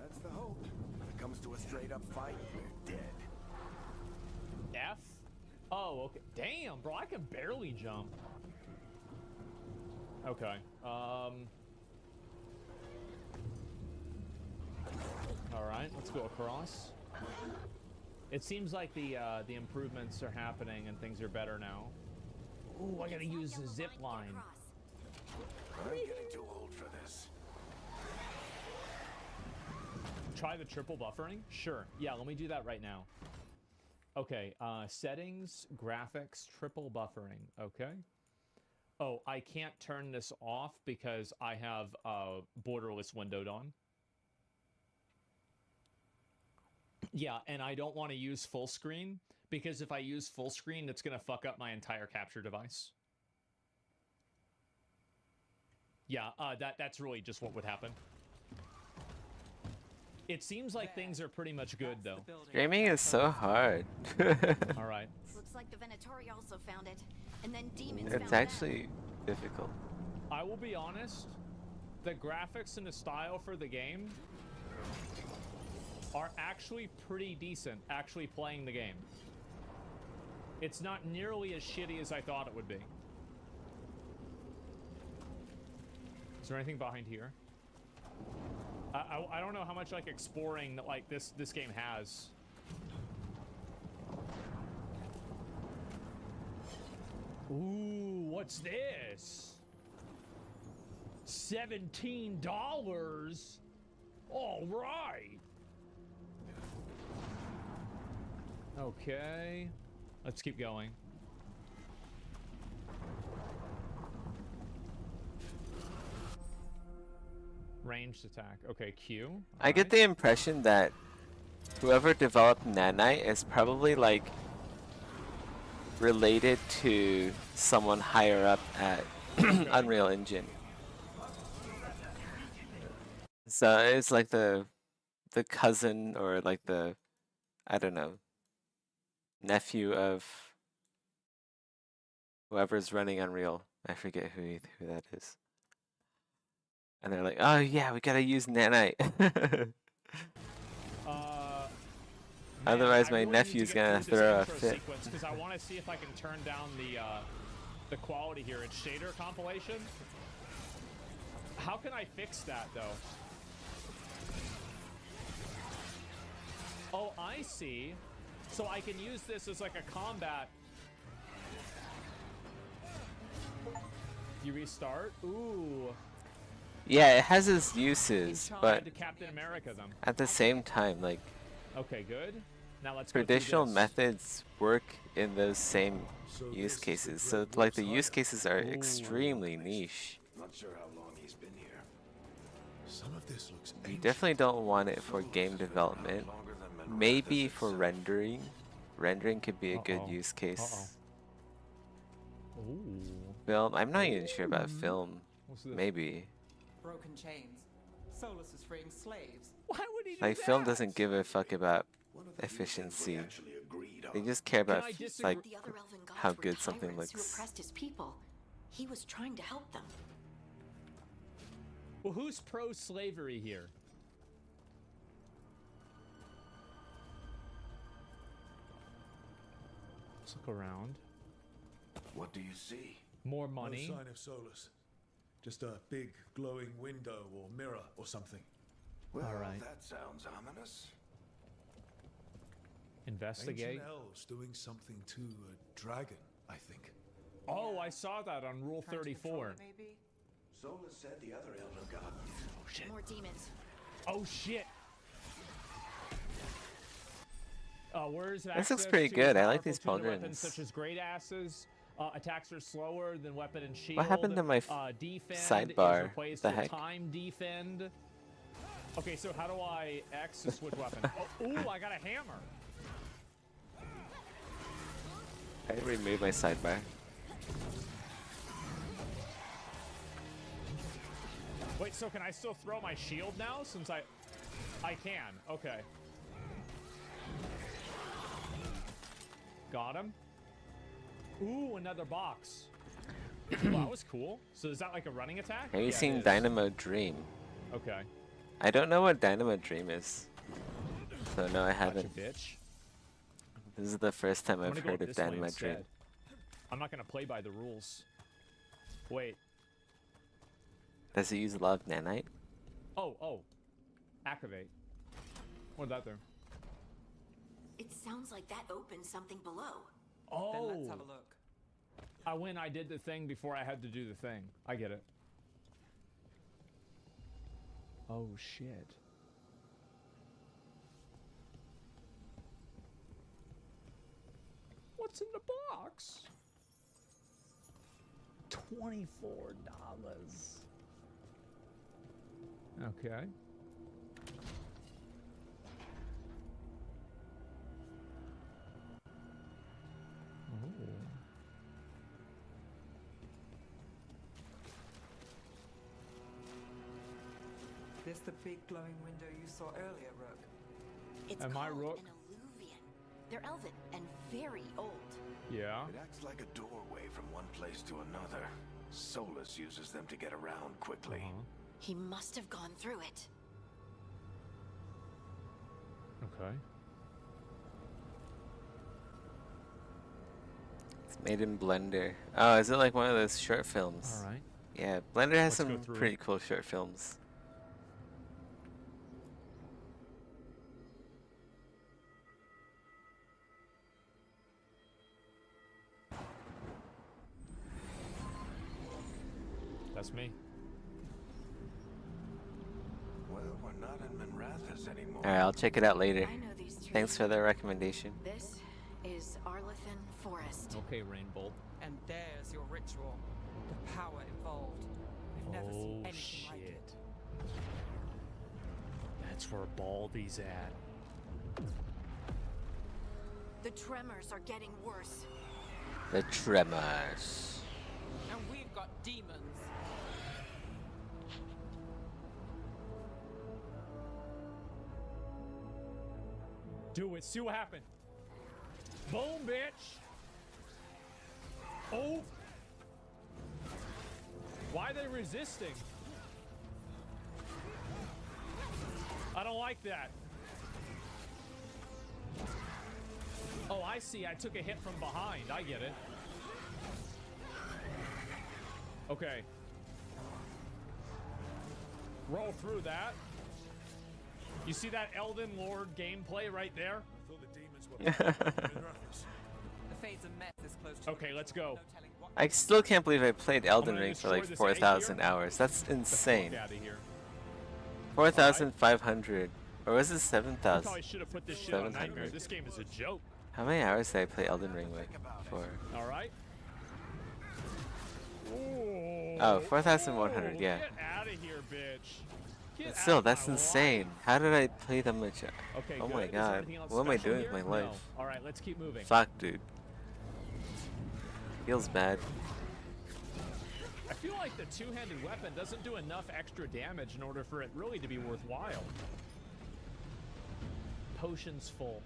That's the hope. When it comes to a straight up fight, we're dead. F? Oh, okay. Damn, bro, I can barely jump. Okay. All right, let's go across. It seems like the improvements are happening and things are better now. Ooh, I gotta use the zip line. I'm getting too old for this. Try the triple buffering? Sure. Yeah, let me do that right now. Okay, settings, graphics, triple buffering. Okay. Oh, I can't turn this off because I have borderless windowed on. Yeah, and I don't want to use full screen because if I use full screen, it's going to fuck up my entire capture device. Yeah, that's really just what would happen. It seems like things are pretty much good, though. Streaming is so hard. All right. Looks like the Venatori also found it, and then demons It's found them. actually difficult. I will be honest, the graphics and the style for the game are actually pretty decent, actually playing the game. It's not nearly as shitty as I thought it would be. Is there anything behind here? I don't know how much like exploring that like this game has. Ooh, what's this? $17. All right. Okay. Let's keep going. Ranged attack. Okay, Q. I get the impression that whoever developed Nanite is probably like related to someone higher up at Unreal Engine. So it's like the cousin or like the, I don't know, nephew of whoever's running Unreal. I forget who that is. And they're like, oh yeah, we gotta use nanite. Otherwise, my nephew's gonna throw a fit. Because I want to see if I can turn down the quality here. It's shader compilation. How can I fix that though? Oh, I see. So I can use this as like a combat. You restart? Ooh. Yeah, it has its uses, but To Captain America them. at the same time, like Okay, good. Now let's go through traditional this. methods work in those same use cases. So like the use cases are extremely niche. Not sure how long he's been here. Some of this looks You definitely don't want it for game development. Maybe for rendering. Rendering could be a good use case. Ooh. Film, I'm not even sure about film. What's this? Maybe. Broken chains. Solus is freeing slaves. Why would he do Like that? film doesn't give a fuck about efficiency. They just care about like The other elven gods how were good something tyrants who looks. oppressed his people. He was trying to help them. Well, who's pro-slavery here? Let's look around. What do you see? More money. No sign of Solus. Just a big glowing window or mirror or something. Well, All right. that sounds ominous. Investigate. Ancient elves doing something to a dragon, I think. Oh, I saw that on Rule 34. Solus said the other elder god. Oh shit. More demons. Oh shit. Where's This looks pretty good. I like these weapons pauldrons. such as great asses. Attacks are slower than weapon and shield. What happened to my defend sidebar? is replaced The with heck? time defend. Okay, so how do I X to switch weapon? Oh, ooh, I got a hammer. I removed my sidebar. Wait, so can I still throw my shield now? Since I can. Okay. Got him. Ooh, another box. Ooh, that was cool. So is that like a running attack? Have you Yeah, it seen is. Dynamo Dream? Okay. I don't know what Dynamo Dream is. So no, I haven't. Bitch. This is the first time I'm I've gonna go heard of this way Dynamo Dream. instead. I'm not gonna play by the rules. Wait. Does it use a lot of nanite? Oh. Activate. What did that do? It sounds like that opened something below. Oh. Then let's have a look. I did the thing before I had to do the thing. I get it. Oh shit. What's in the box? $24. Okay. Ooh. This the big glowing window you saw earlier, Rook? It's Am I called Rook? an illuvian. They're elven and very old. Yeah. It acts like a doorway from one place to another. Solus uses them to get around quickly. He must have gone through it. Okay. It's made in Blender. Oh, is it like one of those short films? All right. Yeah, Blender has Let's go some through. pretty cool short films. That's me. Well, we're not in Minrathous anymore. Alright, I'll check it out later. I know these trees. Thanks for the recommendation. This is Arlethan Forest. Okay, Rainbolt. And there's your ritual. The power involved. I've never seen Oh anything like it. shit. That's where Baldy's at. The tremors are getting worse. The Tremors. And we've got demons. Do it. See what happened. Boom, bitch. Oh. Why are they resisting? I don't like that. Oh, I see. I took a hit from behind. I get it. Okay. Roll through that. You see that Elden Lord gameplay right there? The fade's a mess this close to Okay, let's go. I still can't believe I played Elden gonna Ring for destroy like this egg 4,000 here. hours. That's insane. Get the fuck outta here. 4,500. Or was it We 7,000? probably should have put this shit on Nightmare. 700. This game is a joke. How many hours did I play Elden Ring with? For? All right. Oh, 4,100, yeah. Get out of here, bitch. Get But still, out of that's my insane. life. How did I play that much? Okay, Oh good. my Is there god. anything else What am I special doing with here? my No. life? All right, let's keep moving. Fuck, dude. Feels bad. I feel like the two-handed weapon doesn't do enough extra damage in order for it really to be worthwhile. Potions full.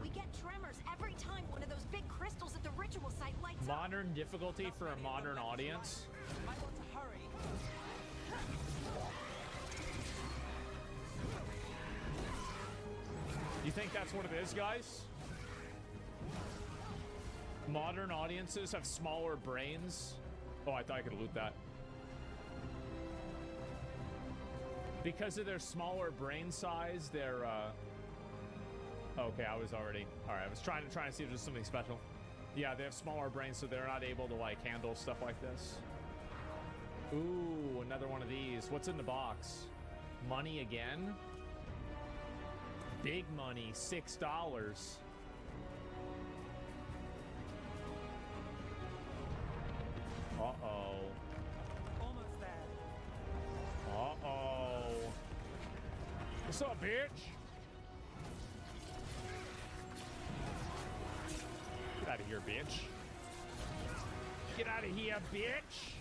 We get tremors every time one of those big crystals at the ritual site lights up. Modern difficulty for a modern audience. I want to hurry. You think that's what it is, guys? Modern audiences have smaller brains. Oh, I thought I could loot that. Because of their smaller brain size, they're okay, I was already alright, I was trying to see if there's something special. Yeah, they have smaller brains, so they're not able to like handle stuff like this. Ooh, another one of these. What's in the box? Money again? Big money, $6. Uh-oh. Almost there. Uh-oh. What's up, bitch? Get out of here, bitch. Get out of here, bitch.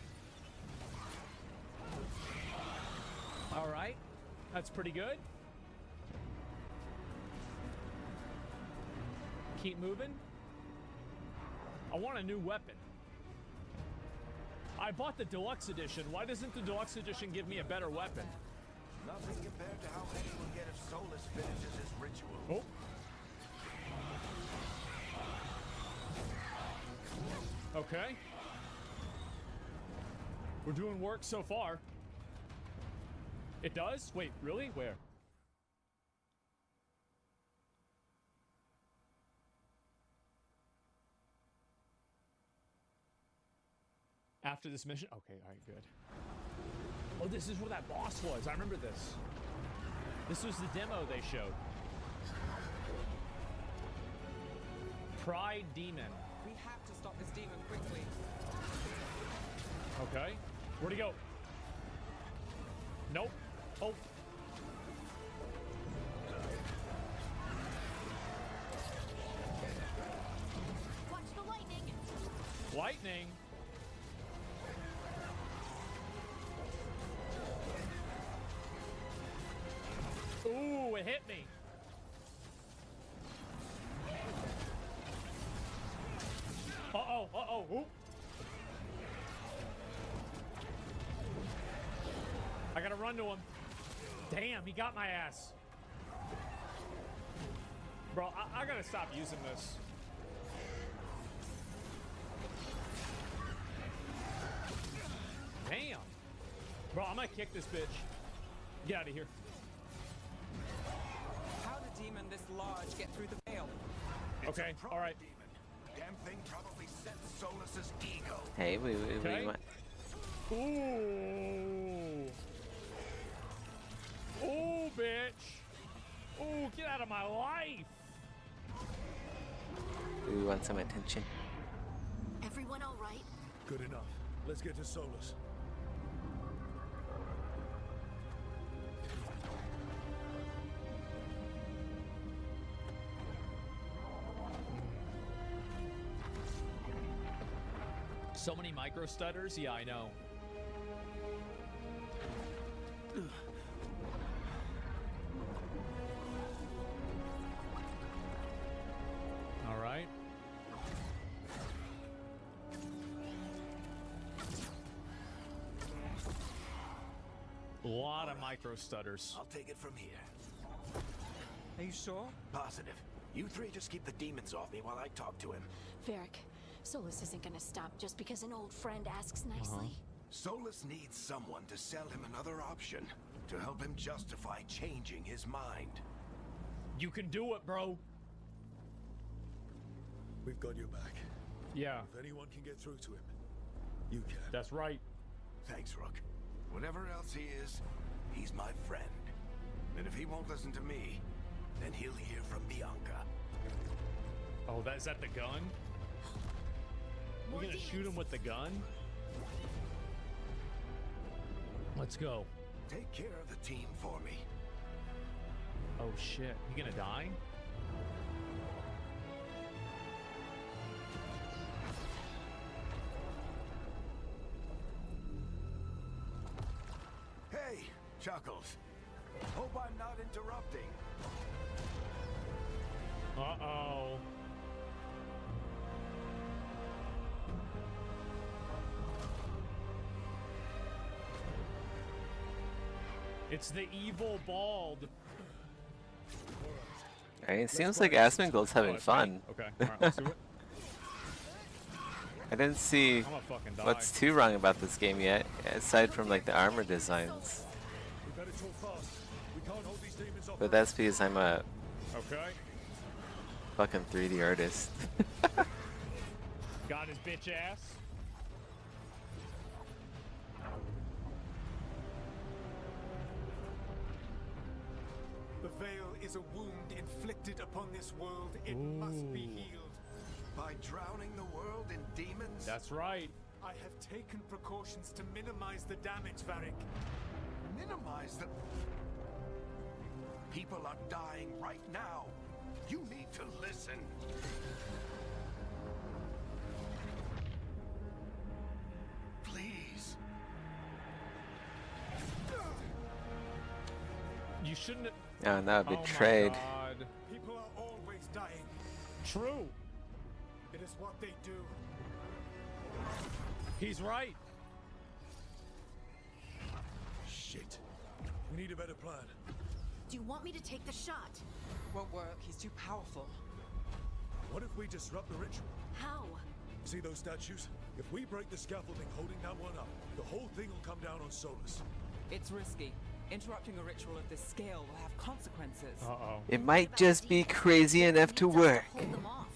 All right. That's pretty good. Keep moving. I want a new weapon. I bought the deluxe edition. Why doesn't the deluxe edition give me a better weapon? Nothing compared to how Eddie will get if Solus finishes his ritual. Oh. Okay. We're doing work so far. It does? Wait, really? Where? After this mission? Okay, alright, good. Oh, this is where that boss was. I remember this. This was the demo they showed. Pride Demon. We have to stop this demon quickly. Okay. Where'd he go? Nope. Oh. Watch the lightning. Lightning. Ooh, it hit me. Uh-oh, uh-oh. Ooh. I gotta run to him. Damn, he got my ass. Bro, I gotta stop using this. Damn. Bro, I'm gonna kick this bitch. Get out of here. How did demon this large get through the veil? Okay, alright. Damn thing probably set Solus's ego. Hey, we Okay. might. Ooh. Ooh, bitch. Ooh, get out of my life. We want some attention. Everyone all right? Good enough. Let's get to Solus. So many micro stutters? Yeah, I know. All right. lot of micro stutters. I'll take it from here. Are you sure? Positive. You three just keep the demons off me while I talk to him. Varric, Solus isn't gonna stop just because an old friend asks nicely. Solus needs someone to sell him another option, to help him justify changing his mind. You can do it, bro. We've got your back. Yeah, If anyone can get through to him, you can. that's right. Thanks, Rook. Whatever else he is, he's my friend. And if he won't listen to me, then he'll hear from Bianca. Oh, is that the gun? We're gonna shoot him with the gun? Let's go. Take care of the team for me. Oh shit, you gonna die? Hey, Chuckles. Hope I'm not interrupting. Uh-oh. It's the evil bald. Alright, it seems like Asmongold's having it's me? fun. Okay, alright, let's do it. I didn't see I'm gonna fucking die. what's too wrong about this game yet, aside from like the armor designs. We better talk fast. We can't hold these demons off. But that's because I'm a Okay. fucking 3D artist. Got his bitch ass. The veil is a wound inflicted upon this world. It must be healed. By drowning the world in demons? That's right. I have taken precautions to minimize the damage, Varric. Minimize the... People are dying right now. You need to listen. Please. You shouldn't have... Oh no, Oh my betrayed. God. People are always dying. True. It is what they do. He's right. Shit. We need a better plan. Do you want me to take the shot? Won't work. He's too powerful. What if we disrupt the ritual? How? See those statues? If we break the scaffolding holding that one up, the whole thing will come down on Solus. It's risky. Interrupting a ritual of this scale will have consequences. Uh-oh. It might just be crazy enough to work. Hold them off.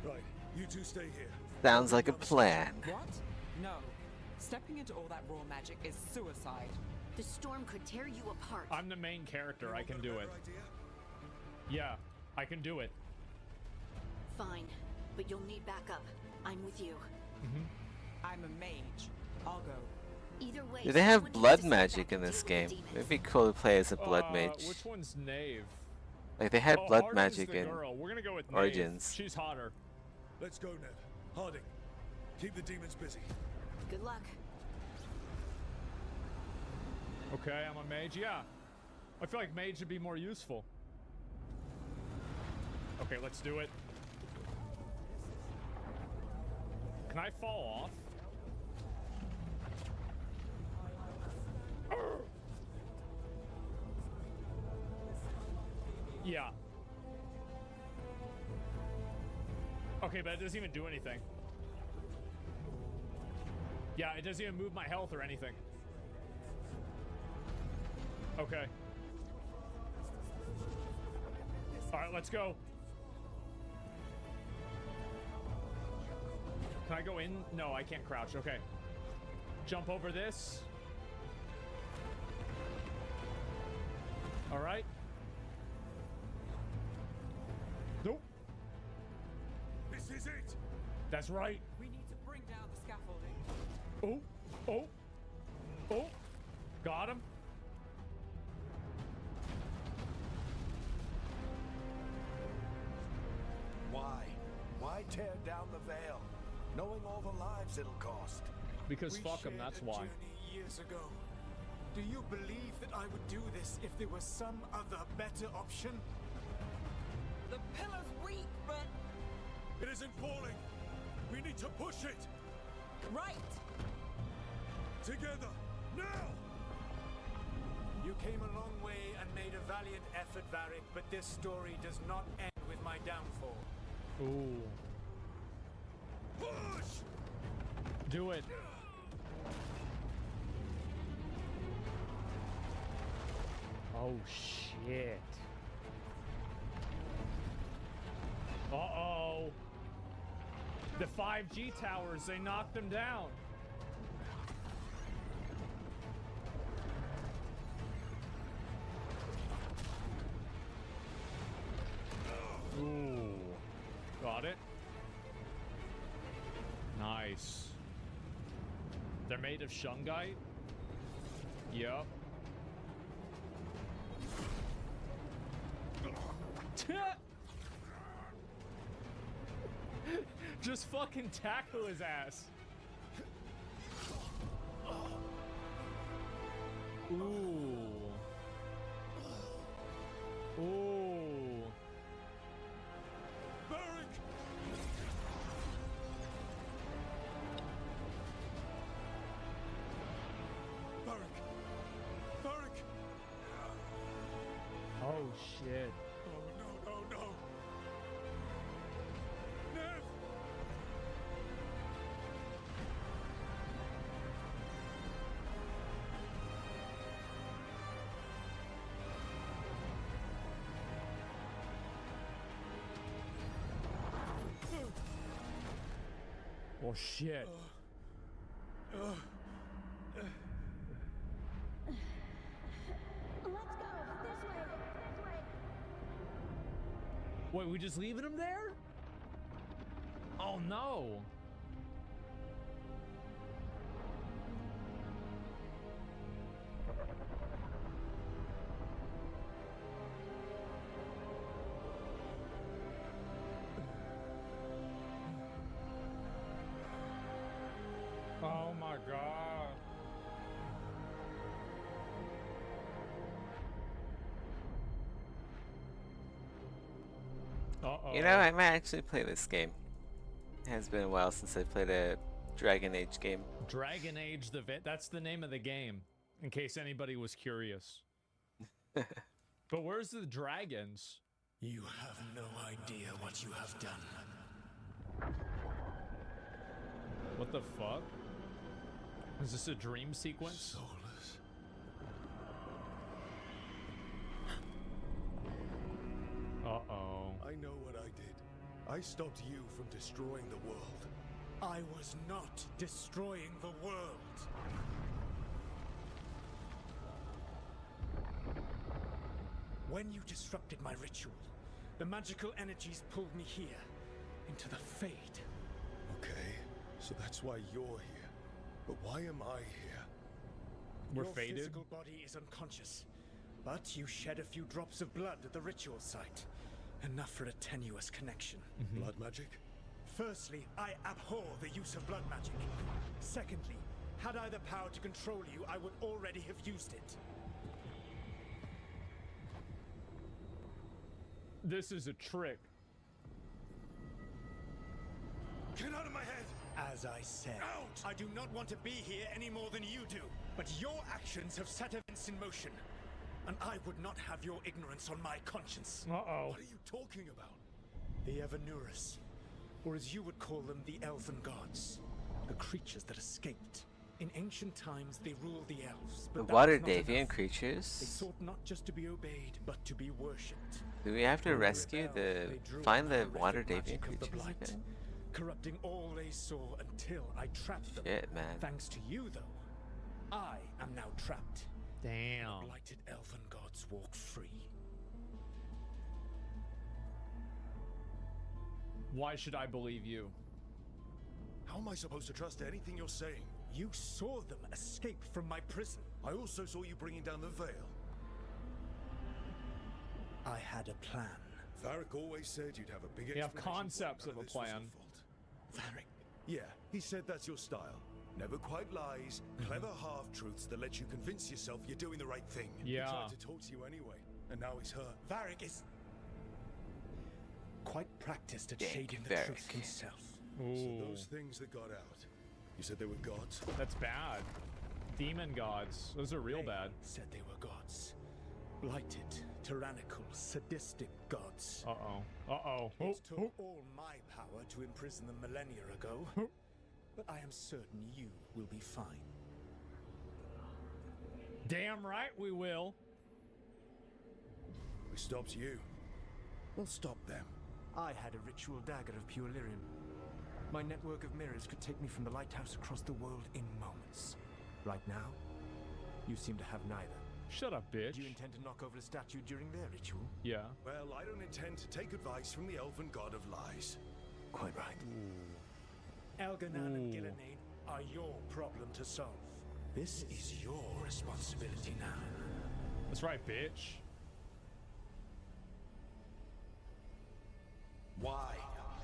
Right, you two stay here. Sounds like a plan. What? No. Stepping into all that raw magic is suicide. The storm could tear you apart. I'm the main character. I can do it. Yeah, I can do it. Fine, but you'll need backup. I'm with you. I'm a mage. I'll go. Either way, Do they have someone blood needs to magic in this game? It'd be cool to play as a blood mage. Which one's Knave? Like they had Oh, blood Harding's magic the in girl. We're gonna go with Knave. Origins. She's hotter. Let's go, Ned. Harding, keep the demons busy. Good luck. Okay, I'm a mage. Yeah. I feel like mage would be more useful. Okay, let's do it. Can I fall off? Arr! Yeah. Okay, but it doesn't even do anything. Yeah, it doesn't even move my health or anything. Okay. Alright, let's go. Can I go in? No, I can't crouch. Okay. Jump over this. Alright. Nope. This is it. That's right. We need to bring down the scaffolding. Oh. Oh. Oh. Got him. Why? Why tear down the veil, knowing all the lives it'll cost? Because We fuck him, shared that's a why. journey years ago. Do you believe that I would do this if there was some other better option? The pillar's weak, but... It isn't falling. We need to push it. Right! Together, now! You came a long way and made a valiant effort, Varric, but this story does not end with my downfall. Ooh. Push! Do it. Oh shit. Uh-oh. The 5G towers, they knocked them down. Ooh. Got it. Nice. They're made of shungite? Yep. Just fucking tackle his ass. Ooh. Ooh. Varric! Varric! Oh shit. Oh, no. Nev! Oh shit. Wait, we just leaving him there? Oh no. Oh my god. Uh-oh. You know, I might actually play this game. It has been a while since I played a Dragon Age game. Dragon Age that's the name of the game, in case anybody was curious. But where's the dragons? You have no idea what you have done. What the fuck? Is this a dream sequence? Soulless. Uh-oh. I know what I did. I stopped you from destroying the world. I was not destroying the world. When you disrupted my ritual, the magical energies pulled me here, into the Fade. Okay, so that's why you're here. But why am I here? We're Your faded. physical body is unconscious, but you shed a few drops of blood at the ritual site. Enough for a tenuous connection. Blood magic? Firstly, I abhor the use of blood magic. Secondly, had I the power to control you, I would already have used it. This is a trick. Get out of my head! As I said, out! I do not want to be here any more than you do. But your actions have set events in motion. And I would not have your ignorance on my conscience. Uh-oh. What are you talking about? The Evanurus, or as you would call them, the Elven Gods. The creatures that escaped. In ancient times, they ruled the elves. The But that water was not Davian enough. They creatures. sought not just to be obeyed, but to be worshipped. Do we have to When they rescue rebelled, the they drew find on the horrific water Davian magic of the creatures blight, again? corrupting all they saw until I trapped them. Shit, man. Thanks to you, though, I am now trapped. Damn. The blighted elven gods walk free. Why should I believe you? How am I supposed to trust anything you're saying? You saw them escape from my prison. I also saw you bringing down the veil. I had a plan. Varric always said you'd have a big You have explanation for concepts none of a this was plan. your fault. Varric? Yeah, he said that's your style. Never quite lies, clever half-truths that let you convince yourself you're doing the right thing. Yeah. He tried to talk to you anyway, and now he's hurt. Varric is quite practiced at Dank shading the Varric. truth himself. So Ooh. those things that got out, you said they were gods? That's bad. Demon gods. Those are real They bad. said they were gods. gods. Blighted, tyrannical, sadistic gods. Uh-oh. Uh-oh. It took all my power to imprison them millennia ago. But I am certain you will be fine. Damn right we will. We stopped you. We'll stop them. I had a ritual dagger of pure lyrium. My network of mirrors could take me from the lighthouse across the world in moments. Right now, you seem to have neither. Shut up, bitch. Do you intend to knock over a statue during their ritual? Yeah. Well, I don't intend to take advice from the elven god of lies. Quite right. Elganan and Gillenane are your problem to solve. This is your responsibility now. That's right, bitch. Why?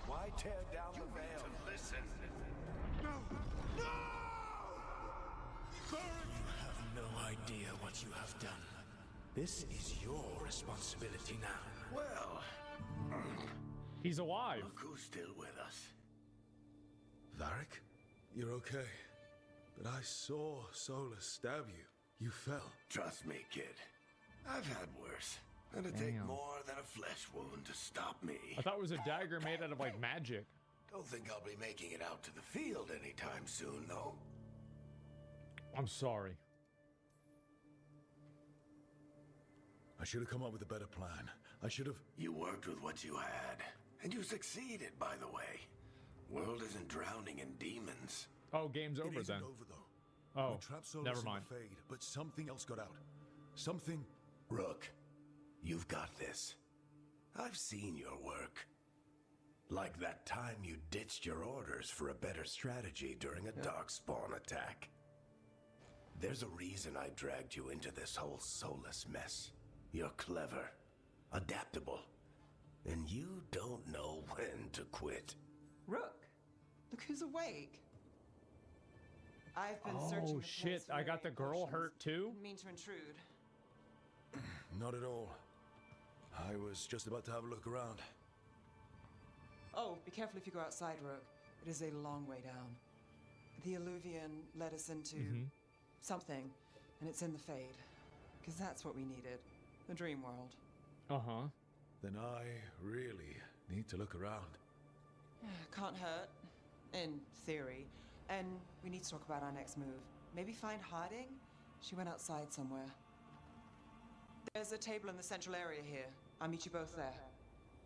Why tear down the veil? Listen. No! No! You have no idea what you have done. This is your responsibility now. Well, he's alive. Look who's still with us. Varric, you're okay. But I saw Solus stab you. You fell. Trust me, kid. I've had worse. And it'd take Damn. more than a flesh wound to stop me. I thought it was a dagger made out of like magic. Don't think I'll be making it out to the field anytime soon, though. I'm sorry. I should have come up with a better plan. I should have... You worked with what you had. And you succeeded, by the way. World isn't drowning in demons. Oh, game's It over isn't then. over, though. Oh, We trapped Solus never in mind. the Fade, but something else got out. Something... Rook, you've got this. I've seen your work. Like that time you ditched your orders for a better strategy during a darkspawn attack. There's a reason I dragged you into this whole Solus mess. You're clever, adaptable, and you don't know when to quit. Rook, look who's awake. I've been searching Oh the shit, place for I got the any girl potions. hurt too? Didn't mean to intrude. Not at all. I was just about to have a look around. Oh, be careful if you go outside, Rook. It is a long way down. The Alluvian led us into something, and it's in the Fade. Because that's what we needed. The dream world. Uh-huh. Then I really need to look around. Can't hurt, in theory. And we need to talk about our next move. Maybe find Harding? She went outside somewhere. There's a table in the central area here. I'll meet you both there.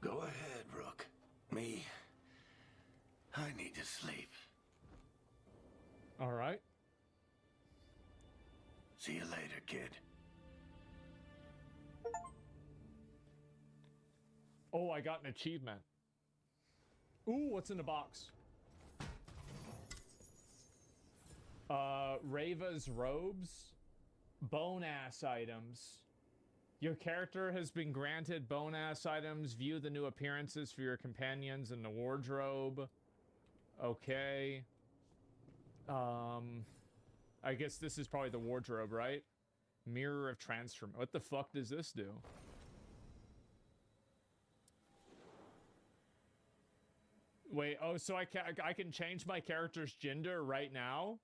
Go ahead, Rook. Me, I need to sleep. All right. See you later, kid. Oh, I got an achievement. Ooh, what's in the box? Rava's robes, bone ass items. Your character has been granted bone ass items. View the new appearances for your companions in the wardrobe. Okay. I guess this is probably the wardrobe, right? Mirror of transform. What the fuck does this do? Wait, oh, so I can change my character's gender right now?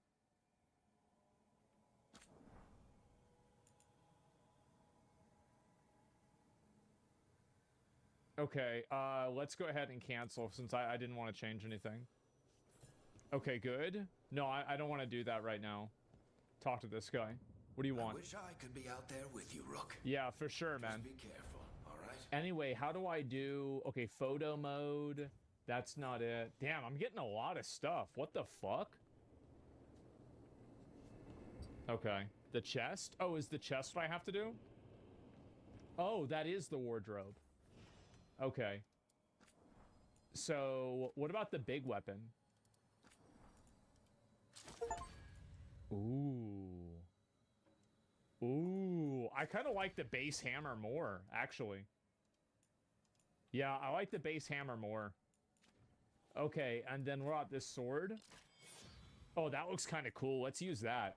Okay, let's go ahead and cancel since I didn't want to change anything. Okay, good. No, I don't want to do that right now. Talk to this guy. What do you want? I wish I could be out there with you, Rook. Yeah, for sure, man. Just be careful, all right? Anyway, how do I do... Okay, photo mode. That's not it. Damn, I'm getting a lot of stuff. What the fuck? Okay. The chest? Oh, is the chest what I have to do? Oh, that is the wardrobe. Okay. So, what about the big weapon? Ooh. Ooh. I kind of like the base hammer more, actually. Yeah, I like the base hammer more. Okay, and then what about this sword? Oh, that looks kind of cool. Let's use that.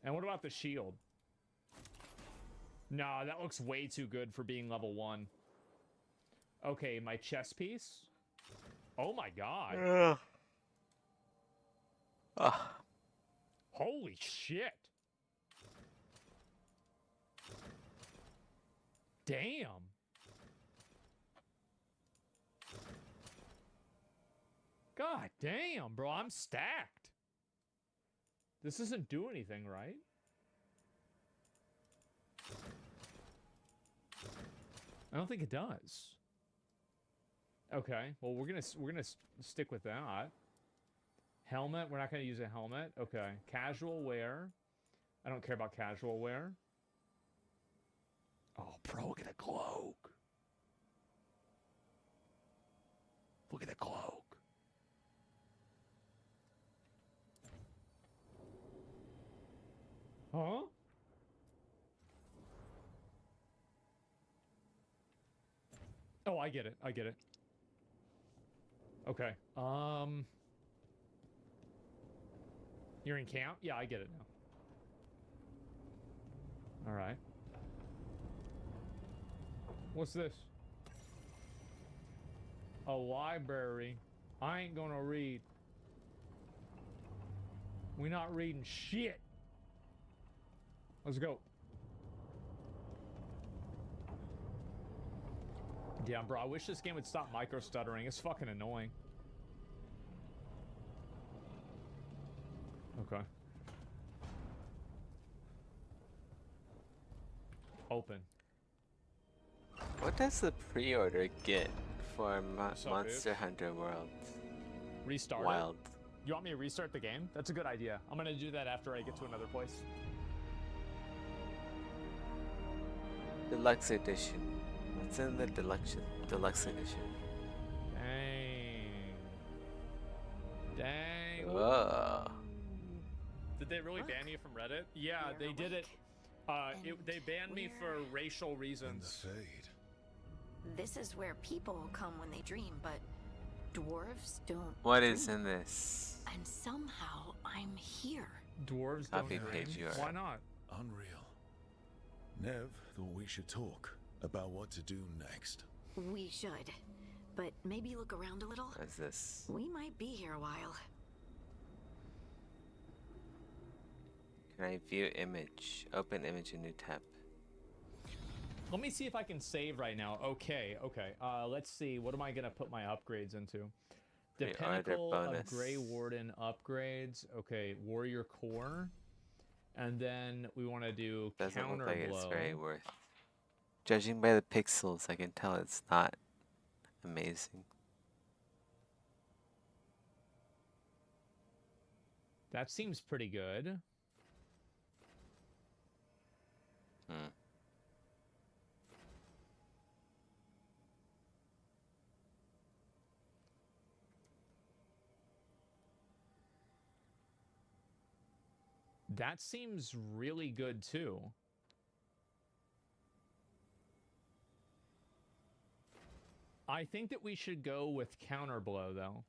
And what about the shield? Nah, that looks way too good for being level 1. Okay, my chest piece. Oh my god. Holy shit. Damn. God damn, bro. I'm stacked. This doesn't do anything, right? I don't think it does. Okay, well we're gonna stick with that. Helmet, we're not gonna use a helmet. Okay, casual wear. I don't care about casual wear. Oh, bro, look at the cloak. Look at the cloak. Huh? Oh, I get it. I get it. Okay. You're in camp? Yeah, I get it now. All right. What's this? A library. I ain't gonna read. We're not reading shit. Let's go. Damn, bro, I wish this game would stop micro-stuttering. It's fucking annoying. Okay. Open. What does the pre-order get for What's up, Monster bitch? Hunter World? Restart it? Wild. You want me to restart the game? That's a good idea. I'm gonna do that after I get to another place. Deluxe edition. What's in the deluxe edition? Dang. Dang. Whoa. Did they really ban you from Reddit? Yeah, they did it. They banned me for racial reasons. This is where people come when they dream, but dwarves don't. What is dream. in this? And somehow I'm here. Dwarves Copy don't page dream? URL. Why not? Unreal. Nev thought we should talk about what to do next. We should. But maybe look around a little. What is this? We might be here a while. Can I view image? Open image in new tab. Let me see if I can save right now. Okay, okay. Let's see. What am I gonna put my upgrades into? The Pre-order Pinnacle of bonus. Grey Warden upgrades. Okay, Warrior Core. And then we want to do Doesn't Counter look like it's Blow. very worth. Judging by the pixels, I can tell it's not amazing. That seems pretty good. Hmm. That seems really good too. I think that we should go with Counter Blow though.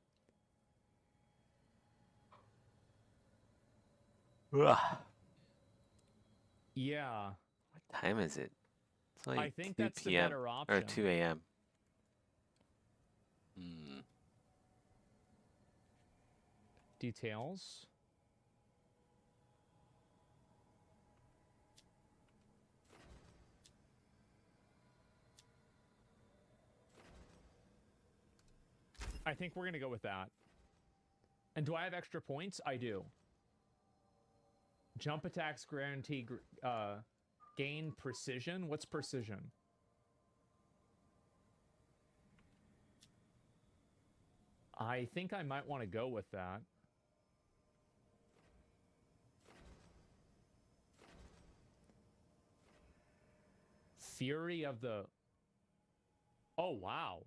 Ugh. Yeah. What time is it? It's only I think 2 that's the p.m. better or option. 2 a.m. Hmm. Details. I think we're going to go with that. And do I have extra points? I do. Jump attacks guarantee gain precision. What's precision? I think I might want to go with that. Fury of the... Oh, wow.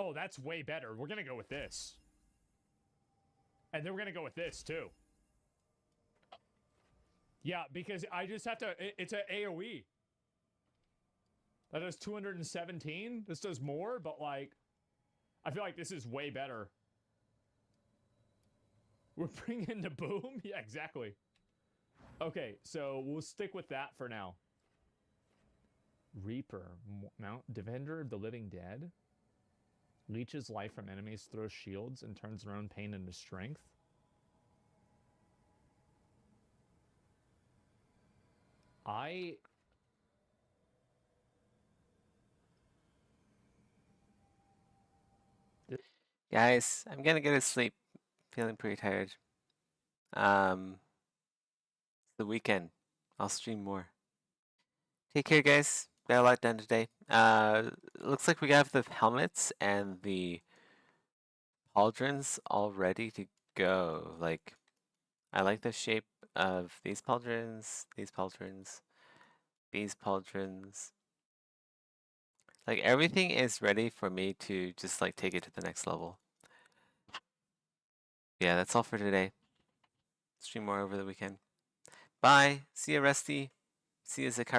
Oh, that's way better. We're going to go with this. And then we're going to go with this, too. Yeah, because I just have to... It's an AoE. That does 217. This does more, but, like... I feel like this is way better. We're bringing the boom? Yeah, exactly. Okay, so we'll stick with that for now. Reaper. Mount Defender of the Living Dead. Leeches life from enemies, throws shields, and turns their own pain into strength. I Guys, I'm gonna go to sleep. Feeling pretty tired. It's the weekend. I'll stream more. Take care, guys. Got a lot done today. Looks like we have the helmets and the pauldrons all ready to go. Like, I like the shape of these pauldrons, these pauldrons, these pauldrons. Like, everything is ready for me to just like take it to the next level. Yeah, that's all for today. Stream more over the weekend. Bye. See you, Rusty. See you, Zakar.